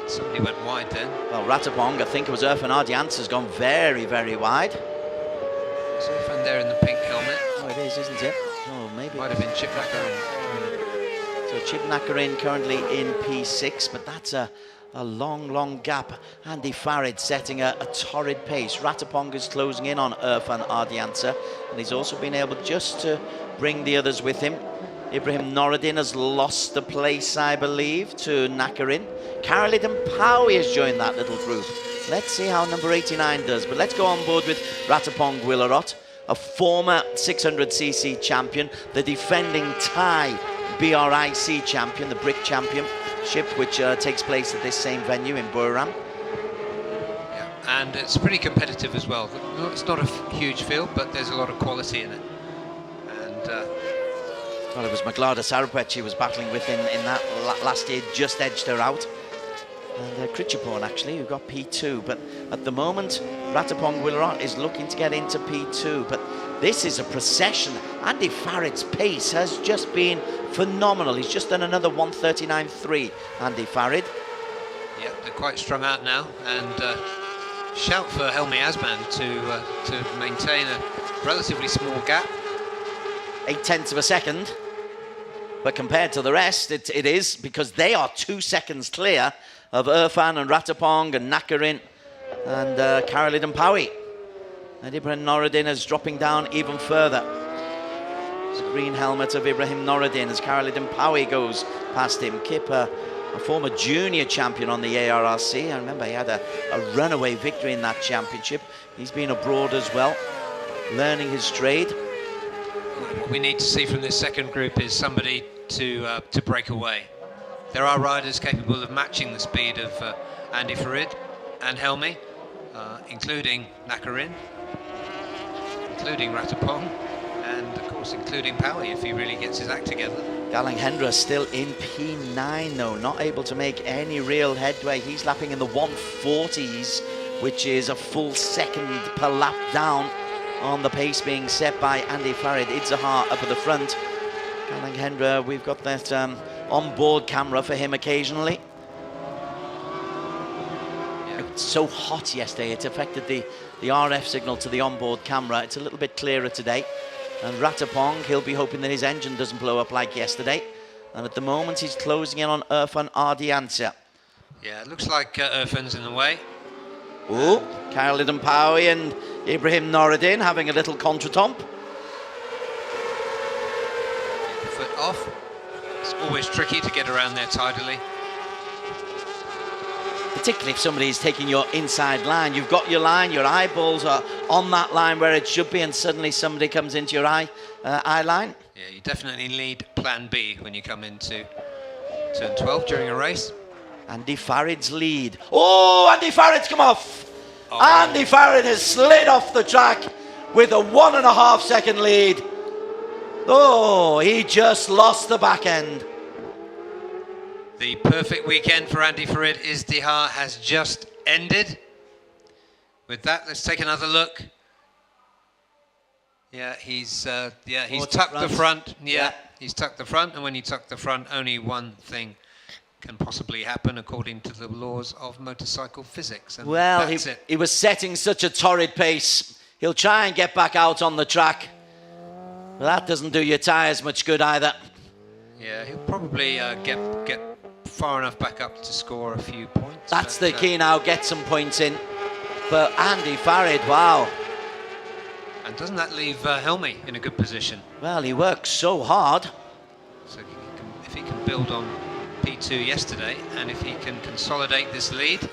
Somebody went wide then. Well, Ratapong, I think it was Irfan Ardians, has gone very, very wide. Is Irfan there in the pink helmet? Oh, it is, isn't it? Oh, maybe. Might have been Chip Nakarin. So Chip Nakarin currently in P6, but that's a long, long gap. Andy Farid setting a torrid pace. Ratapong is closing in on Irfan Ardiansa, and he's also been able just to bring the others with him. Ibrahim Noradin has lost the place, I believe, to Nakarin. Karolidin Powie has joined that little group. Let's see how number 89 does, but let's go on board with Ratapong Willarot, a former 600cc champion, the defending Thai BRIC champion, the BRIC Championship, which takes place at this same venue in Buriram. Yeah, and it's pretty competitive as well. It's not a huge field, but there's a lot of quality in it. And well, it was Maglada Sarapet she was battling with in that last year, just edged her out. And Critchapon actually, who got P2, but at the moment Ratapong Willarot is looking to get into P2, but this is a procession. Andy Farid's pace has just been phenomenal. He's just done another 139.3, Andy Farid. Yeah, they're quite strung out now, and shout for Helmi Asman to maintain a relatively small gap. 0.8 of a second, but compared to the rest, it is, because they are 2 seconds clear of Irfan and Ratapong and Nakarin and Karolidin Powie. And Ibrahim Noradin is dropping down even further. It's the green helmet of Ibrahim Noradin as Karolidin Powie goes past him. Kip, a former junior champion on the ARRC. I remember he had a runaway victory in that championship. He's been abroad as well, learning his trade. What we need to see from this second group is somebody to break away. There are riders capable of matching the speed of Andy Farid and Helmi, including Nakarin, including Ratapong, and of course including Powie if he really gets his act together. Galang Hendra still in P9 though, not able to make any real headway. He's lapping in the 140s, which is a full second per lap down on the pace being set by Andy Farid. Idzahar up at the front. Galang Hendra, we've got that on-board camera for him occasionally. Yeah. It's so hot yesterday, it affected the RF signal to the on-board camera. It's a little bit clearer today. And Ratapong, he'll be hoping that his engine doesn't blow up like yesterday. And at the moment, he's closing in on Irfan Ardiansa. Yeah, it looks like Irfan's in the way. Oh, Karolidin Powie and Ibrahim Noradin having a little contretemps. Foot off. It's always tricky to get around there tidily. Particularly if somebody is taking your inside line. You've got your line, your eyeballs are on that line where it should be, and suddenly somebody comes into your eye line. Yeah, you definitely need plan B when you come into turn 12 during a race. Andy Farid's lead. Oh, Andy Farid's come off. Oh. Andy Farid has slid off the track. with a 1.5 second lead. Oh, he just lost the back end. The perfect weekend for Andy Farid Izdiha has just ended. With that, let's take another look. Yeah, he's tucked the front. Yeah, he's tucked the front, and when you tuck the front, only one thing can possibly happen according to the laws of motorcycle physics. And Well, that's it. he was setting such a torrid pace. He'll try and get back out on the track. But that doesn't do your tyres much good either. Yeah, he'll probably get far enough back up to score a few points. That's the key now, get some points in. But Andy Farid, wow. And doesn't that leave Helmy in a good position? Well, he works so hard. So if he can build on P2 yesterday, and if he can consolidate this lead,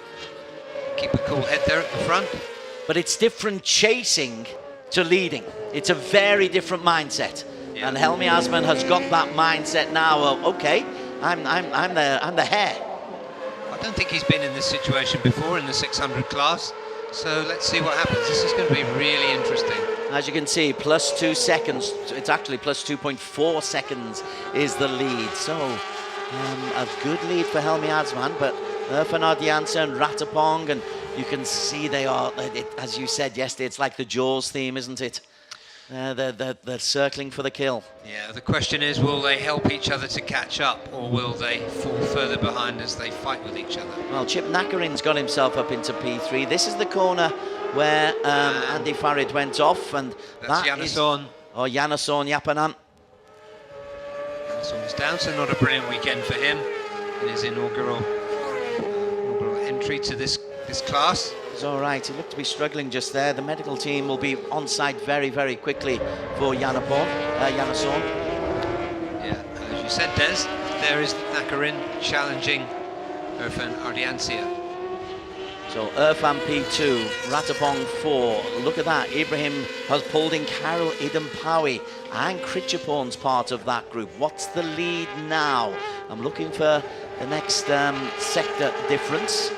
keep a cool head there at the front. But it's different chasing to leading. It's a very different mindset. Yeah. And Helmy Asman has got that mindset now of, okay, I'm the hare. I don't think he's been in this situation before in the 600 class. So let's see what happens. This is going to be really interesting. As you can see, plus 2 seconds. It's actually plus 2.4 seconds is the lead. So a good lead for Helmy Asman, but Irfan Ardiansa and Ratapong, and you can see they are, as you said yesterday, it's like the Jaws theme, isn't it? They're circling for the kill. Yeah, the question is, will they help each other to catch up, or will they fall further behind as they fight with each other? Well, Chip Nakarin's got himself up into P3. This is the corner where Andy Farid went off, and that's Janasson. Janasson Yapanan. Janasson's down, so not a brilliant weekend for him in his inaugural entry to this class. It's all right. He looked to be struggling just there. The medical team will be on site very, very quickly for Janasson. Yeah, as you said, Des, there is Nakarin challenging Irfan Ardiansia. So Irfan P2, Ratapong 4. Look at that. Ibrahim has pulled in Karel Idampawi, and Kritchaporn's part of that group. What's the lead now? I'm looking for the next sector difference,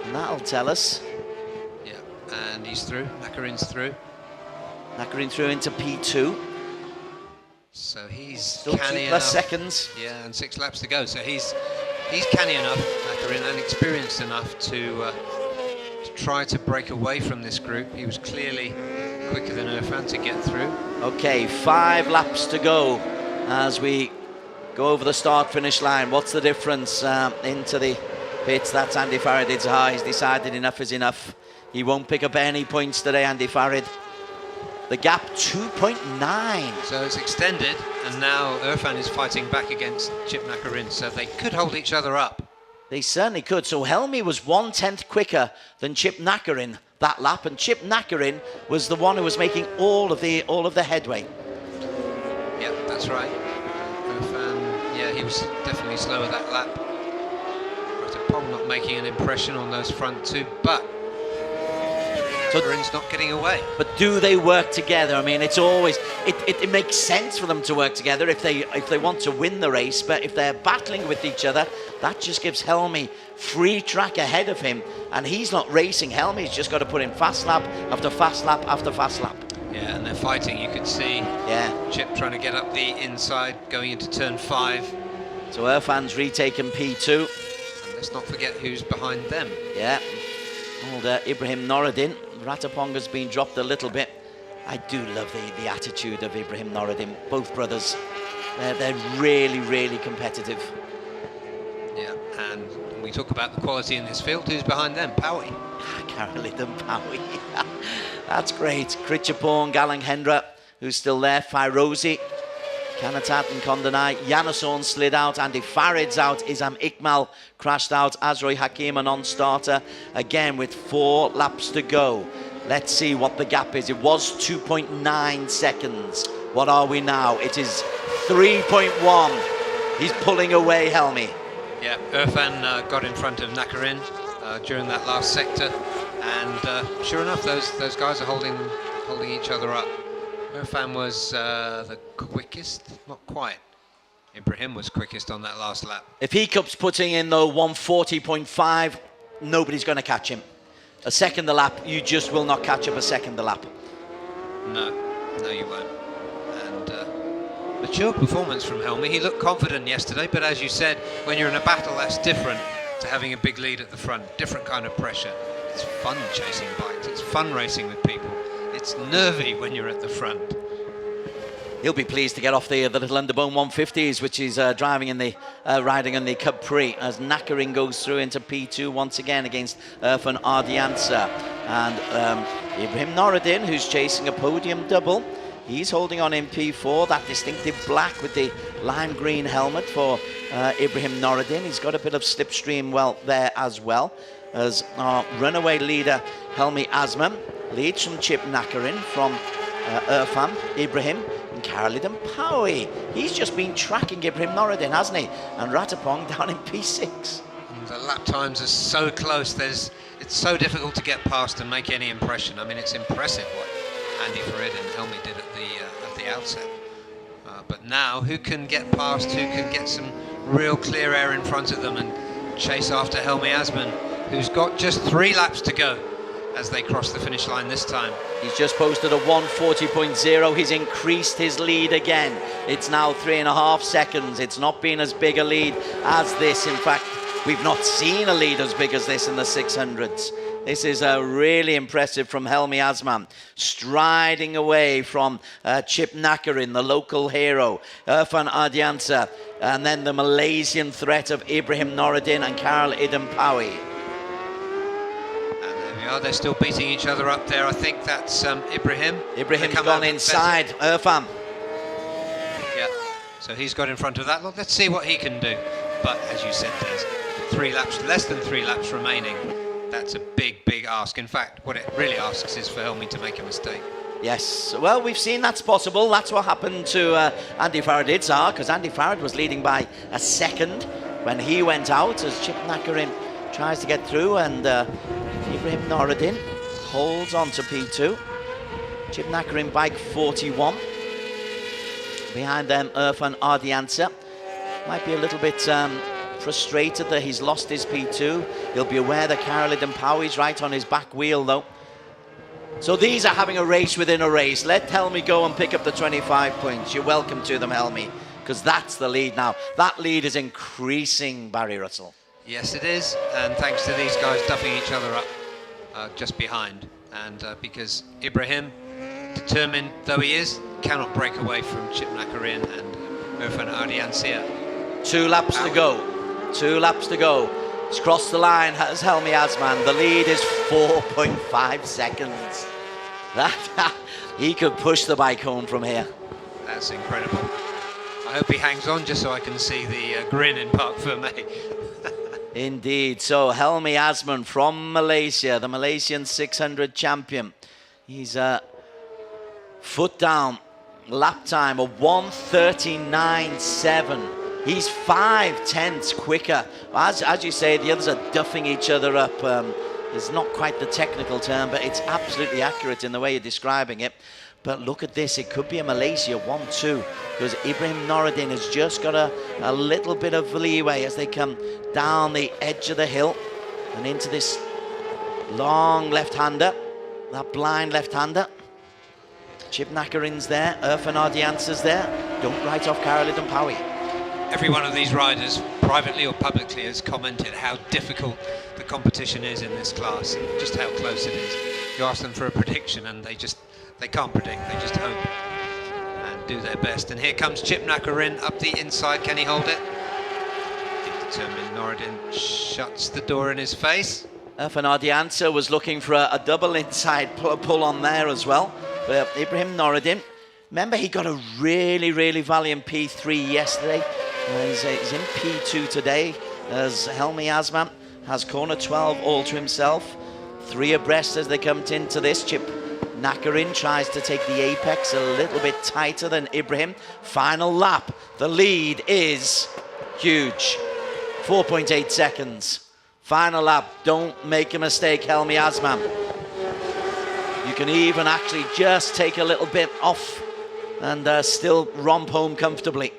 and that'll tell us. And he's through, Nakarin's through. Nakarin through into P2. So he's still canny 2+ enough. seconds. Yeah, and 6 laps to go. So he's canny enough, Nakarin, and experienced enough to try to break away from this group. He was clearly quicker than Irfan to get through. Okay, 5 laps to go as we go over the start-finish line. What's the difference into the pits? That's Andy Farid. He's decided enough is enough. He won't pick up any points today, Andy Farid. The gap, 2.9. So it's extended, and now Irfan is fighting back against Chip Nakarin, so they could hold each other up. They certainly could. So Helmy was 1/10 quicker than Chip Nakarin that lap, and Chip Nakarin was the one who was making all of the headway. Yeah, that's right. Irfan, yeah, he was definitely slower that lap. Ratapong not making an impression on those front two, but Nakarin's not getting away. But do they work together? I mean, it's always it makes sense for them to work together if they want to win the race. But if they're battling with each other, that just gives Helmy free track ahead of him, and he's not racing. Helmy's just got to put in fast lap after fast lap after fast lap. Yeah, and they're fighting. You could see Chip trying to get up the inside, going into turn 5. So Irfan's retaken P2. And let's not forget who's behind them. Yeah, old Ibrahim Noradin. Ratapong has been dropped a little bit. I do love the attitude of Ibrahim Noradin. Both brothers, they're really, really competitive. Yeah, and when we talk about the quality in this field, who's behind them? Powie. Carolyn Powie. That's great. Kritchaporn, Galanghendra, who's still there. Fairozi, Kanatat and Kondanai. Janasson slid out. Andy Farid's out. Izam Iqmal crashed out. Azroy Hakim, a non-starter. Again with 4 laps to go. Let's see what the gap is. It was 2.9 seconds. What are we now? It is 3.1. He's pulling away, Helmy. Yeah, Irfan got in front of Nakarin during that last sector. And sure enough, those guys are holding each other up. Irfan was the quickest, not quite. Ibrahim was quickest on that last lap. If he keeps putting in the 140.5, nobody's going to catch him. A second the lap, you just will not catch up a second the lap. No, you won't. And mature performance from Helmi. He looked confident yesterday, but as you said, when you're in a battle, that's different to having a big lead at the front. Different kind of pressure. It's fun chasing bikes. It's fun racing with people. It's nervy when you're at the front. He'll be pleased to get off the little Underbone 150s, which is riding in the Cup Prix, as Nakarin goes through into P2 once again against Irfan Ardiansa. And Ibrahim Noureddin, who's chasing a podium double, he's holding on in P4, that distinctive black with the lime green helmet for Ibrahim Noureddin. He's got a bit of slipstream well there as well, as our runaway leader Helmi Asman leads from Chip Nakarin, from Irfan, Ibrahim, and Karolidin Paui. He's just been tracking Ibrahim Noureddin, hasn't he? And Ratapong down in P6. The lap times are so close, it's so difficult to get past and make any impression. I mean, it's impressive what Andy Farid and Helmi did at the outset. But now, who can get past, who can get some real clear air in front of them and chase after Helmi Asman, who's got just 3 laps to go as they cross the finish line this time. He's just posted a 1:40.0. He's increased his lead again. It's now 3.5 seconds. It's not been as big a lead as this. In fact, we've not seen a lead as big as this in the 600s. This is really impressive from Helmi Asman, striding away from Chip Nakarin, the local hero, Irfan Ardiansa, and then the Malaysian threat of Ibrahim Noureddin and Karolidin Paui. They're still beating each other up there. I think that's Ibrahim. Ibrahim's gone inside Irfan. Yeah, so he's got in front of that. Look, let's see what he can do. But as you said, there's 3 laps, less than 3 laps remaining. That's a big, big ask. In fact, what it really asks is for Helmi to make a mistake. Yes, well, we've seen that's possible. That's what happened to Andy Farid-Idzar, because Andy Farid was leading by a second when he went out, as Chip Nakarin tries to get through, and Ibrahim Noureddin holds on to P2. Chip Nakarin bike 41. Behind them, Irfan Ardiansa. Might be a little bit frustrated that he's lost his P2. He'll be aware that Karolidin Paui's right on his back wheel, though. So these are having a race within a race. Let Helmi go and pick up the 25 points. You're welcome to them, Helmi, because that's the lead now. That lead is increasing, Barry Russell. Yes, it is, and thanks to these guys duffing each other up just behind. And because Ibrahim, determined though he is, cannot break away from Chip Nakarin and Irfan Ardiansa. 2 laps to go. 2 laps to go. He's crossed the line, has Helmi Asman. The lead is 4.5 seconds. That he could push the bike home from here. That's incredible. I hope he hangs on just so I can see the grin in Park Fermé. Indeed. So Helmi Asman from Malaysia, the Malaysian 600 champion. He's foot down, lap time of 1:39.7. He's 5/10 quicker. As you say, the others are duffing each other up. It's not quite the technical term, but it's absolutely accurate in the way you're describing it. But look at this, it could be a Malaysia 1-2, because Ibrahim Noureddin has just got a little bit of leeway as they come down the edge of the hill and into this long left-hander, that blind left-hander. Chip Nakarin's there, Irfan Ardiansa's there. Don't write off Karolidin Paui. Every one of these riders, privately or publicly, has commented how difficult the competition is in this class, and just how close it is. You ask them for a prediction and they can't predict, they just hope and do their best. And here comes Chip Nakarin up the inside. Can he hold it? Determined Noureddin shuts the door in his face. Irfan Ardiansa was looking for a double inside pull on there as well. But Ibrahim Noureddin, remember, he got a really, really valiant P3 yesterday. He's in P2 today, as Helmi Asman has corner 12 all to himself. 3 abreast as they come into this. Chip Nakarin tries to take the apex a little bit tighter than Ibrahim. Final lap. The lead is huge. 4.8 seconds. Final lap. Don't make a mistake, Helmi Asman. You can even actually just take a little bit off and still romp home comfortably.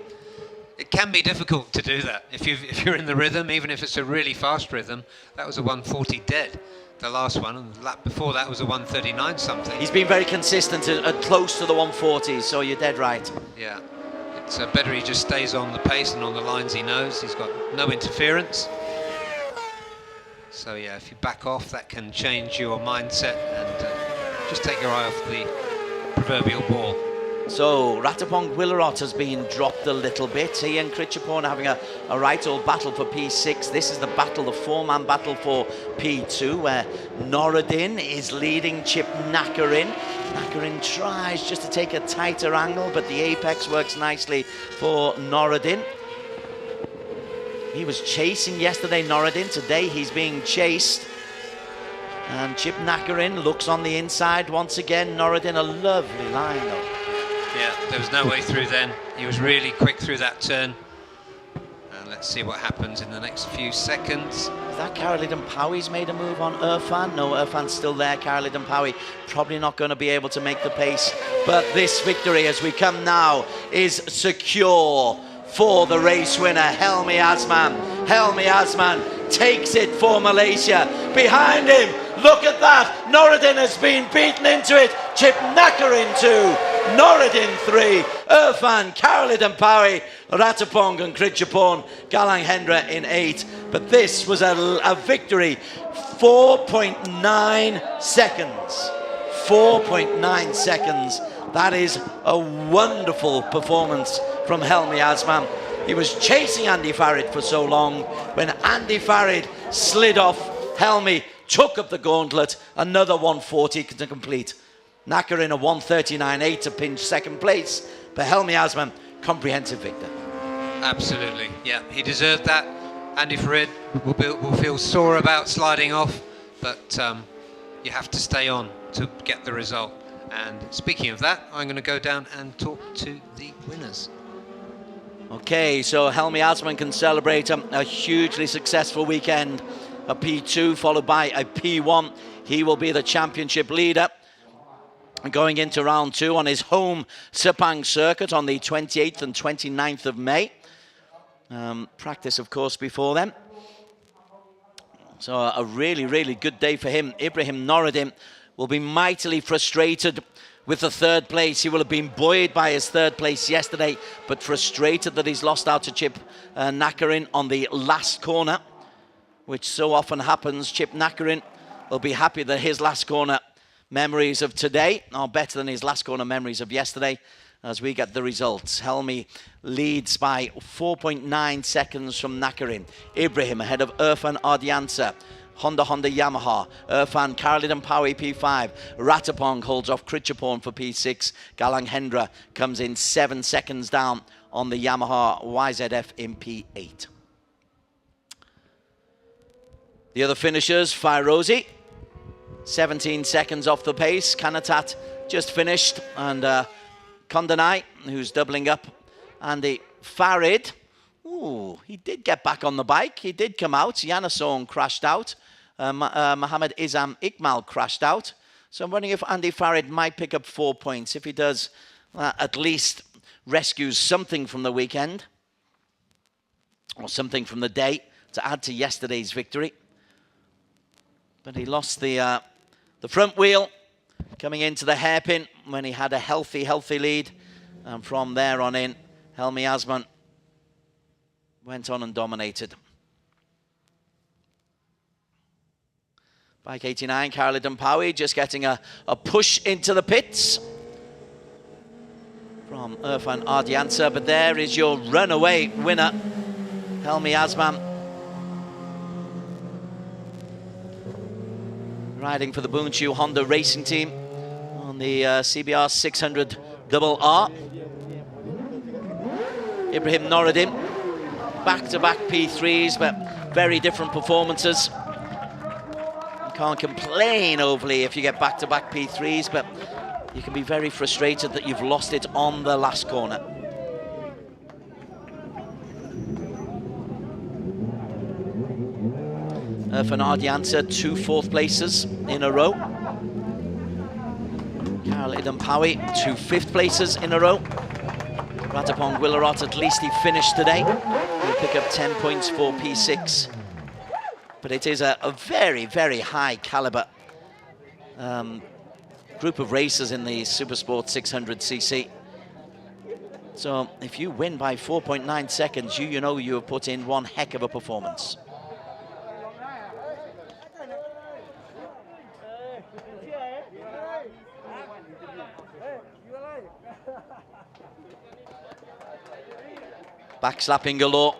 It can be difficult to do that if you're in the rhythm, even if it's a really fast rhythm. That was a 1:40 dead. the last one, and the lap before that was a 1:39 something. He's been very consistent at close to the 140s, so you're dead right. Yeah, it's better he just stays on the pace and on the lines he knows. He's got no interference. So yeah, if you back off, that can change your mindset and just take your eye off the proverbial ball. So Ratapong Willerot has been dropped a little bit. He and Critchapon having a right old battle for P6. This is the battle, the four-man battle for P2, where Noradin is leading Chip Nakarin. Nakarin tries just to take a tighter angle, but the apex works nicely for Noradin. He was chasing yesterday, Noradin. Today he's being chased. And Chip Nakarin looks on the inside once again. Noradin, a lovely line though. Yeah, there was no way through then. He was really quick through that turn. And let's see what happens in the next few seconds. Is that Caroline Powey's made a move on Irfan? No, Irfan's still there. Caroline Powey probably not going to be able to make the pace. But this victory, as we come now, is secure for the race winner, Helmi Azman. Helmi Azman takes it for Malaysia. Behind him, look at that. Noradin has been beaten into it. Chip Nakarin 2. Noradin 3, Irfan, Caroline Powey, Ratapong and Critchapon, Galang Hendra in 8. But this was a victory, 4.9 seconds. 4.9 seconds. That is a wonderful performance from Helmi Azman. He was chasing Andy Farid for so long. When Andy Farid slid off, Helmi took up the gauntlet, another 140 to complete. Nakarin a 1:39.8 to pinch second place, but Helmi Azman, comprehensive victor. Absolutely, yeah, he deserved that. Andy Farid will feel sore about sliding off, but you have to stay on to get the result. And speaking of that, I'm going to go down and talk to the winners. Okay, so Helmi Azman can celebrate a hugely successful weekend. A P2 followed by a P1. He will be the championship leader. Going into round 2 on his home Sepang circuit on the 28th and 29th of May. Practice, of course, before then. So a really, really good day for him. Ibrahim Noradin will be mightily frustrated with the third place. He will have been buoyed by his third place yesterday, but frustrated that he's lost out to Chip Nakarin on the last corner, which so often happens. Chip Nakarin will be happy that his last corner memories of today are better than his last corner memories of yesterday, as we get the results. Helmi leads by 4.9 seconds from Nakarin. Ibrahim ahead of Irfan Ardiansa. Honda Yamaha. Irfan Caroline Powey P5. Ratapong holds off Critchapon for P6. Galang Hendra comes in 7 seconds down on the Yamaha YZF in P8. The other finishers, Fairozi, 17 seconds off the pace. Kanatat just finished, and Kondanai, who's doubling up. Andy Farid, ooh, he did get back on the bike. He did come out. Yanason crashed out. Mohammed Izam Iqmal crashed out. So I'm wondering if Andy Farid might pick up 4 points. If he does, at least rescues something from the weekend, or something from the day to add to yesterday's victory. But he lost the front wheel coming into the hairpin when he had a healthy lead. And from there on in, Helmi Azman went on and dominated. Bike 89, Caroline Powey just getting a push into the pits from Irfan Ardiansa. But there is your runaway winner, Helmi Azman. Riding for the Boonshu Honda racing team on the CBR 600 RR. Ibrahim Noradin, back-to-back P3s, but very different performances. You can't complain overly if you get back-to-back P3s, but you can be very frustrated that you've lost it on the last corner. Irfan Ardiansa, 2 fourth places in a row. Caroline Powey, 2 fifth places in a row. Ratapong Willerot, at least he finished today. He'll pick up 10 points for P6. but it is a very, very high caliber group of racers in the Supersport 600cc. So if you win by 4.9 seconds, you know you have put in one heck of a performance. Backslapping galore.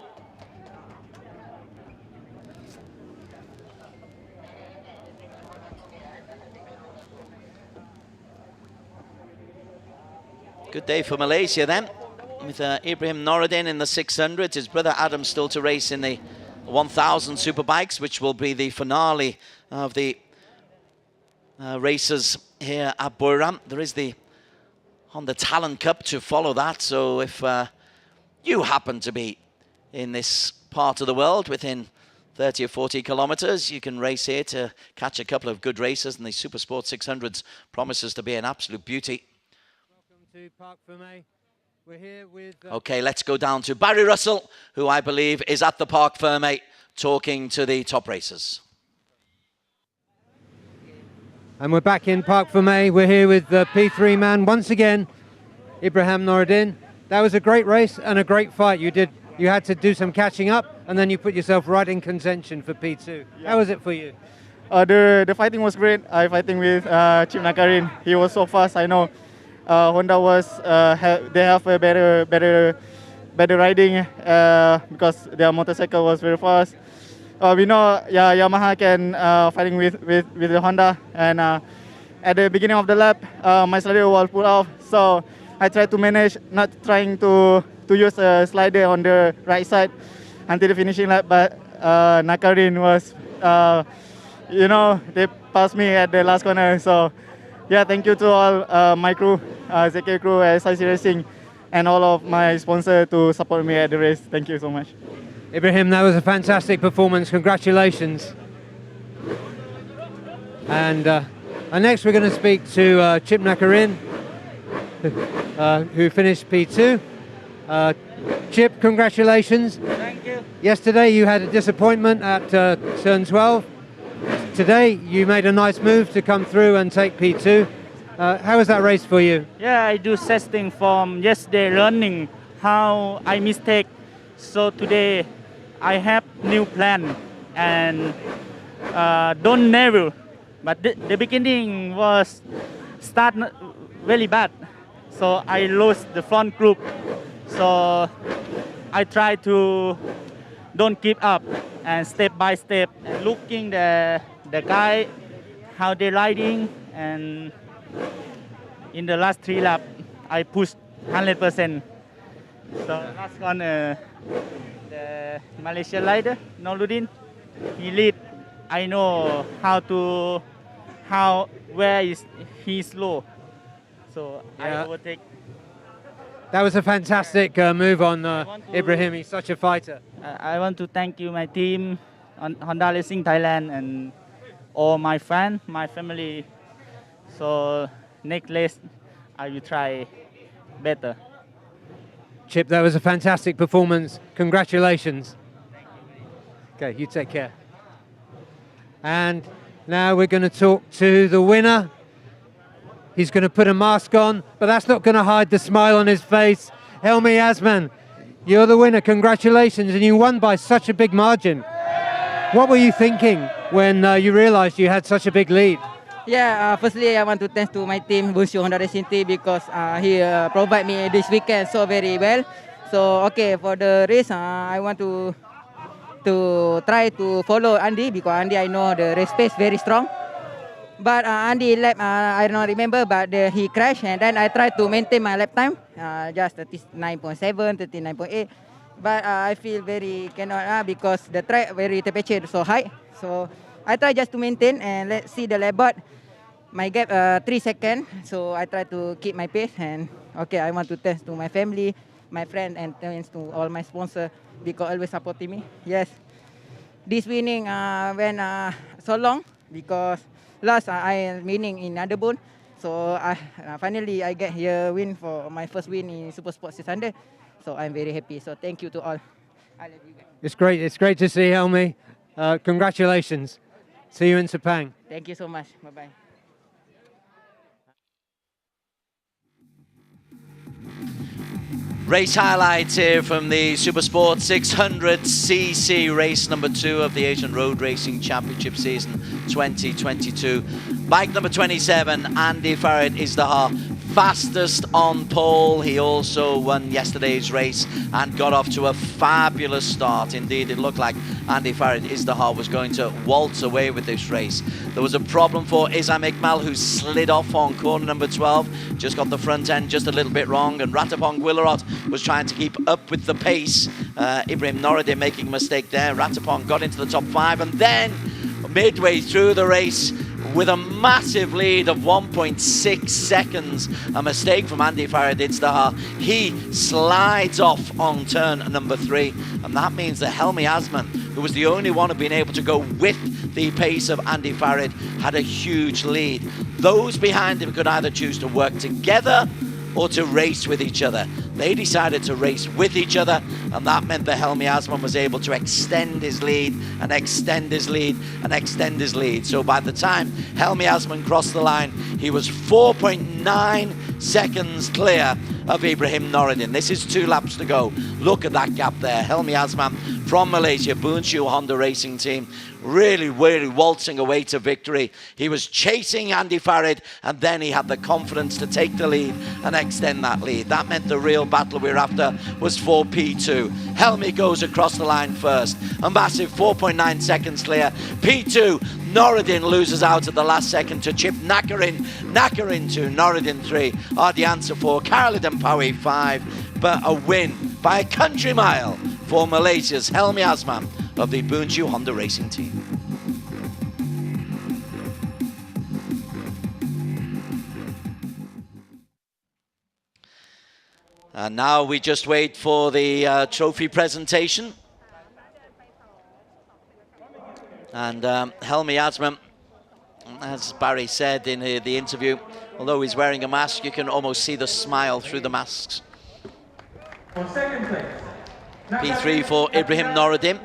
Good day for Malaysia then, with Ibrahim Noureddin in the 600, his brother Adam still to race in the 1000 Superbikes, which will be the finale of the races here at Buriram. There is the Honda Talent Cup to follow that, so if you happen to be in this part of the world within 30 or 40 kilometers, you can race here to catch a couple of good races, and the Supersport 600s promises to be an absolute beauty. Welcome to Parc Fermé. We're here with... Okay, let's go down to Barry Russell, who I believe is at the Parc Fermé talking to the top racers. And we're back in Parc Fermé. We're here with the P3 man once again, Ibrahim Noureddin. That was a great race and a great fight. You had to do some catching up, and then you put yourself right in contention for P2. Yeah. How was it for you? The fighting was great. I fighting with Chip Nakarin. He was so fast. I know Honda was they have a better riding because their motorcycle was very fast. We know Yamaha can fighting with the Honda, and at the beginning of the lap my slider was pulled off, so I tried to manage not trying to use a slider on the right side until the finishing lap, but Nakarin was they passed me at the last corner. So yeah, thank you to all my crew, ZK crew at SIC Racing, and all of my sponsors to support me at the race. Thank you so much. Ibrahim, that was a fantastic performance. Congratulations. And next we're going to speak to Chip Nakarin, who finished P2. Chip, congratulations. Thank you. Yesterday you had a disappointment at turn 12. Today you made a nice move to come through and take P2. How was that race for you? Yeah, I do testing from yesterday, learning how I mistake. So today I have new plan and don't never. But the beginning was start very bad. So I lost the front group. So I try to don't give up and step by step, and looking the guy how they riding, and in the last 3 laps I pushed 100%. So last one the Malaysian rider Noureddin, he lead. I know where is he slow, so I overtake. That was a fantastic move on Ibrahim. He's such a fighter. I want to thank you, my team, Honda Racing Thailand, and all my fans, my family. So next race, I will try better. Chip, that was a fantastic performance. Congratulations. Okay, you take care. And now we're going to talk to the winner. He's going to put a mask on, but that's not going to hide the smile on his face. Helmi Asman, you're the winner. Congratulations, and you won by such a big margin. What were you thinking when you realized you had such a big lead? Yeah, firstly I want to thank to my team, Bunshu Honda Racing Team, because he provide me this weekend so very well. So okay, for the race, I want to try to follow Andy, because Andy I know the race pace very strong. But Andy lap, I don't remember, but he crashed, and then I tried to maintain my lap time, just 39.7, 39.8. But I feel very cannot because the track very temperature so high. So I try just to maintain, and let's see the lap, but my gap 3 seconds. So I try to keep my pace, and okay, I want to thank to my family, my friend, and thanks to all my sponsors because always supporting me. Yes, this winning went so long because last I am winning in Underbone. So finally I get here win for my first win in Supersport 600. So I'm very happy. So thank you to all. I love you guys. It's great to see, Helmi. Congratulations. See you in Sepang. Thank you so much. Bye-bye. Race highlights here from the Supersport 600cc race number 2 of the Asian Road Racing Championship season 2022. Bike number 27, Andy Farid is the fastest on pole. He also won yesterday's race and got off to a fabulous start. Indeed, it looked like Andy Farid Izdahar was going to waltz away with this race. There was a problem for Izam Iqbal, who slid off on corner number 12, just got the front end just a little bit wrong, and Ratapong Guilarot was trying to keep up with the pace. Ibrahim Noradin making a mistake there. Ratapong got into the top 5, and then midway through the race, with a massive lead of 1.6 seconds, a mistake from Andy Farid Izdahar, he slides off on turn number 3, and that means that Helmi Asman, who was the only one who'd been able to go with the pace of Andy Farid, had a huge lead. Those behind him could either choose to work together or to race with each other. They decided to race with each other, and that meant that Helmi Asman was able to extend his lead and extend his lead and extend his lead. So by the time Helmi Asman crossed the line, he was 4.9 seconds clear of Ibrahim Noradin. This is 2 laps to go. Look at that gap there. Helmi Asman from Malaysia, Boonshu Honda Racing Team, really waltzing away to victory. He was chasing Andy Farid, and then he had the confidence to take the lead and extend that lead. That meant the real battle we were after was for P2. Helmi goes across the line first, a massive 4.9 seconds clear. P2, Noradin loses out at the last second to Chip Nakarin. Nakarin 2, Noradin 3 are the answer for Karaladin Pawi 5, but a win by a country mile for Malaysia's Helmi Asman of the Boonshu Honda Racing Team. And now we just wait for the trophy presentation. And Helmi Asman, as Barry said in the interview, although he's wearing a mask, you can almost see the smile through the masks. For second place, P3 for Ibrahim Noradin.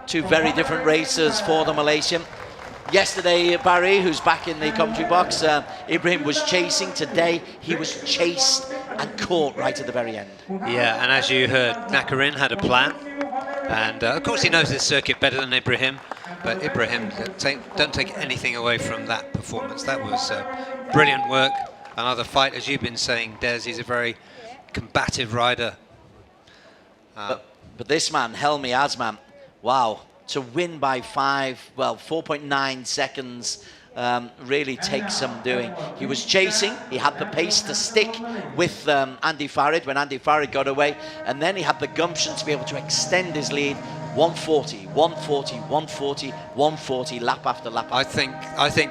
2 very different races for the Malaysian. Yesterday, Barry, who's back in the commentary box, Ibrahim was chasing. Today, he was chased and caught right at the very end. Yeah, and as you heard, Nakarin had a plan. And of course, he knows this circuit better than Ibrahim. But Ibrahim, don't take anything away from that performance. That was brilliant work. Another fight, as you've been saying, Des, he's a very combative rider. But this man, Helmi Asman, wow, to win by 4.9 seconds, really takes some doing. He was chasing, he had the pace to stick with Andy Farid when Andy Farid got away, and then he had the gumption to be able to extend his lead. 140, 140, 140, 140, lap after lap. I think,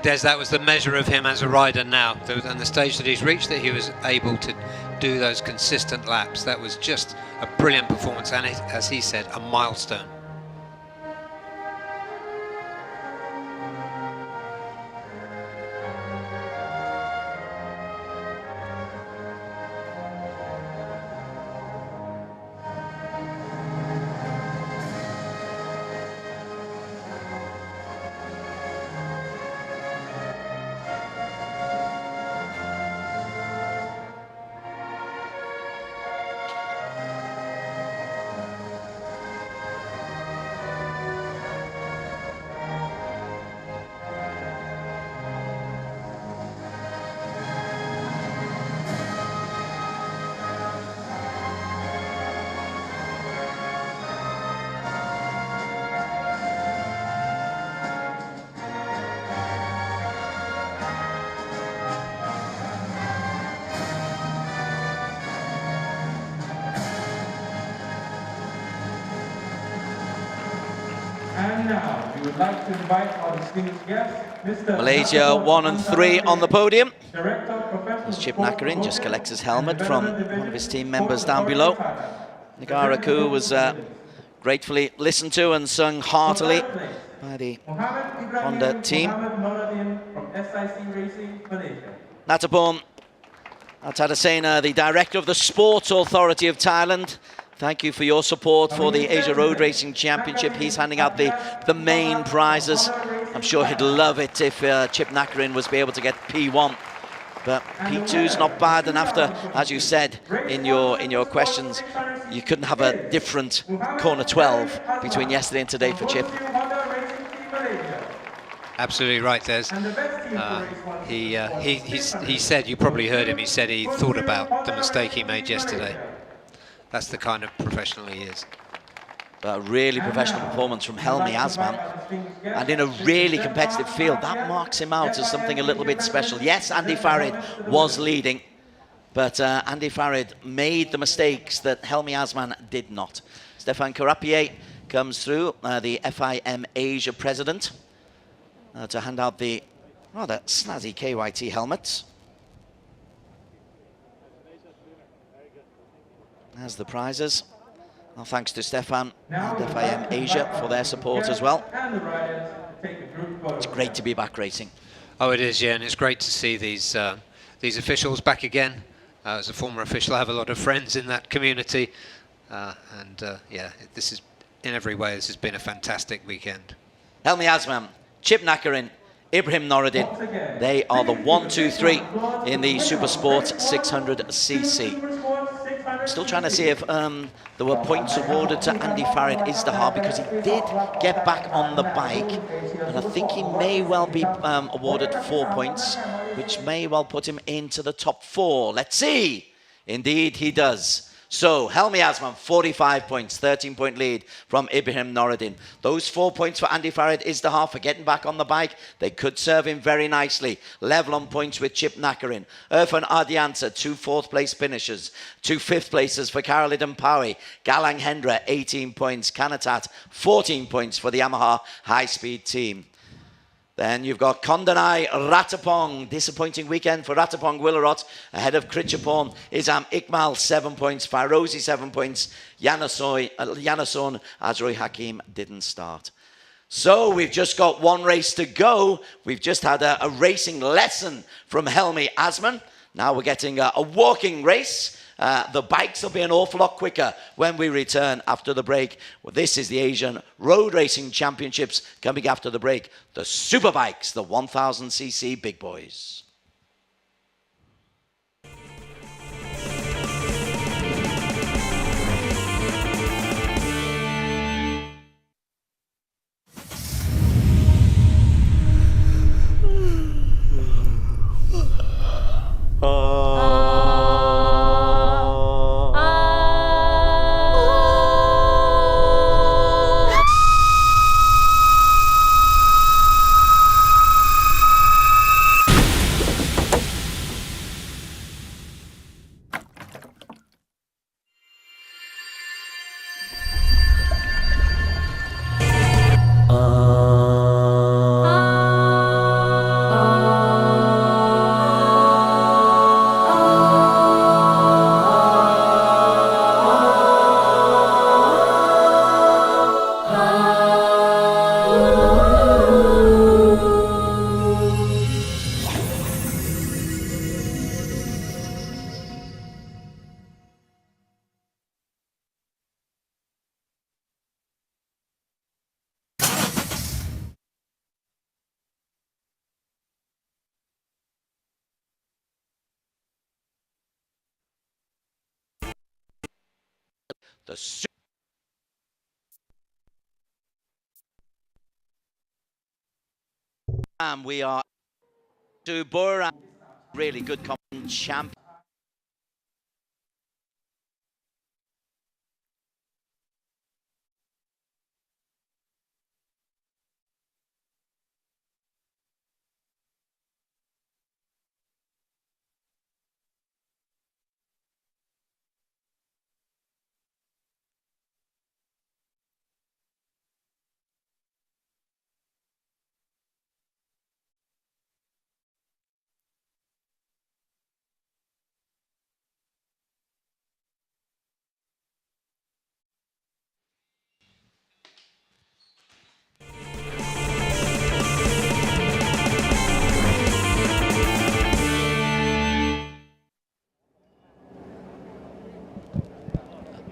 Des, that was the measure of him as a rider now. And the stage that he's reached, that he was able to do those consistent laps. That was just a brilliant performance, and it, as he said, a milestone. And now, we would like to invite our distinguished guest, Mr. Malaysia 1 and 3 on the podium. Director, As Chip Nakarin just collects his helmet from one of his team members down below. Negara Koo was gratefully listened to and sung heartily by the Honda team. Natapon Atadasena, the director of the Sports Authority of Thailand, thank you for your support for the Asia Road Racing Championship. He's handing out the main prizes. I'm sure he'd love it if Chip Nakarin was able to get P1. But P2's not bad, and after, as you said in your questions, you couldn't have a different corner 12 between yesterday and today for Chip. Absolutely right, Des. He said, you probably heard him, he said he thought about the mistake he made yesterday. That's the kind of professional he is. A really professional performance from Helmi Asman, and in a really competitive field. That marks him out as something a little bit special. Yes, Andy Farid was leading, but Andy Farid made the mistakes that Helmi Asman did not. Stefan Karapier comes through, the FIM Asia president, to hand out the rather snazzy KYT helmets. There's the prizes. Well, thanks to Stefan and FIM Asia for their support as well. It's great to be back racing. Oh, it is, yeah, and it's great to see these officials back again. As a former official, I have a lot of friends in that community, yeah, this is, in every way, this has been a fantastic weekend. Helmi Asman, Chip Nakarin, Ibrahim Noureddin, they are the 1, 2, 3 in the Supersport 600cc. Still trying to see if there were points awarded to Andy Farid Izdihar, because he did get back on the bike, and I think he may well be awarded 4 points, which may well put him into the top 4. Let's see. Indeed, he does. So, Helmi Asman, 45 points, 13-point lead from Ibrahim Noureddin. Those 4 points for Andy Farid Izdihar for getting back on the bike, they could serve him very nicely. Level on points with Chip Nakarin. Irfan Ardiansa, 2 fourth-place finishers. 2 fifth-places for Karolidin Pawi. Galang Hendra, 18 points. Kanatat, 14 points for the Yamaha high-speed team. Then you've got Kondanai Ratapong. Disappointing weekend for Ratapong Willerot. Ahead of Kritchapon, Izam Ikmal, 7 points. Fairozi, 7 points. Yanason Azroy Hakim didn't start. So we've just got one race to go. We've just had a racing lesson from Helmi Asman. Now we're getting a walking race. The bikes will be an awful lot quicker when we return after the break. Well, this is the Asian Road Racing Championships coming after the break. The Superbikes, the 1000cc big boys. We are to Bora, really good champ.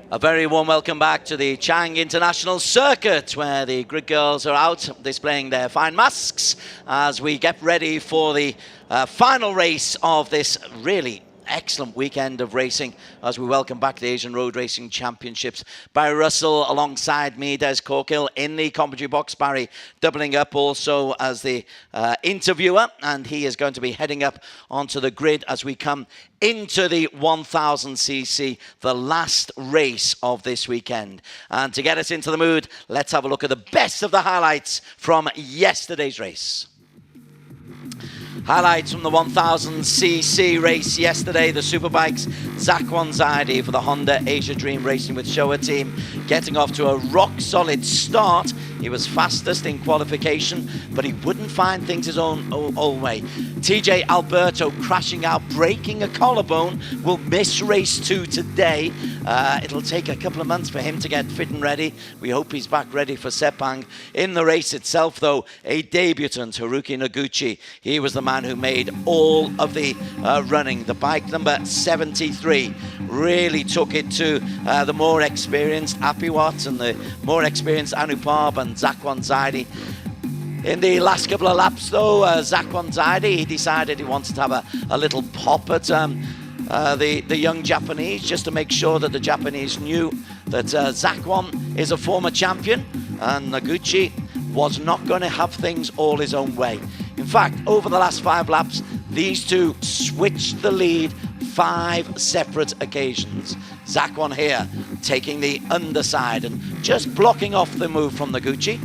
A very warm welcome back to the Chang International Circuit, where the grid girls are out displaying their fine masks as we get ready for the final race of this really excellent weekend of racing, as we welcome back the Asian Road Racing Championships. Barry Russell alongside me, Des Corkill in the commentary box. Barry doubling up also as the interviewer, and he is going to be heading up onto the grid as we come into the 1000cc, the last race of this weekend. And to get us into the mood, let's have a look at the best of the highlights from yesterday's race. Highlights from the 1000cc race yesterday. The Superbikes, Zach Wanzadi for the Honda Asia Dream Racing with Showa team, getting off to a rock-solid start. He was fastest in qualification, but he wouldn't find things his own way. TJ Alberto crashing out, breaking a collarbone, will miss race 2 today. It'll take a couple of months for him to get fit and ready. We hope he's back ready for Sepang. In the race itself, though, a debutant, Haruki Noguchi. He was the man who made all of the running. The bike number 73 really took it to the more experienced Apiwat and the more experienced Anupab and Zach Wanzadi. In the last couple of laps, though, Zach Wanzadi, he decided he wanted to have a little pop at the young Japanese, just to make sure that the Japanese knew that Zach Wan is a former champion and Noguchi was not going to have things all his own way. In fact, over the last 5 laps, these two switched the lead 5 separate occasions. Zach Wan here taking the underside and just blocking off the move from Noguchi.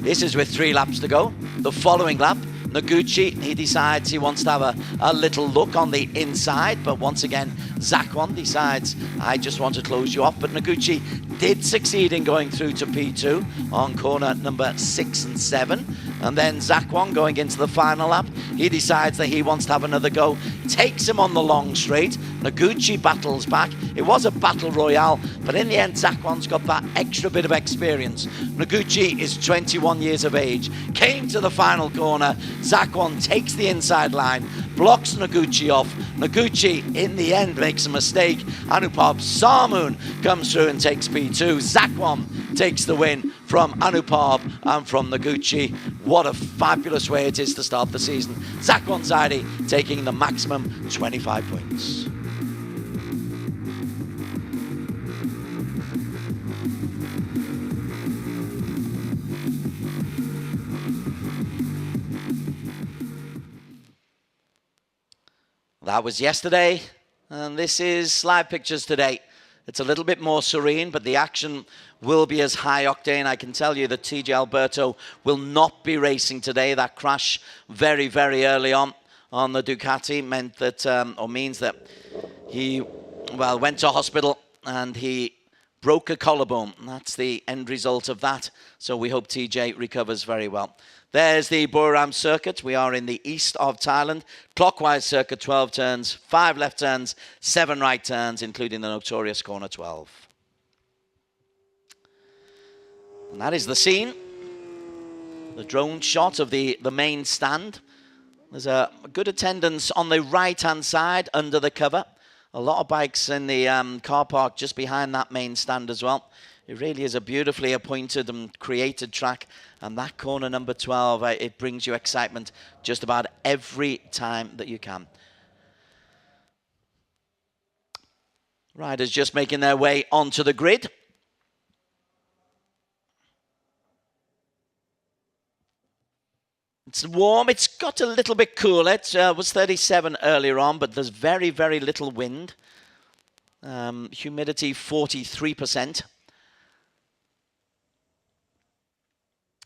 This is with 3 laps to go. The following lap, Noguchi, he decides he wants to have a little look on the inside, but once again, Zach Wan decides, I just want to close you off. But Noguchi did succeed in going through to P2 on corner number 6 and 7. And then Zach Wan going into the final lap, he decides that he wants to have another go, takes him on the long straight. Noguchi battles back. It was a battle royale, but in the end, Zach Wan's got that extra bit of experience. Noguchi is 21 years of age, came to the final corner. Zach Wan takes the inside line, blocks Noguchi off. Noguchi, in the end, makes a mistake. Anupab Samoon comes through and takes P2. Zach Wan takes the win from Anupab and from Noguchi. What a fabulous way it is to start the season. Zach Wanzadi taking the maximum 25 points. That was yesterday, and this is live pictures today. It's a little bit more serene, but the action will be as high octane. I can tell you that TJ Alberto will not be racing today. That crash very, very early on the Ducati meant that, or means that he, well, went to hospital and he broke a collarbone. That's the end result of that. So we hope TJ recovers very well. There's the Buriram circuit. We are in the east of Thailand. Clockwise circuit, 12 turns, 5 left turns, 7 right turns, including the notorious corner 12. And that is the scene. The drone shot of the main stand. There's a good attendance on the right-hand side under the cover. A lot of bikes in the car park just behind that main stand as well. It really is a beautifully appointed and created track. And that corner number 12, it brings you excitement just about every time that you can. Riders just making their way onto the grid. It's warm. It's got a little bit cooler. It was 37 earlier on, but there's very, very little wind. Humidity 43%.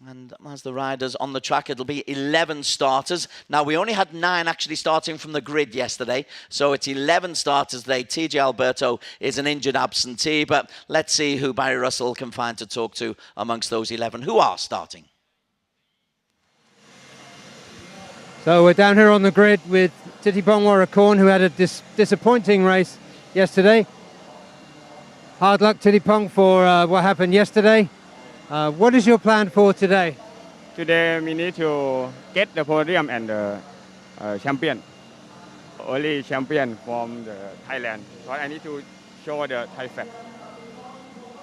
And as the riders on the track, it'll be 11 starters. Now, we only had 9 actually starting from the grid yesterday, so it's 11 starters today. TJ Alberto is an injured absentee, but let's see who Barry Russell can find to talk to amongst those 11 who are starting. So we're down here on the grid with Titipong Warakorn, who had a disappointing race yesterday. Hard luck, Titipong, for what happened yesterday. What is your plan for today? Today we need to get the podium and the champion. Only champion from the Thailand. So I need to show the Thai flag.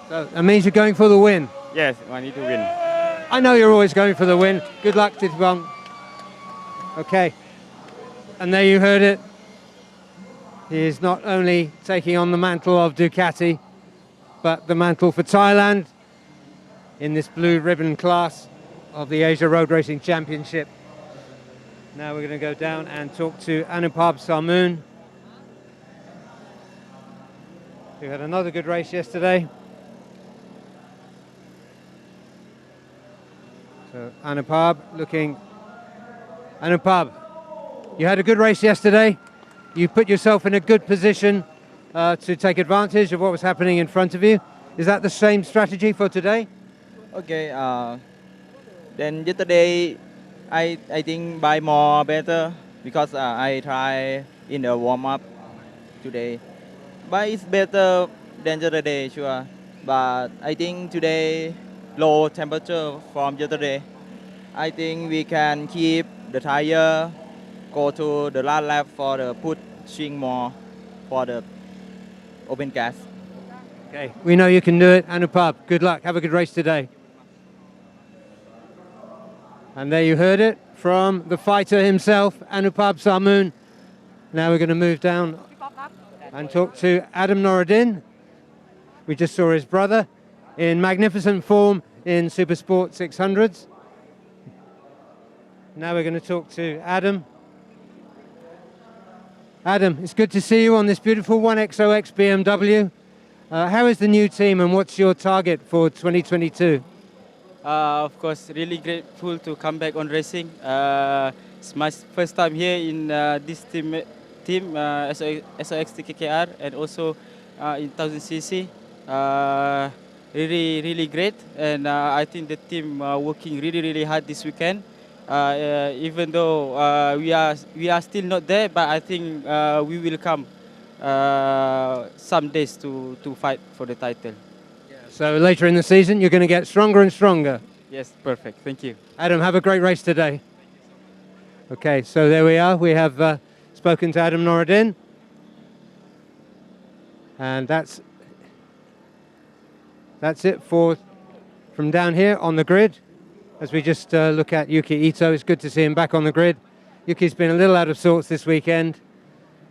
So that means you're going for the win. Yes, I need to win. I know you're always going for the win. Good luck, Titibong. Okay. And there you heard it. He is not only taking on the mantle of Ducati, but the mantle for Thailand in this blue ribbon class of the Asia Road Racing Championship. Now we're going to go down and talk to Anupab Sarmoon, who had another good race yesterday. So Anupab Anupab, you had a good race yesterday. You put yourself in a good position to take advantage of what was happening in front of you. Is that the same strategy for today? Okay, then yesterday I think buy more better because I try in the warm-up today. But it's better than yesterday, sure. But I think today low temperature from yesterday. I think we can keep the tire, go to the last lap for the put swing more for the open gas. Okay, we know you can do it. Anupab, good luck. Have a good race today. And there you heard it from the fighter himself, Anupab Sarmoon. Now we're going to move down and talk to Adam Noradin. We just saw his brother in magnificent form in Supersport 600s. Now we're going to talk to Adam. Adam, it's good to see you on this beautiful 1XOX BMW. How is the new team and what's your target for 2022? Of course, really grateful to come back on racing. It's my first time here in this team SOX TKKR and also in 1000cc. Really great, and I think the team working really hard this weekend. Even though we are still not there, but I think we will come some days to fight for the title. So later in the season, you're going to get stronger and stronger. Yes, perfect. Thank you. Adam, have a great race today. Okay, so there we are. We have spoken to Adam Noradin. And that's it from down here on the grid. As we just look at Yuki Ito, it's good to see him back on the grid. Yuki's been a little out of sorts this weekend,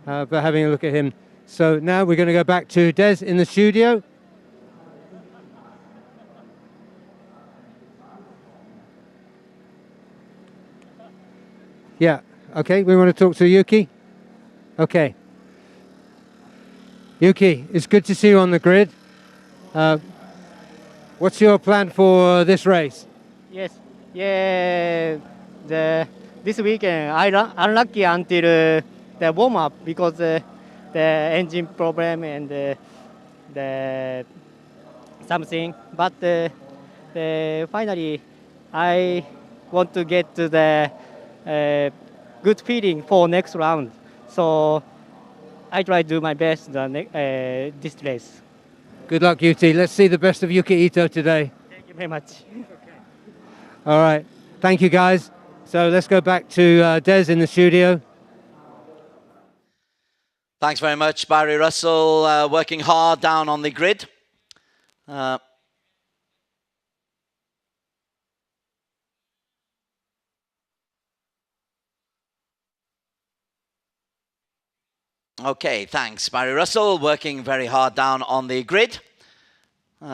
but having a look at him. So now we're going to go back to Des in the studio. Yeah, okay, we want to talk to Yuki. Okay. Yuki, it's good to see you on the grid. What's your plan for this race? Yes, this weekend I unlucky until the warm up because the engine problem and the something. But finally, I want to get to the good feeling for next round. So I try to do my best this race. Good luck, Yuki. Let's see the best of Yuki Ito today. Thank you very much. All right. Thank you, guys. So let's go back to Des in the studio. Thanks very much, Barry Russell, working hard down on the grid. Okay, thanks, Barry Russell, working very hard down on the grid.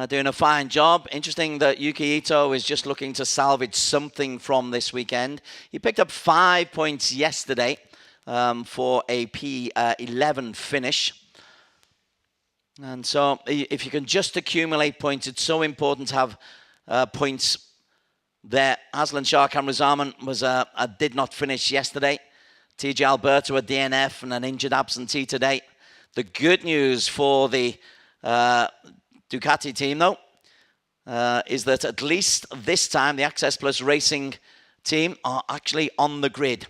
Doing a fine job. Interesting that Yuki Ito is just looking to salvage something from this weekend. He picked up 5 points yesterday for a P11 finish. And so if you can just accumulate points, it's so important to have points there. Aslan Shah Kamrazaman did not finish yesterday. TJ Alberto, a DNF and an injured absentee today. The good news for the Ducati team, though, is that at least this time the Access Plus Racing team are actually on the grid.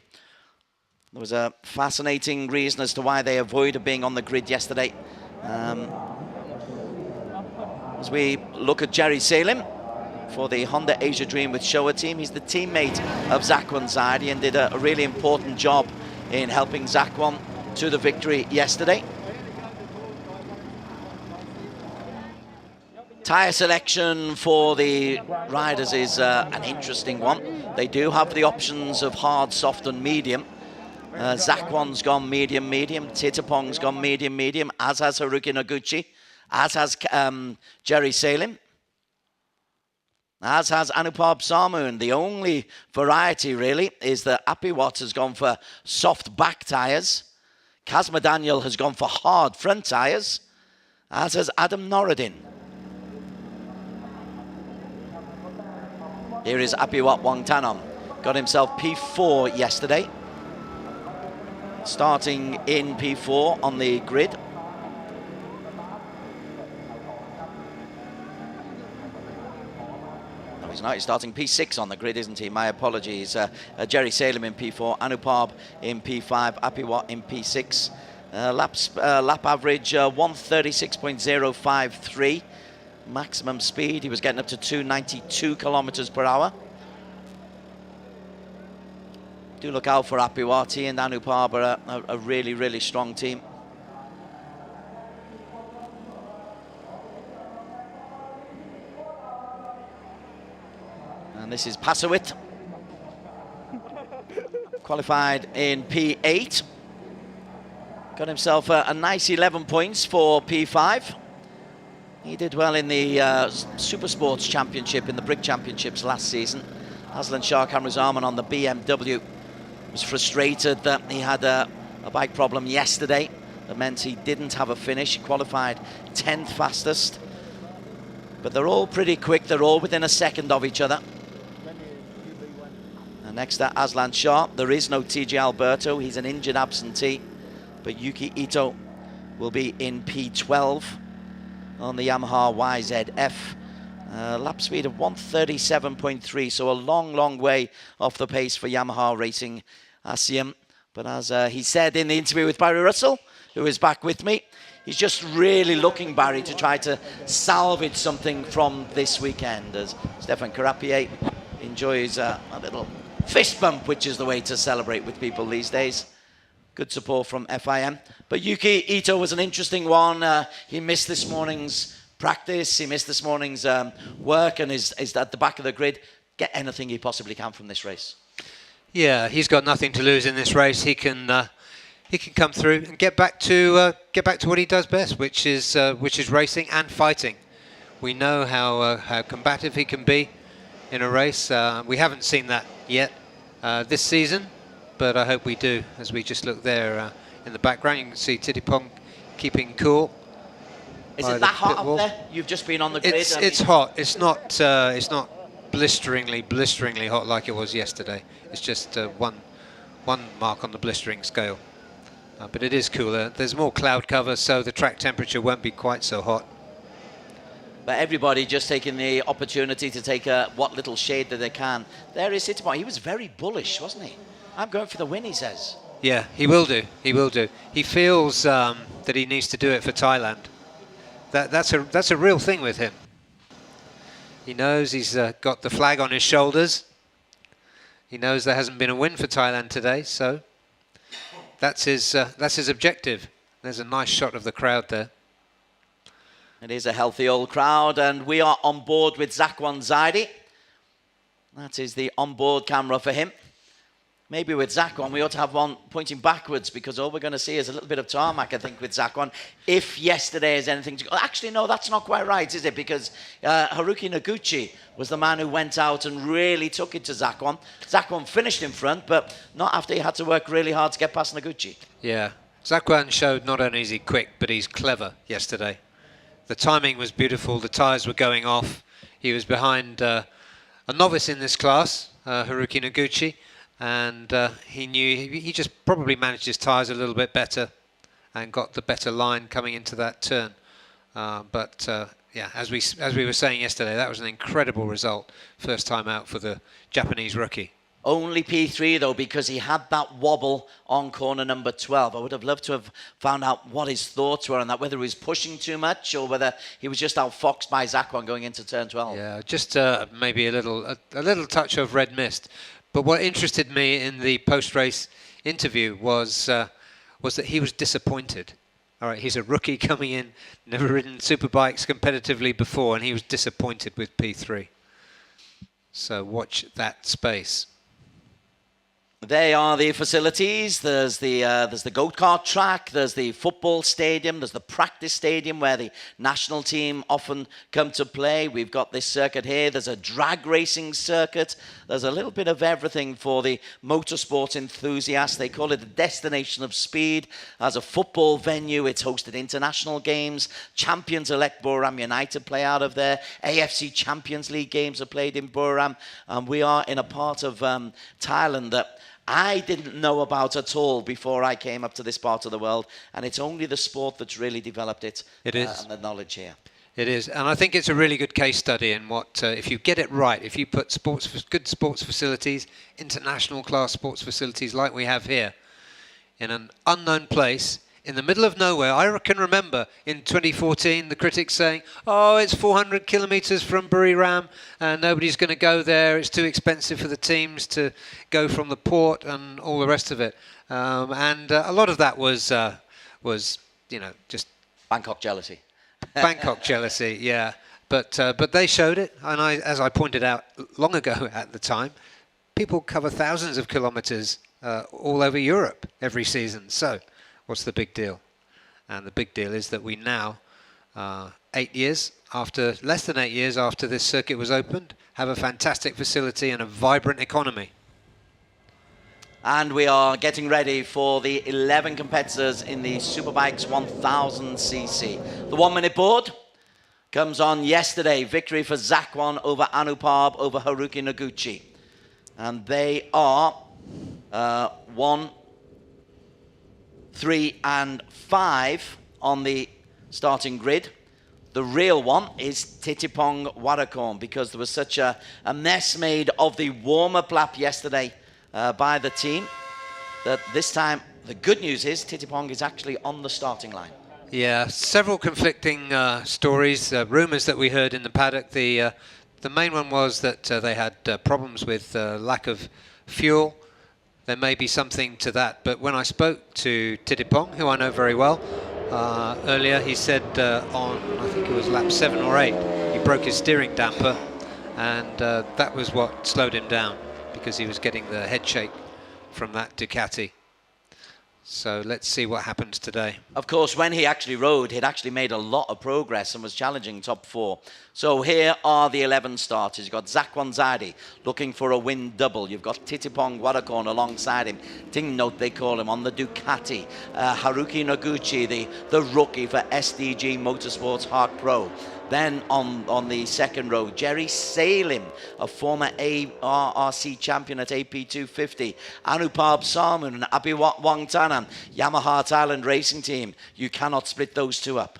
There was a fascinating reason as to why they avoided being on the grid yesterday. As we look at Jerry Salim for the Honda Asia Dream with Showa team, he's the teammate of Zakwan Zaidi and did a really important job in helping Zakwan to the victory yesterday. Tyre selection for the riders is an interesting one. They do have the options of hard, soft and medium. Zakwan's gone medium, Titapong's gone medium, as has Haruki Noguchi, as has Jerry Salim, as has Anupam Sarmoon. The only variety really is that Apiwat has gone for soft back tyres. Kazma Daniel has gone for hard front tyres, as has Adam Noradin. Here is Apiwat Wangtanom. Got himself P4 yesterday. Starting in P4 on the grid. No, he's not. He's starting P6 on the grid, isn't he? My apologies. Jerry Salem in P4, Anupam in P5, Apiwat in P6. Lap average 136.053. Maximum speed, he was getting up to 292 kilometers per hour. Do look out for Apiwati and Anupam, are a really, really strong team. And this is Pasawit. Qualified in P8. Got himself a nice 11 points for P5. He did well in the Supersports Championship, in the Brick Championships last season. Aslan Shah Kamrazaman on the BMW was frustrated that he had a bike problem yesterday. That meant he didn't have a finish. He qualified 10th fastest. But they're all pretty quick. They're all within a second of each other. And next to Aslan Shah, there is no TJ Alberto. He's an injured absentee. But Yuki Ito will be in P12 on the Yamaha YZF. Lap speed of 137.3, so a long way off the pace for Yamaha Racing ASEAN. But as he said in the interview with Barry Russell, who is back with me, he's just really looking, Barry, to try to salvage something from this weekend, as Stefan Carapier enjoys a little fist bump, which is the way to celebrate with people these days. Good support from FIM. But Yuki Ito was an interesting one. He missed this morning's practice. He missed this morning's work and is at the back of the grid. Get anything he possibly can from this race. Yeah, he's got nothing to lose in this race. He can come through and get back to what he does best, which is racing and fighting. We know how combative he can be in a race. We haven't seen that yet this season. But I hope we do, as we just look there in the background. You can see Titipong keeping cool. Is it that hot up there? You've just been on the grid. It's hot. It's not blisteringly hot like it was yesterday. It's just one mark on the blistering scale. But it is cooler. There's more cloud cover, so the track temperature won't be quite so hot. But everybody just taking the opportunity to take what little shade that they can. There is Titipong. He was very bullish, wasn't he? I'm going for the win, he says. Yeah, he will do. He will do. He feels that he needs to do it for Thailand. That's a real thing with him. He knows he's got the flag on his shoulders. He knows there hasn't been a win for Thailand today, so that's his objective. There's a nice shot of the crowd there. It is a healthy old crowd, and we are on board with Zakwan Zaidi. That is the onboard camera for him. Maybe with Zakwan, we ought to have one pointing backwards, because all we're going to see is a little bit of tarmac, I think, with Zakwan. If yesterday is anything to go... Actually, no, that's not quite right, is it? Because Haruki Noguchi was the man who went out and really took it to Zakwan. Zakwan finished in front, but not after he had to work really hard to get past Noguchi. Yeah, Zakwan showed not only is he quick, but he's clever yesterday. The timing was beautiful, the tyres were going off. He was behind a novice in this class, Haruki Noguchi. And he knew he just probably managed his tyres a little bit better and got the better line coming into that turn. Yeah, as we were saying yesterday, that was an incredible result. First time out for the Japanese rookie. Only P3 though, because he had that wobble on corner number 12. I would have loved to have found out what his thoughts were on that, whether he was pushing too much or whether he was just outfoxed by Zakwan going into turn 12. Yeah, just maybe a little touch of red mist. But what interested me in the post-race interview was that he was disappointed. All right, he's a rookie coming in, never ridden Superbikes competitively before, and he was disappointed with P3. So watch that space. They are the facilities. There's the go-kart track, there's the football stadium, there's the practice stadium where the national team often come to play. We've got this circuit here. There's a drag racing circuit. There's a little bit of everything for the motorsport enthusiasts. They call it the destination of speed. As a football venue, it's hosted international games. Champions elect Buriram United play out of there. AFC Champions League games are played in Buriram. We are in a part of Thailand that I didn't know about at all before I came up to this part of the world, and it's only the sport that's really developed it. It is. And the knowledge here. It is, and I think it's a really good case study in what, if you get it right, if you put good sports facilities, international class sports facilities like we have here, in an unknown place, in the middle of nowhere. I can remember in 2014 the critics saying, oh, it's 400 kilometres from Buriram and nobody's going to go there, it's too expensive for the teams to go from the port and all the rest of it. And a lot of that was you know, just... Bangkok jealousy. Bangkok jealousy, yeah. But they showed it, and as I pointed out long ago at the time, people cover thousands of kilometres all over Europe every season. So what's the big deal? And the big deal is that we now, less than 8 years after this circuit was opened, have a fantastic facility and a vibrant economy. And we are getting ready for the 11 competitors in the Superbikes 1000cc. The 1 minute board comes on yesterday. Victory for Zakwan over Anupab over Haruki Noguchi. And they are 1, 3 and 5 on the starting grid. The real one is Titipong Warakorn, because there was such a mess made of the warm-up lap yesterday by the team that this time the good news is Titipong is actually on the starting line. Yeah, several conflicting stories, rumours that we heard in the paddock. The main one was that they had problems with lack of fuel. There may be something to that, but when I spoke to Titipong, who I know very well, earlier, he said on, I think it was lap 7 or 8, he broke his steering damper, and that was what slowed him down, because he was getting the head shake from that Ducati. So let's see what happens today. Of course, when he actually rode, he'd actually made a lot of progress and was challenging top 4. So here are the 11 starters. You've got Zakwan Zadi looking for a win double. You've got Titipong Warakorn alongside him. Ting Note, they call him, on the Ducati. Haruki Noguchi, the rookie for SDG Motorsports Hark Pro. Then on the second row, Jerry Salim, a former RRC champion at AP250. Anupab Sarmun and Abiwat Wangtanan, Yamaha Thailand Racing Team. You cannot split those two up.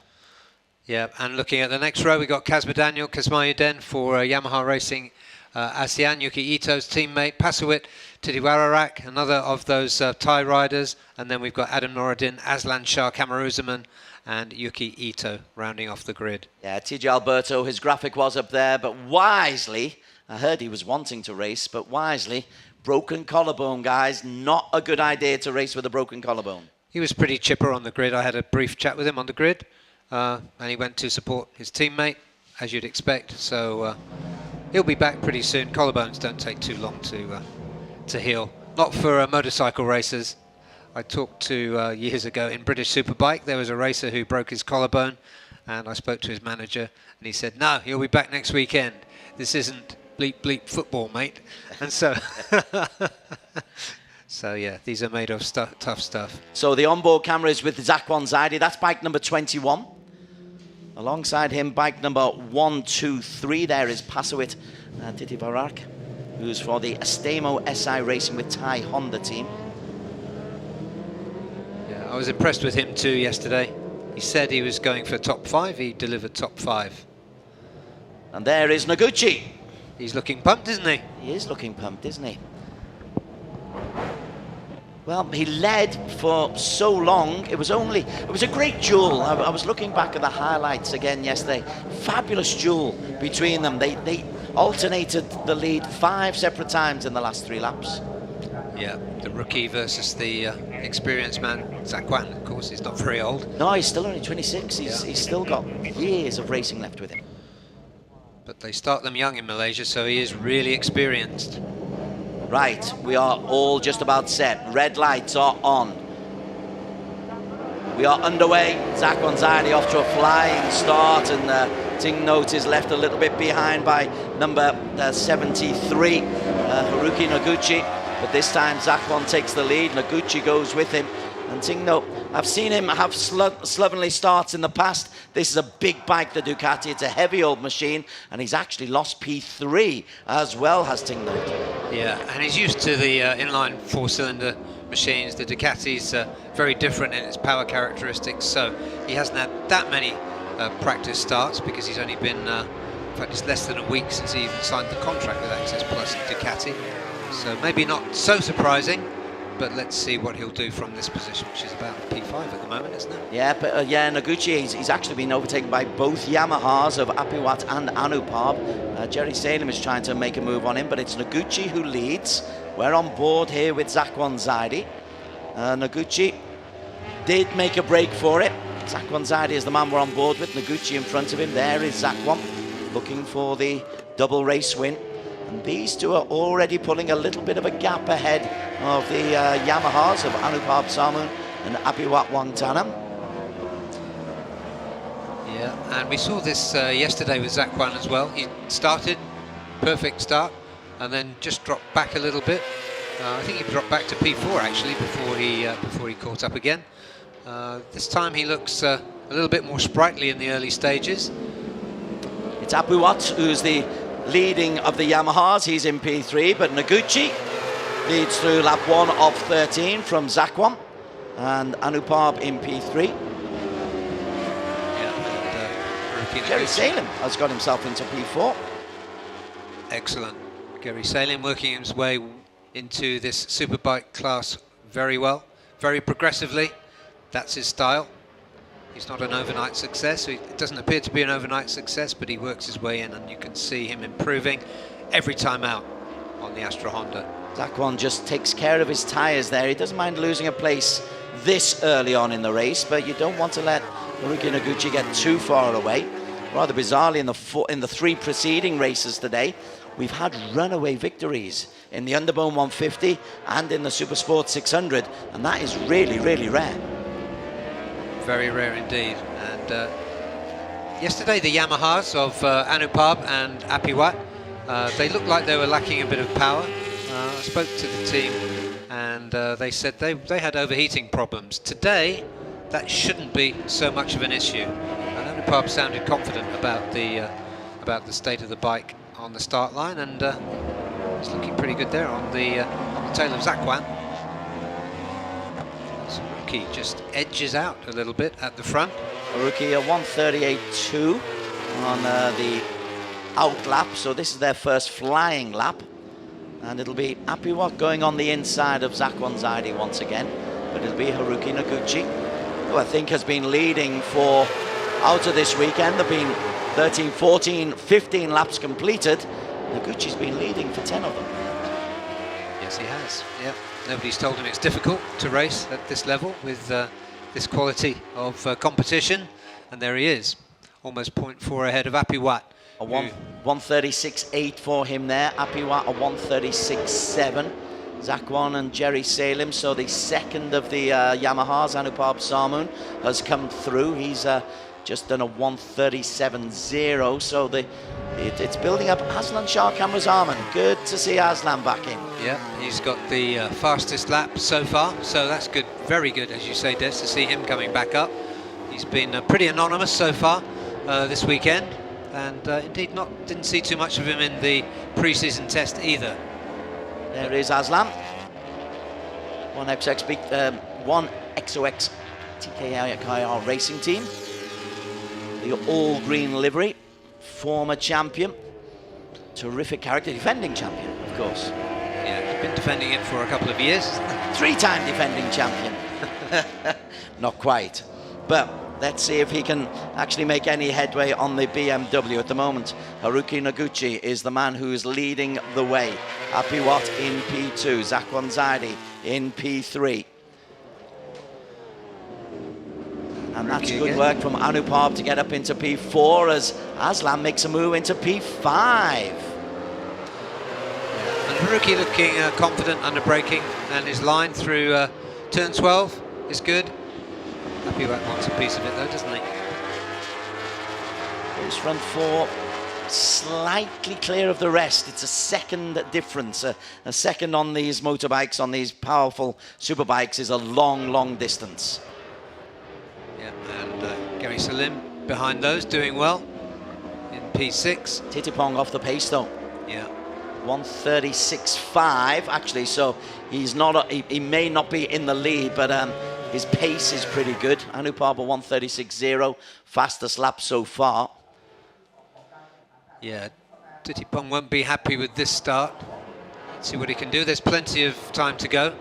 Yeah, and looking at the next row, we've got Kazma Daniel, Kazmaya Den for Yamaha Racing ASEAN, Yuki Ito's teammate, Pasuit Tidiwararak, another of those Thai riders. And then we've got Adam Noradin, Aslan Shah Kamaruzaman, and Yuki Ito rounding off the grid. Yeah, TJ Alberto, his graphic was up there, but wisely, I heard he was wanting to race, but wisely, broken collarbone, guys. Not a good idea to race with a broken collarbone. He was pretty chipper on the grid. I had a brief chat with him on the grid, and he went to support his teammate, as you'd expect. So he'll be back pretty soon. Collarbones don't take too long to heal. Not for motorcycle racers. I talked to years ago in British Superbike, there was a racer who broke his collarbone, and I spoke to his manager, and he said, no, he'll be back next weekend. This isn't bleep bleep football, mate. And so, so yeah, these are made of tough stuff. So the onboard camera is with Zakwan Zaidi. That's bike number 21. Alongside him, bike number 123. There is Pasuit Titivarak, who's for the Astemo SI Racing with Thai Honda team. I was impressed with him too yesterday. He said he was going for top 5. He delivered top 5. And there is Noguchi. He's looking pumped, isn't he? He is looking pumped, isn't he? Well, he led for so long. It was a great duel. I was looking back at the highlights again yesterday. Fabulous duel between them. They alternated the lead 5 separate times in the last 3 laps. Yeah, the rookie versus the experienced man. Zakwan, of course, is not very old. No, he's still only 26. He's still got years of racing left with him. But they start them young in Malaysia, so he is really experienced. Right, we are all just about set. Red lights are on. We are underway. Zakwan Zaidi off to a flying start, and Ting Note is left a little bit behind by number 73, Haruki Noguchi. But this time Zakwan takes the lead, Noguchi goes with him. And Ting Note, I've seen him have slovenly starts in the past. This is a big bike, the Ducati. It's a heavy old machine, and he's actually lost P3 as well, has Ting Note. Yeah, and he's used to the inline four-cylinder machines. The Ducati's very different in its power characteristics, so he hasn't had that many practice starts because he's only been, in fact, it's less than a week since he even signed the contract with Access Plus Ducati. So maybe not so surprising, but let's see what he'll do from this position, which is about P5 at the moment, isn't it? Yeah, but Noguchi, he's actually been overtaken by both Yamahas of Apiwat and Anupab. Jerry Salem is trying to make a move on him, but it's Noguchi who leads. We're on board here with Zakwan Zaidi. Noguchi did make a break for it. Zakwan Zaidi is the man we're on board with. Noguchi in front of him. There is Zakwan looking for the double race win. And these two are already pulling a little bit of a gap ahead of the Yamahas of Anupab Samun and Apiwat Wangtanam. Yeah, and we saw this yesterday with Zakwan as well. He started, perfect start, and then just dropped back a little bit. I think he dropped back to P4 actually before he caught up again. This time he looks a little bit more sprightly in the early stages. It's Apiwat who's the leading of the Yamahas. He's in P3, but Noguchi leads through lap 1 of 13 from Zakwan, and Anupab in P3. Yeah, and Jerry Salem has got himself into P4. Excellent. Gary Salem working his way into this Superbike class very well, very progressively. That's his style. He's not an overnight success. It doesn't appear to be an overnight success, but he works his way in, and you can see him improving every time out on the Astra Honda. Zakwan just takes care of his tyres there. He doesn't mind losing a place this early on in the race, but you don't want to let Haruki Noguchi get too far away. Rather bizarrely, in the 3 preceding races today, we've had runaway victories in the Underbone 150 and in the Supersport 600, and that is really, really rare. Very rare indeed. And yesterday the Yamahas of Anupab and Apiwat, they looked like they were lacking a bit of power. I spoke to the team, and they said they had overheating problems. Today that shouldn't be so much of an issue, and Anupab sounded confident about the state of the bike on the start line, and it's looking pretty good there on the tail of Zakwan. Haruki just edges out a little bit at the front. Haruki a 1:38.2 on the out lap, so this is their first flying lap, and it'll be Apiwat going on the inside of Zakwan Zaidi once again, but it'll be Haruki Noguchi, who I think has been leading for out of this weekend. There've been 13, 14, 15 laps completed. Noguchi's been leading for 10 of them. Yes, he has. Yeah, nobody's told him it's difficult to race at this level with this quality of competition, and there he is, almost 0.4 ahead of Apiwat. A 1:36.8 for him there. Apiwat a 1:36.7. Zakwan and Jerry Salem, so the second of the Yamahas, Anupab Samun, has come through. He's just done a 1:37.0, so it's building up. Aslan Shah Kamrazaman, good to see Aslan back in. Yeah, he's got the fastest lap so far, so that's good, very good, as you say, Des, to see him coming back up. He's been pretty anonymous so far this weekend, and indeed didn't see too much of him in the pre-season test either. There is Aslan. 1XOX TKR Racing Team. The all-green livery, former champion, terrific character, defending champion, of course. Yeah, he's been defending it for a couple of years. 3-time defending champion. Not quite, but let's see if he can actually make any headway on the BMW at the moment. Haruki Noguchi is the man who is leading the way. Apiwat in P2, Zakwan Zaidi in P3. And that's Rookie good again. work from Anupab to get up into P4 as Aslan makes a move into P5. And Haruki looking confident under braking, and his line through turn 12 is good. Apiwat wants a piece of it though, doesn't he? His front four slightly clear of the rest. It's a second difference. A second on these motorbikes, on these powerful superbikes, is a long distance. Yeah, and Gary Salim behind those, doing well in P6. Titipong off the pace though. Yeah. 136.5 actually, so he's not. He may not be in the lead, but his pace is pretty good. Anupab 136.0, fastest lap so far. Yeah, Titipong won't be happy with this start. Let's see what he can do. There's plenty of time to go.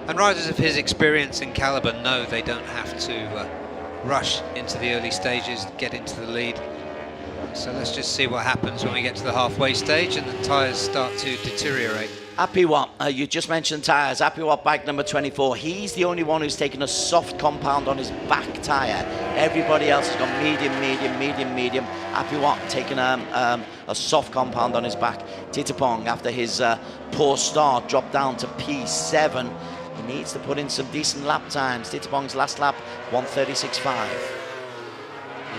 And riders of his experience in Caliban know they don't have to rush into the early stages, get into the lead. So let's just see what happens when we get to the halfway stage and the tyres start to deteriorate. Apiwat, you just mentioned tyres. Apiwat bike number 24. He's the only one who's taken a soft compound on his back tyre. Everybody else has got medium. Apiwat taking a soft compound on his back. Titipong, after his poor start, dropped down to P7. He needs to put in some decent lap times. Titipong's last lap, 136.5.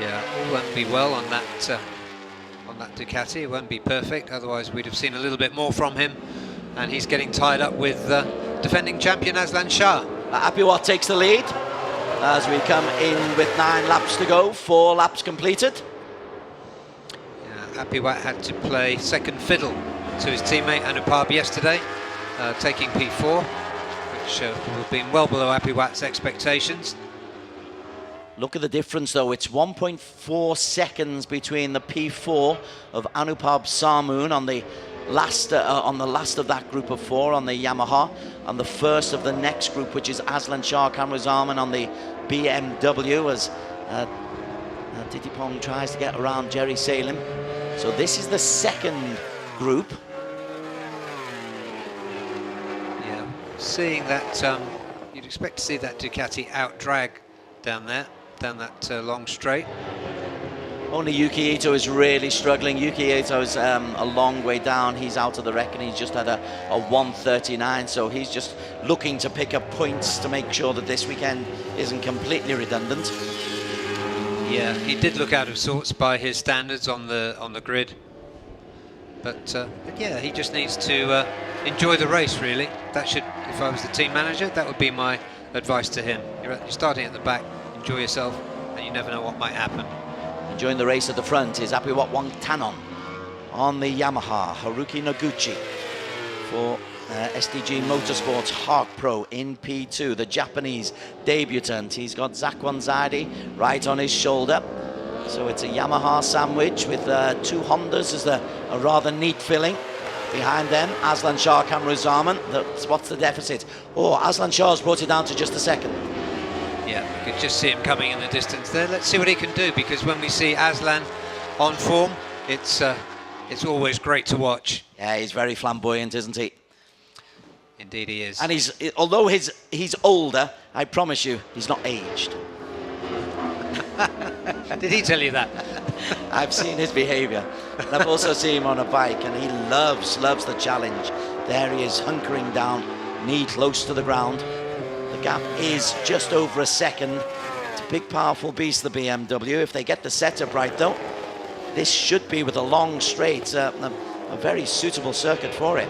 Yeah, all won't be well on that Ducati. It won't be perfect, otherwise we'd have seen a little bit more from him. And he's getting tied up with defending champion Aslan Shah. Apiwat takes the lead as we come in with 9 laps to go, 4 laps completed. Yeah, Apiwat had to play second fiddle to his teammate Anupab yesterday, taking P4, which would have been well below Apiwat's expectations. Look at the difference though, it's 1.4 seconds between the P4 of Anupab Samoon on the last of that group of 4 on the Yamaha, and the first of the next group, which is Aslan Shah Kamruzaman on the BMW, as Titipong tries to get around Jerry Salim. So this is the second group. Yeah, seeing that, you'd expect to see that Ducati out-drag down there, down that long straight. Only Yuki Ito is really struggling. Yuki Ito is a long way down. He's out of the wreck and he's just had a 139, so he's just looking to pick up points to make sure that this weekend isn't completely redundant. Yeah, he did look out of sorts by his standards on the grid, but yeah, he just needs to enjoy the race, really. That should, if I was the team manager, that would be my advice to him. You're starting at the back, enjoy yourself, and you never know what might happen. Enjoying the race at the front is Apiwat Wangtanon on the Yamaha. Haruki Noguchi for SDG Motorsports Hawk Pro in P2, the Japanese debutant. He's got Zakwan Zaidi right on his shoulder. So it's a Yamaha sandwich with 2 Hondas as a rather neat filling. Behind them, Aslan Shah Kamruzaman. What's the deficit? Oh, Aslan Shah's brought it down to just a second. Yeah, we could just see him coming in the distance there. Let's see what he can do, because when we see Aslan on form, it's always great to watch. Yeah, he's very flamboyant, isn't he? Indeed he is. And although he's older, I promise you, he's not aged. Did he tell you that? I've seen his behaviour. I've also seen him on a bike, and he loves the challenge. There he is, hunkering down, knee close to the ground. The gap is just over a second. It's a big, powerful beast, the BMW. If they get the setup right, though, this should be, with a long straight, a very suitable circuit for it.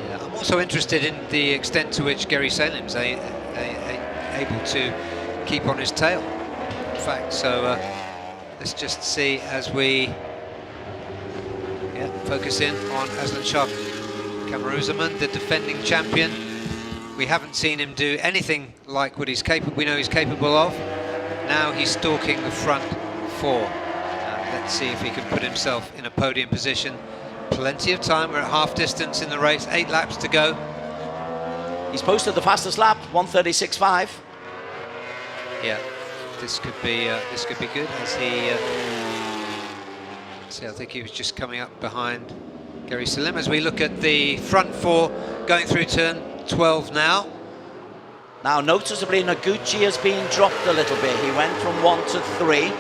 Yeah, I'm also interested in the extent to which Gary Salim's able to keep on his tail. In fact, so let's just see as we focus in on Aslan Shah Kamruzaman, the defending champion. We haven't seen him do anything like what we know he's capable of. Now he's stalking the front 4. Let's see if he can put himself in a podium position. Plenty of time, we're at half distance in the race, 8 laps to go. He's posted the fastest lap, 136.5. Yeah, this could be good, as he... see, I think he was just coming up behind Gary Salim as we look at the front 4 going through turn 12 now. Now, noticeably, Noguchi has been dropped a little bit. He went from 1 to 3.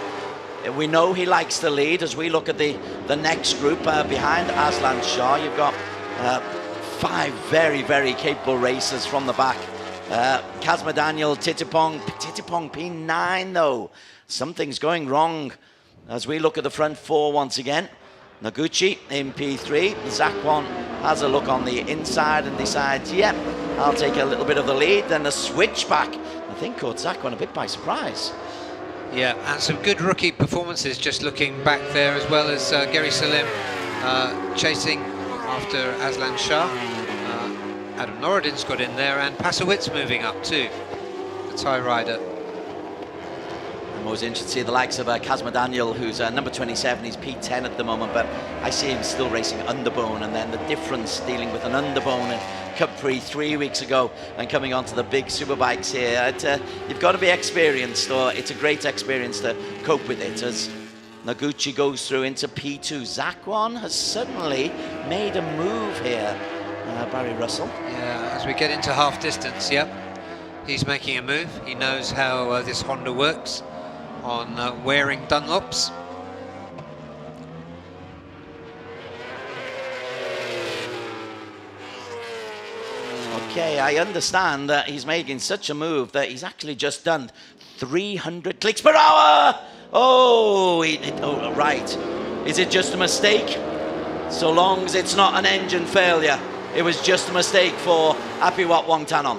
We know he likes to lead. As we look at the next group behind Aslan Shah, you've got 5 very, very capable racers from the back. Kazma Daniel, Titipong P9 though. Something's going wrong as we look at the front 4 once again. Noguchi in P3. Zakwan has a look on the inside and decides, yep, I'll take a little bit of the lead. Then a switchback, I think, caught Zakwan a bit by surprise. Yeah, and some good rookie performances just looking back there, as well as Gary Salim chasing after Aslan Shah. Adam Norodin's got in there, and Pasowitz moving up too, the Thai rider. I'm always interested to see the likes of Kazma Daniel, who's number 27. He's P10 at the moment, but I see him still racing Underbone, and then the difference dealing with an Underbone in Cup 3 weeks ago and coming onto the big superbikes here. You've got to be experienced, or it's a great experience to cope with it. As Noguchi goes through into P2, Zakwan has suddenly made a move here. Barry Russell. Yeah, as we get into half distance, yep, he's making a move. He knows how this Honda works on wearing Dunlops. Okay, I understand that he's making such a move that he's actually just done 300 clicks per hour. Oh, oh, right. Is it just a mistake? So long as it's not an engine failure. It was just a mistake for Apiwat Wongtanon.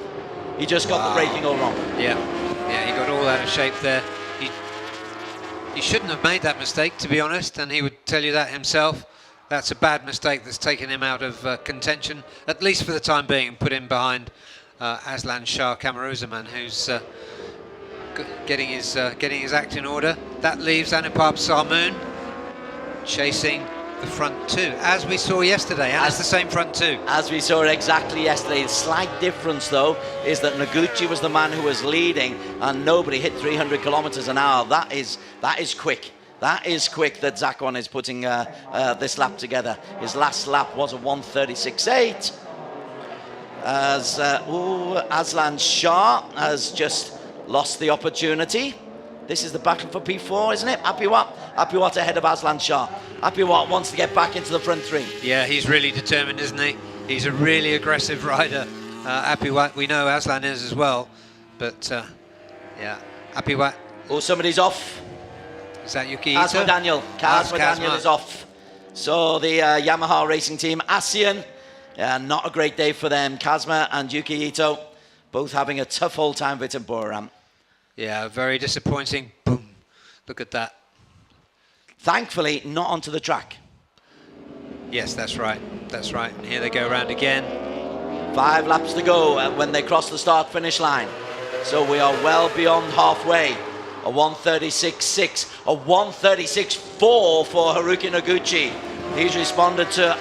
He just got the braking all wrong. Yeah, he got all out of shape there. He shouldn't have made that mistake, to be honest, and he would tell you that himself. That's a bad mistake that's taken him out of contention, at least for the time being, and put him behind Aslan Shah Kamaruzaman, who's getting his act in order. That leaves Anupam Sarmoon chasing the front 2, as we saw yesterday, and it's the same front 2. As we saw exactly yesterday. The slight difference, though, is that Noguchi was the man who was leading, and nobody hit 300 kilometers an hour. That is quick. That is quick that Zakwan is putting this lap together. His last lap was a 1:36.8. As Aslan Shah has just lost the opportunity. This is the battle for P4, isn't it? Apiwat ahead of Aslan Shah. Apiwat wants to get back into the front 3. Yeah, he's really determined, isn't he? He's a really aggressive rider. Apiwat, we know Aslan is as well. But, yeah, Apiwat. Oh, somebody's off. Is that Yuki Kazma Ito? Daniel. Kazma Daniel is off. So the Yamaha racing team, ASEAN, not a great day for them. Kazma and Yuki Ito both having a tough old time with Buriram. Yeah, very disappointing. Boom. Look at that. Thankfully, not onto the track. Yes, that's right. That's right. And here they go around again. 5 laps to go when they cross the start-finish line. So we are well beyond halfway. A 1:36.6, a 1:36.4 for Haruki Noguchi. He's responded to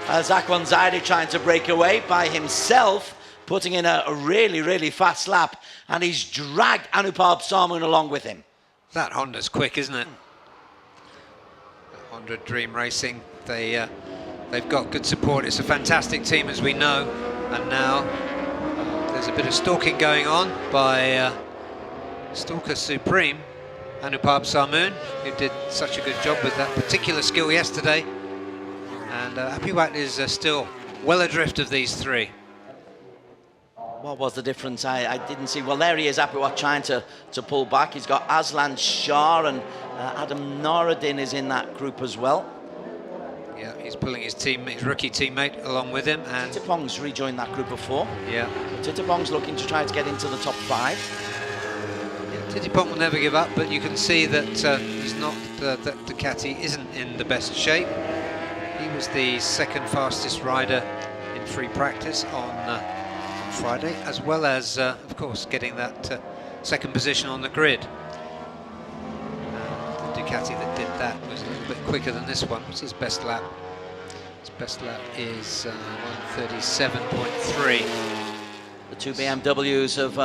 Zakwan Zaidi trying to break away by himself, putting in a really, really fast lap, and he's dragged Anupam Sarmoon along with him. That Honda's quick, isn't it? Honda Dream Racing, they've got good support. It's a fantastic team, as we know, and now there's a bit of stalking going on by Stalker Supreme, Anupam Sarmoon, who did such a good job with that particular skill yesterday, and Apiwat is still well adrift of these 3. What was the difference? I didn't see. Well, there he is, Apiwat trying to pull back. He's got Aslan Shah, and Adam Norodin is in that group as well. Yeah, he's pulling his rookie teammate along with him. And Titipong's rejoined that group of 4. Yeah. Titipong's looking to try to get into the top 5. Yeah, Titipong will never give up, but you can see that he's not, that Ducati isn't in the best shape. He was the 2nd fastest rider in free practice on Friday, as well as, of course, getting that 2nd position on the grid. The Ducati that did that was a little bit quicker than this one. What's his best lap? His best lap is 1:37.3. The 2 BMWs of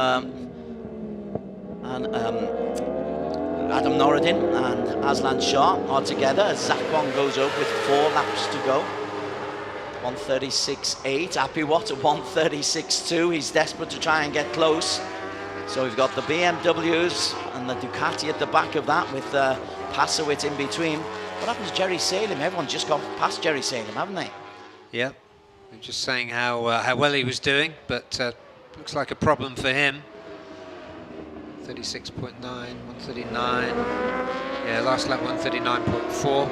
Adam Norodin and Aslan Shah are together as Zakwan goes up with 4 laps to go. 1:36.8. Apiwat at 1:36.2. He's desperate to try and get close. So we've got the BMWs and the Ducati at the back of that with Pasowitz in between. What happens to Jerry Salem? Everyone's just gone past Jerry Salem, haven't they? Yeah, I'm just saying how well he was doing, but looks like a problem for him. 36.9, 139. Yeah, last lap 139.4.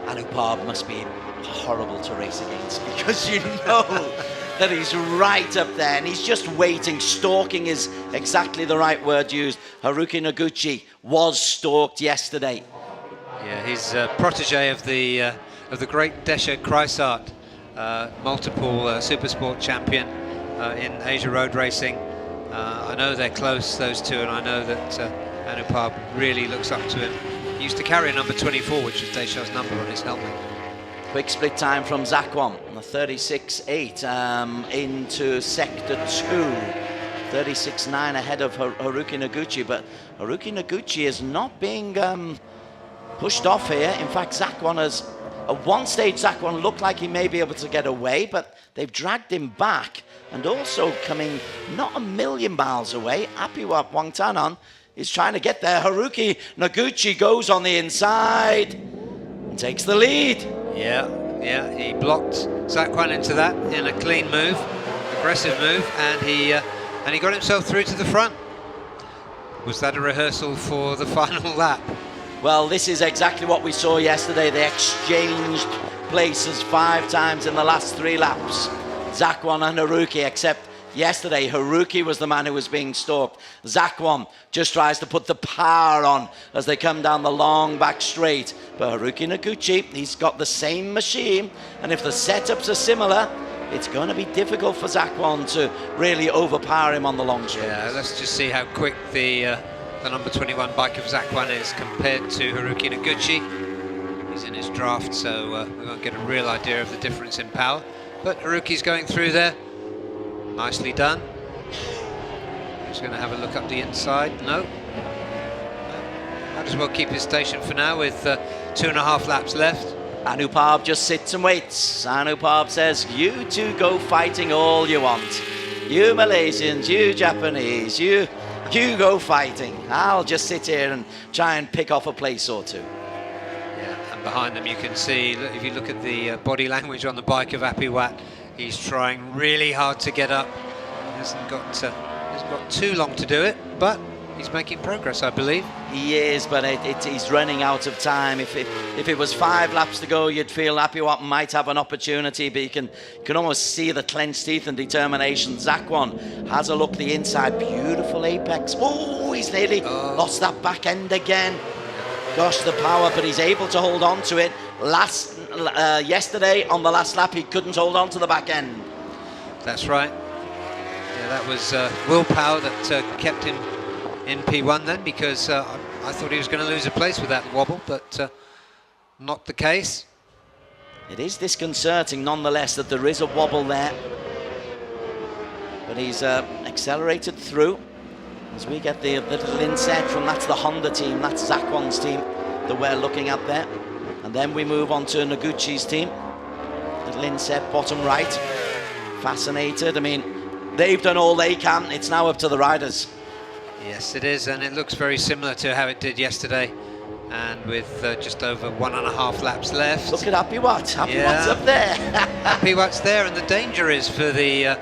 Anupab must be horrible to race against because you know that he's right up there and he's just waiting. Stalking is exactly the right word used. Haruki Noguchi was stalked yesterday. Yeah, he's a protege of the great Desha Kreisart, multiple Supersport champion in Asia road racing. I know they're close, those two, and I know that Anupab really looks up to him. He used to carry a number 24, which was Desha's number on his helmet. Quick split time from Zakwan on the 36.8 into sector 2. 36.9 ahead of Haruki Noguchi, but Haruki Noguchi is not being pushed off here. In fact, Zakwan has, at one stage, Zakwan looked like he may be able to get away, but they've dragged him back. And also coming not a million miles away, Apiwat Wangtanan is trying to get there. Haruki Noguchi goes on the inside and takes the lead. Yeah, he blocked Zakwan into that in a clean move, aggressive move, and he got himself through to the front. Was that a rehearsal for the final lap? Well, this is exactly what we saw yesterday. They exchanged places 5 times in the last 3 laps. Zakwan and Haruki, except yesterday Haruki was the man who was being stalked. Zakwan just tries to put the power on as they come down the long back straight. But Haruki Noguchi, he's got the same machine, and if the setups are similar, it's going to be difficult for Zakwan to really overpower him on the long straight. Yeah, let's just see how quick the number 21 bike of Zakwan is compared to Haruki Noguchi. He's in his draft, so we won't get a real idea of the difference in power. But Haruki's going through there. Nicely done. He's going to have a look up the inside. No. Might as well keep his station for now with 2.5 laps left. Anupab just sits and waits. Anupab says, you two go fighting all you want. You Malaysians, you Japanese, you go fighting. I'll just sit here and try and pick off a place or two. Behind them you can see, if you look at the body language on the bike of Apiwat, he's trying really hard to get up. He hasn't got too long to do it, but he's making progress, I believe. He is, but he's running out of time. If it was 5 laps to go, you'd feel Apiwat might have an opportunity, but you can almost see the clenched teeth and determination. Zakwan has a look the inside, beautiful apex. Oh, he's nearly lost that back end again. Gosh, the power, but he's able to hold on to it. Yesterday, on the last lap, he couldn't hold on to the back end. That's right. Yeah, that was willpower that kept him in P1 then, because I thought he was going to lose a place with that wobble, but not the case. It is disconcerting, nonetheless, that there is a wobble there. But he's accelerated through. As we get the little inset from, that's the Honda team, that's Zakwan's team that we're looking at there. And then we move on to Noguchi's team. Little inset, bottom right. Fascinated, I mean, they've done all they can, it's now up to the riders. Yes, it is, and it looks very similar to how it did yesterday. And with just over 1.5 laps left. Look at Apiwat, Apiwat's up there. Apiwat's there, and the danger is for the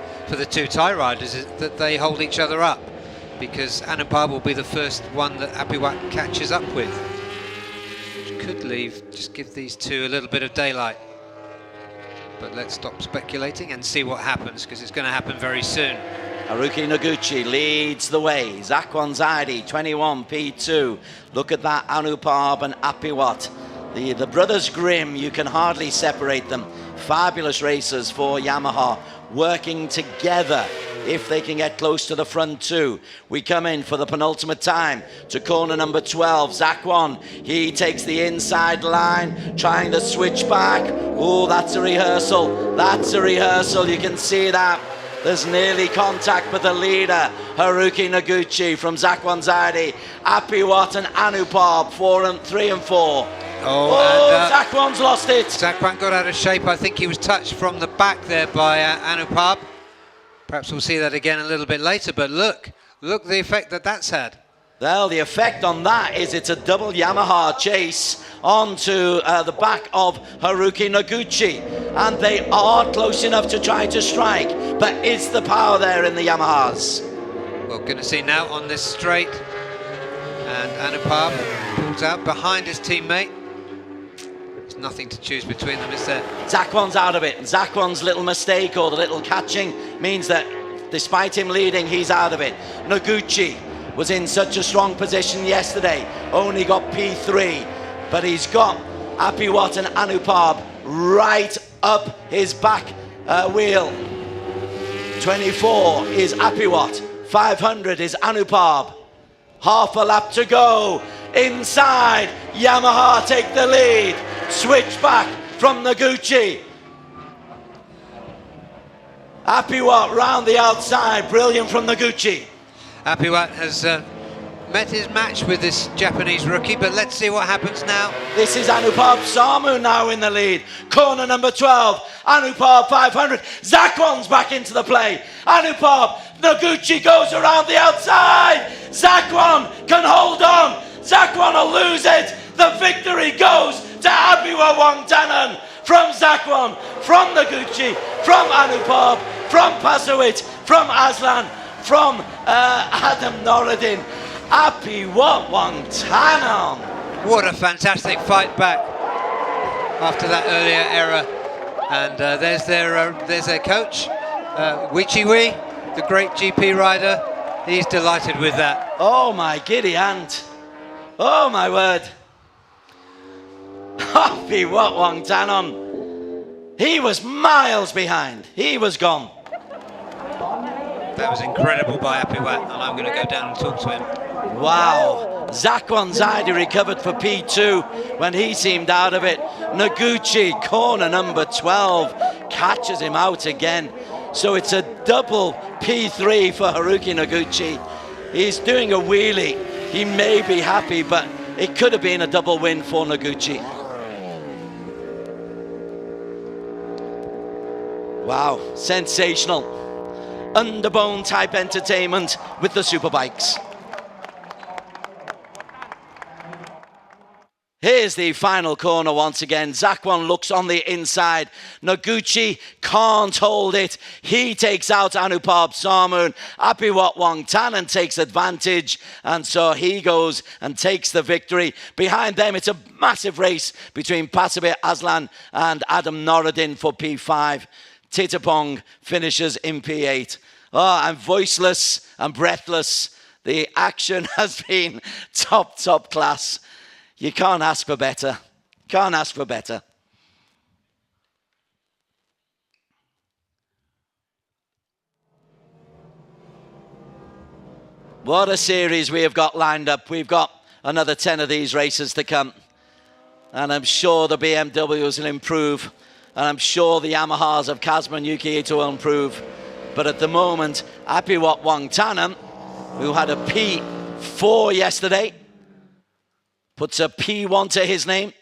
2 Thai riders is that they hold each other up, because Anupab will be the first one that Apiwat catches up with, which could just give these 2 a little bit of daylight. But let's stop speculating and see what happens, because it's going to happen very soon. Haruki Noguchi leads the way. Zakwan Zaidi, 21 P2. Look at that, Anupab and Apiwat. The brothers Grimm, you can hardly separate them. Fabulous racers for Yamaha, working together. If they can get close to the front 2. We come in for the penultimate time to corner number 12. Zakwan, he takes the inside line, trying to switch back. Oh, that's a rehearsal. That's a rehearsal. You can see that. There's nearly contact with the leader, Haruki Noguchi from Zakwan Zaidi. Apiwat and Anupab, 3 and 4. Zakwan's lost it. Zakwan got out of shape. I think he was touched from the back there by Anupab. Perhaps we'll see that again a little bit later, but look the effect that's had. Well, the effect on that is it's a double Yamaha chase onto the back of Haruki Noguchi, and they are close enough to try to strike, but is the power there in the Yamahas? Well, going to see now on this straight, and Anupab pulls out behind his teammate. There's nothing to choose between them, is there? Zakwan's out of it. Zakwan's little mistake or the little catching means that despite him leading, he's out of it. Noguchi was in such a strong position yesterday, only got P3, but he's got Apiwat and Anupab right up his back wheel. 24 is Apiwat, 500 is Anupab. Half a lap to go. Inside, Yamaha take the lead. Switch back from Noguchi. Apiwat round the outside, brilliant from Noguchi. Apiwat has met his match with this Japanese rookie, but let's see what happens now. This is Anupab Samu now in the lead. Corner number 12, Anupab 500. Zakwan's back into the play. Anupab, Noguchi goes around the outside. Zakwan can hold on. Zakwan will lose it. The victory goes to Apiwat Wangtanan. From Zakwan, from Noguchi, from Anupab, from Pasowit, from Aslan, from Adam Noradin. Apiwat Wangtanan. What a fantastic fight back after that earlier error. And there's their coach, Wichiwi, the great GP rider. He's delighted with that. Oh my giddy aunt. Oh my word. Apiwat Wangtanan. He was miles behind. He was gone. That was incredible by Apiwat, and I'm going to go down and talk to him. Wow. Zakwan Zaidi recovered for P2 when he seemed out of it. Noguchi, corner number 12, catches him out again. So it's a double P3 for Haruki Noguchi. He's doing a wheelie. He may be happy, but it could have been a double win for Noguchi. Wow, sensational. Underbone type entertainment with the Superbikes. Here's the final corner once again. Zakwan looks on the inside. Noguchi can't hold it. He takes out Anupab Samun. Apiwat Wangtanan takes advantage, and so he goes and takes the victory. Behind them, it's a massive race between Pasabir Aslan and Adam Noradin for P5. Titapong finishes in P8. Oh, I'm voiceless and breathless. The action has been top class. You can't ask for better. Can't ask for better. What a series we have got lined up. We've got another 10 of these races to come. And I'm sure the BMWs will improve. And I'm sure the Yamahas of Kazuma and Yuki Ito will improve. But at the moment, Apiwat Wangtanan, who had a P4 yesterday, puts a P1 to his name.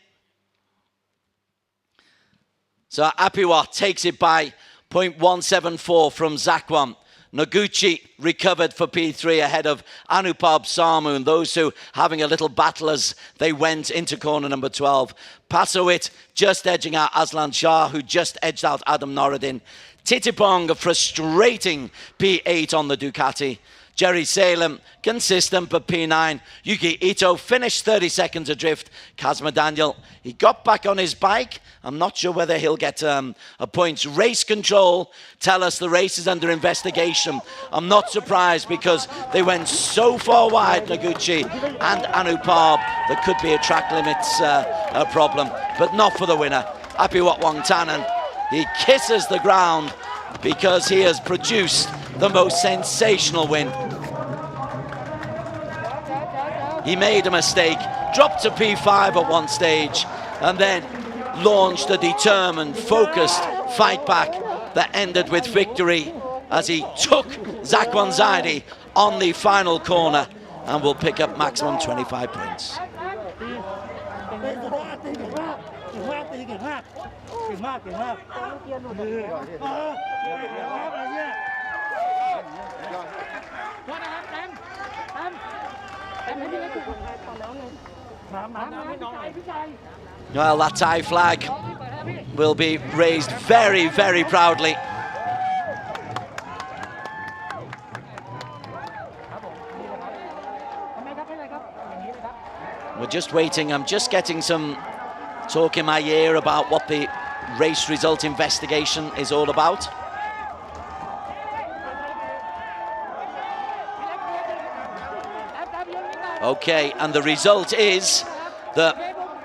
So Apiwat takes it by 0.174 from Zakwan. Noguchi recovered for P3 ahead of Anupab Samun. Those two having a little battle as they went into corner number 12. Pasowit just edging out Aslan Shah, who just edged out Adam Noradin. Titipong, a frustrating P8 on the Ducati. Jerry Salem, consistent, but P9. Yuki Ito finished 30 seconds adrift. Kazuma Daniel, he got back on his bike. I'm not sure whether he'll get a points. Race control tell us the race is under investigation. I'm not surprised because they went so far wide, Noguchi and Anupab. There could be a track limits problem, but not for the winner. Apiwat Wangtanan, he kisses the ground because he has produced the most sensational win. He made a mistake, dropped to P5 at one stage, and then launched a determined, focused fight back that ended with victory as he took Zakwan Zaidi on the final corner and will pick up maximum 25 points. Well, that Thai flag will be raised very, very proudly. We're just waiting. I'm just getting some talk in my ear about what the race result investigation is all about. Okay, and the result is that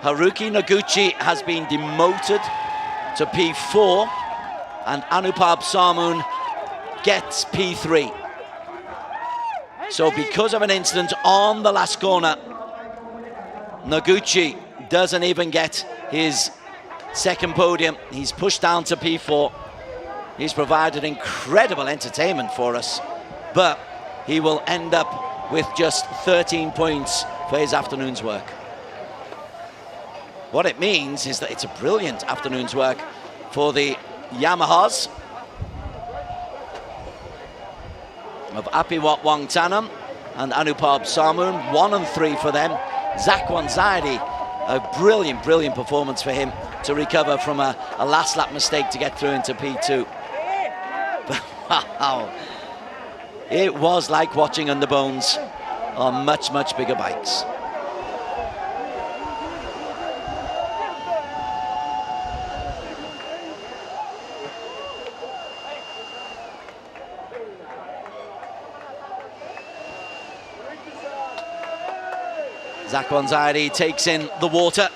Haruki Noguchi has been demoted to P4 and Anupab Samoon gets P3. So because of an incident on the last corner, Noguchi doesn't even get his second podium. He's pushed down to P4. He's provided incredible entertainment for us, but he will end up with just 13 points for his afternoon's work. What it means is that it's a brilliant afternoon's work for the Yamahas of Apiwat Wangtanam and Anupab Samoon. 1 and 3 for them. Zakwan Zaidi, a brilliant, brilliant performance for him to recover from a last lap mistake to get through into P2. Wow. It was like watching Underbones on much, much bigger bikes. Zakwan Zaidi takes in the water.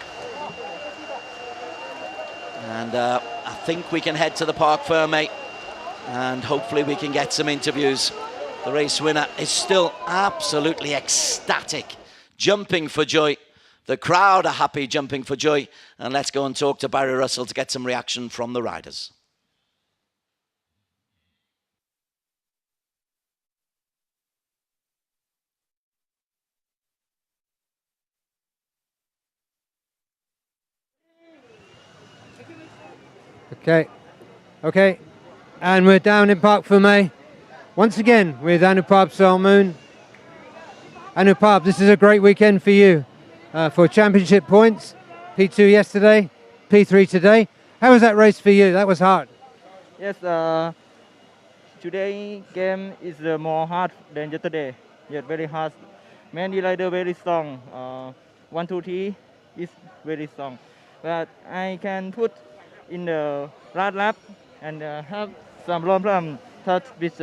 And I think we can head to the Parc Ferme and hopefully we can get some interviews. The race winner is still absolutely ecstatic, jumping for joy. The crowd are happy, jumping for joy. And let's go and talk to Barry Russell to get some reaction from the riders. Okay, and we're down in Parc Ferme once again with Anupab Samoon. Anupab, this is a great weekend for you for championship points. P2 yesterday, P3 today. How was that race for you? That was hard. Yes, today game is more hard than yesterday. Yet very hard. Many rider very strong. 1, 2, 3 is very strong. But I can put in the last lap and have some problem touch with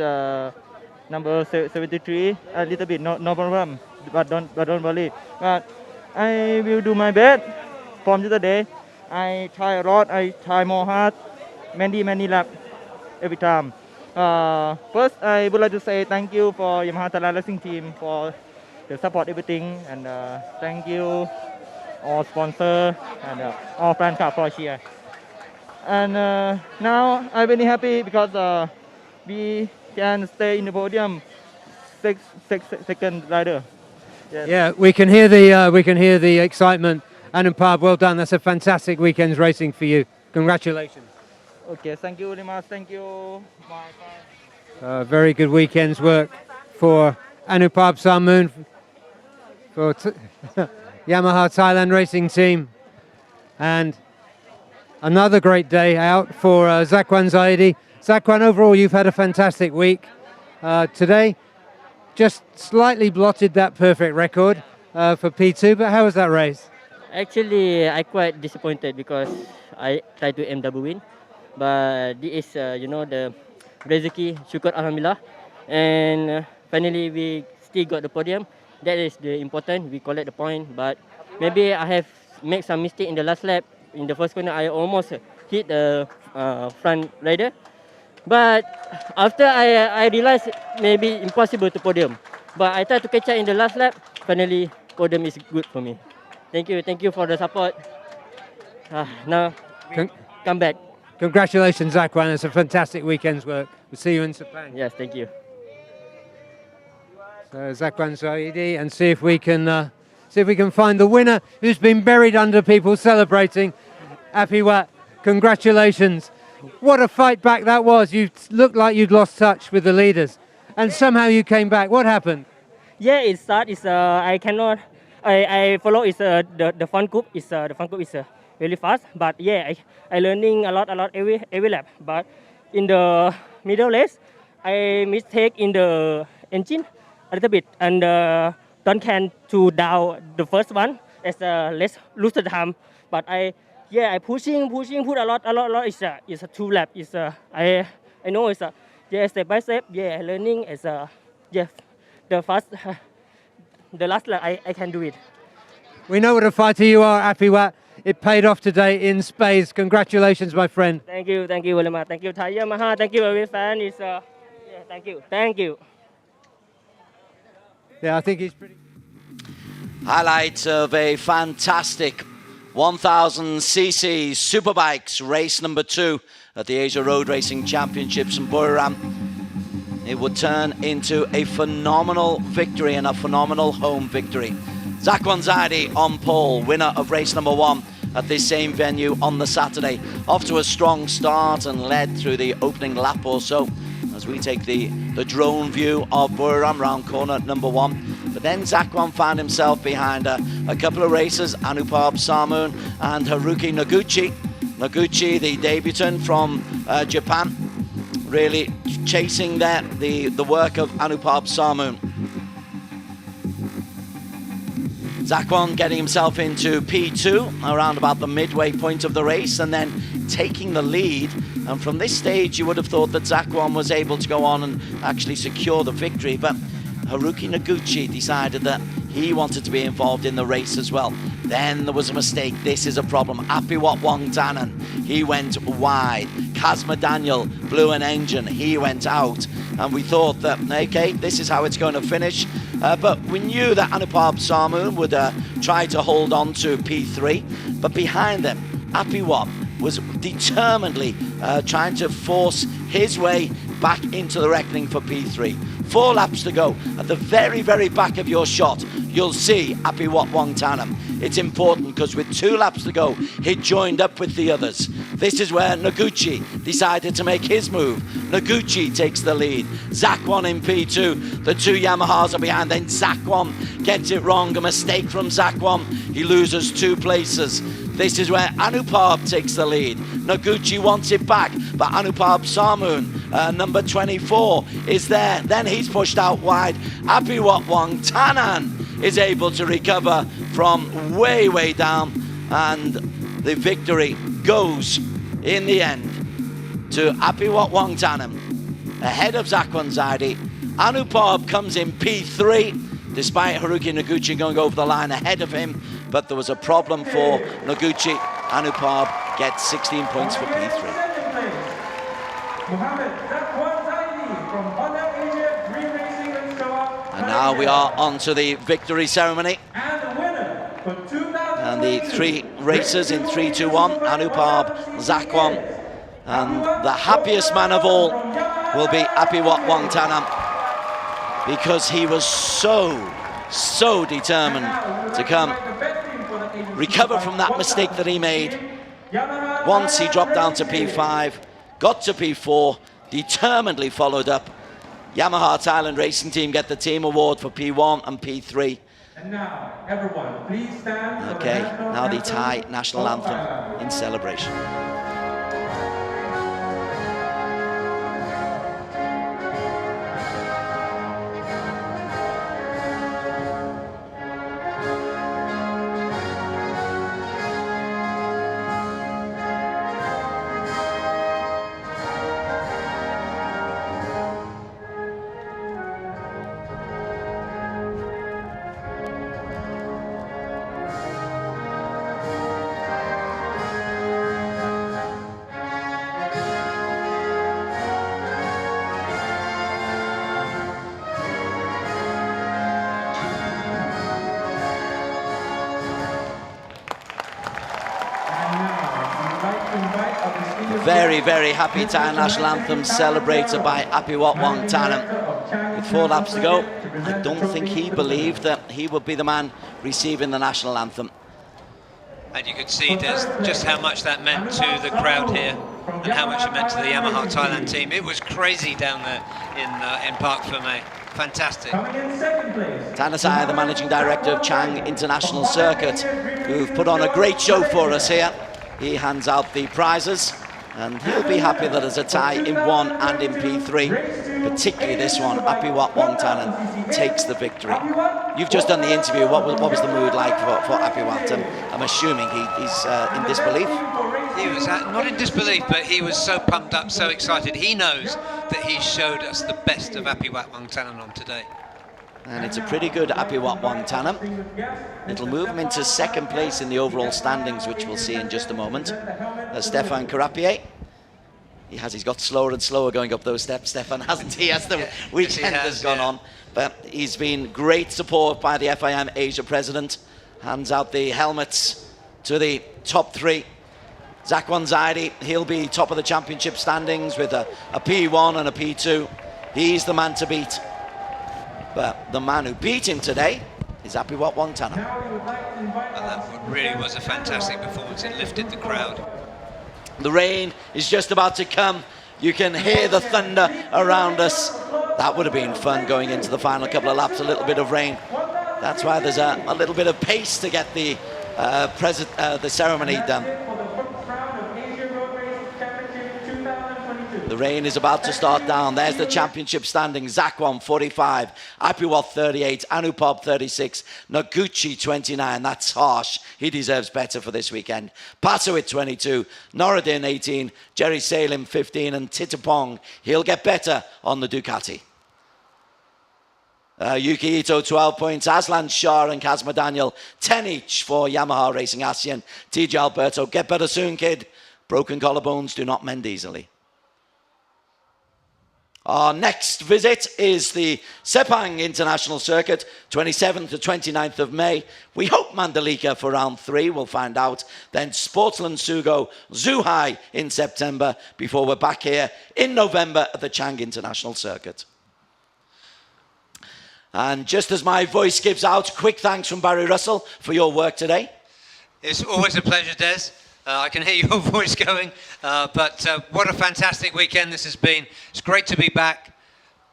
number 73 a little bit, no problem, but don't worry. But I will do my best from yesterday. I try a lot, I try more hard, many laps every time. First, I would like to say thank you for Yamaha Thailand Racing Team for the support everything, and thank you all sponsors and all fan club for cheer. And now I'm very happy because we can stay in the podium, second rider. Yes. Yeah, we can hear the excitement. Anupab, well done. That's a fantastic weekend's racing for you. Congratulations. Okay, thank you very much. Thank you. Bye. Very good weekend's work for Anupab Samoon for Yamaha Thailand Racing Team, and another great day out for Zakwan Zaidi. Zakwan, overall, you've had a fantastic week. Today, just slightly blotted that perfect record for P2, but how was that race? Actually, I quite disappointed because I tried to aim double win. But this is, the rezeki, syukur alhamdulillah. And finally, we still got the podium. That is the important. We collect the point. But maybe I have made some mistake in the last lap. In the first corner, I almost hit the front rider. But after I realized maybe impossible to podium. But I tried to catch up in the last lap. Finally, podium is good for me. Thank you for the support. Now, come back. Congratulations, Zakwan. It's a fantastic weekend's work. We'll see you in Japan. Yes, thank you. So Zakwan Zaidi, and see if we can find the winner who's been buried under people celebrating. Apiwat congratulations. What a fight back that was. You looked like you'd lost touch with the leaders, and somehow you came back. What happened? Yeah, it start is I cannot. I follow is the front group is the front group is really fast. But yeah, I learning a lot every lap. But in the middle race, I mistake in the engine a little bit and don't can to down the first one as less lose the time. But I pushing put a lot. It's a 2 lap. It's I know it's step by step. Yeah, learning is the first the last lap I can do it. We know what a fighter you are, Apiwat. It paid off today in space. Congratulations, my friend. Thank you very much. Thank you, Thai Yamaha. Thank you, every fan. It's thank you. Yeah, I think he's pretty. Highlights of a fantastic 1000cc Superbikes race number 2 at the Asia Road Racing Championships in Buriram. It would turn into a phenomenal victory and a phenomenal home victory. Zakwan Zaidi on pole, winner of race number 1 at this same venue on the Saturday. Off to a strong start and led through the opening lap or so as we take the drone view of Buriram round corner number 1. But then Zakwan found himself behind a couple of racers, Anupab Samoon and Haruki Noguchi. Noguchi, the debutant from Japan, really chasing the work of Anupab Samoon. Zakwan getting himself into P2 around about the midway point of the race and then taking the lead. And from this stage, you would have thought that Zakwan was able to go on and actually secure the victory. But Haruki Noguchi decided that he wanted to be involved in the race as well. Then there was a mistake. This is a problem. Apiwat Wongtanan, he went wide. Kazma Daniel blew an engine. He went out. And we thought that, okay, this is how it's going to finish. But we knew that Anupab Samoon would try to hold on to P3. But behind them, Apiwat was determinedly trying to force his way back into the reckoning for P3. 4 laps to go. At the very, very back of your shot, you'll see Apiwat Wongtanan. It's important because with 2 laps to go, he joined up with the others. This is where Noguchi decided to make his move. Noguchi takes the lead. Zakwan in P2. The 2 Yamahas are behind. Then Zakwan gets it wrong. A mistake from Zakwan. He loses 2 places. This is where Anupab takes the lead. Noguchi wants it back, but Anupab Samoon, number 24, is there. Then he's pushed out wide. Apiwat Wongtanan is able to recover from way, way down, and the victory goes, in the end, to Apiwat Wongtanan, ahead of Zakwan Zaidi. Anupab comes in P3, despite Haruki Noguchi going over the line ahead of him, but there was a problem for Noguchi. Anupab gets 16 points for P3. And now we are on to the victory ceremony. And the 3 racers in 3, 2, 1, Anupab, Zakwan, and the happiest man of all will be Apiwat Wongtanan, because he was so determined to come recover from that mistake that he made. Once he dropped down to P5, got to P4, determinedly followed up. Yamaha Thailand Racing Team get the team award for P1 and P3. And now, everyone, please stand. Okay, now the Thai national anthem in celebration. Very, very happy Thai national anthem celebrated by Apiwat Wongtanan. With 4 laps to go, I don't think he believed that he would be the man receiving the national anthem. And you could see just how much that meant to the crowd here and how much it meant to the Yamaha Thailand team. It was crazy down there in Park Fermé. Fantastic. Tanasai, the managing director of Chang International Circuit, who've put on a great show for us here. He hands out the prizes, and he'll be happy that there's a tie in 1 and in P3, particularly this one. Apiwat Wongtanan takes the victory. You've just done the interview. What was the mood like for Apiwat? I'm assuming he's in disbelief. He was not in disbelief, but he was so pumped up, so excited. He knows that he showed us the best of Apiwat Wongtanan on today. And it's a pretty good Apiwat Wongtanan. It'll move him into second place in the overall standings, which we'll see in just a moment. Stefan Karapier. He's got slower and slower going up those steps, Stefan, hasn't he, as the weekend has gone on. But he's been great support by the FIM Asia president. Hands out the helmets to the top 3. Zakwan Zaidi, he'll be top of the championship standings with a P1 and a P2. He's the man to beat. But the man who beat him today is Apiwat Wongtanan. And that really was a fantastic performance. It lifted the crowd. The rain is just about to come. You can hear the thunder around us. That would have been fun going into the final couple of laps, a little bit of rain. That's why there's a little bit of pace to get the ceremony done. The rain is about to start down. There's the championship standings. Zakwan 45, Apiwat 38, Anupab 36, Noguchi 29. That's harsh. He deserves better for this weekend. Pasawit 22, Noradin 18, Jerry Salim 15, and Titapong. He'll get better on the Ducati. Yuki Ito 12 points, Aslan Shah and Kazma Daniel 10 each for Yamaha Racing ASEAN. TJ Alberto, get better soon, kid. Broken collarbones do not mend easily. Our next visit is the Sepang International Circuit, 27th to 29th of May. We hope Mandalika for round 3, we'll find out. Then Sportsland Sugo, Zhuhai in September, before we're back here in November at the Chang International Circuit. And just as my voice gives out, quick thanks from Barry Russell for your work today. It's always a pleasure, Des. I can hear your voice going, but what a fantastic weekend this has been. It's great to be back.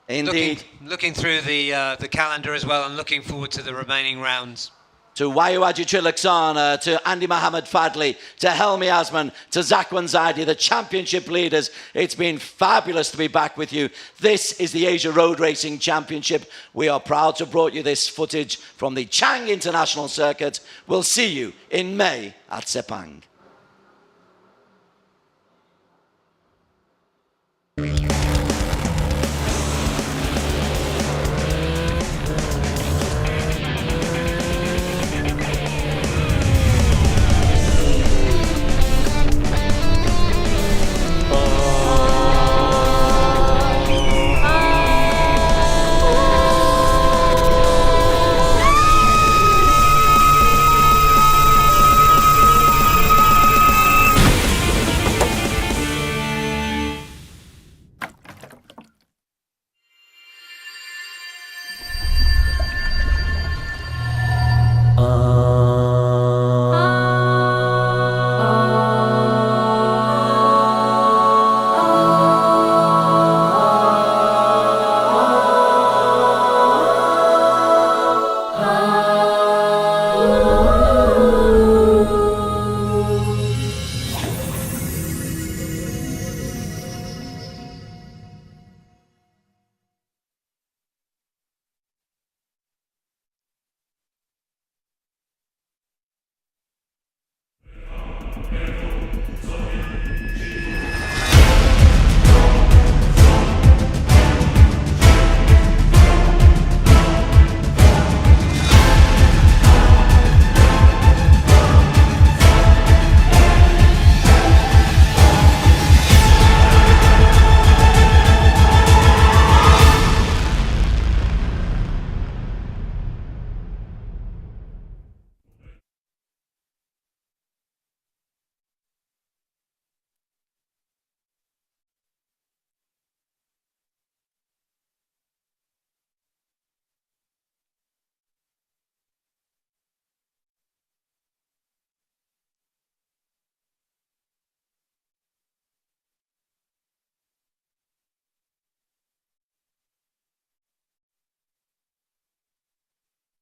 Indeed. Looking through the calendar as well and looking forward to the remaining rounds. To Wayuaji Trilaksana, to Andy Mohammed Fadli, to Helmi Asman, to Zakwan Zaidi, the championship leaders. It's been fabulous to be back with you. This is the Asia Road Racing Championship. We are proud to have brought you this footage from the Chang International Circuit. We'll see you in May at Sepang.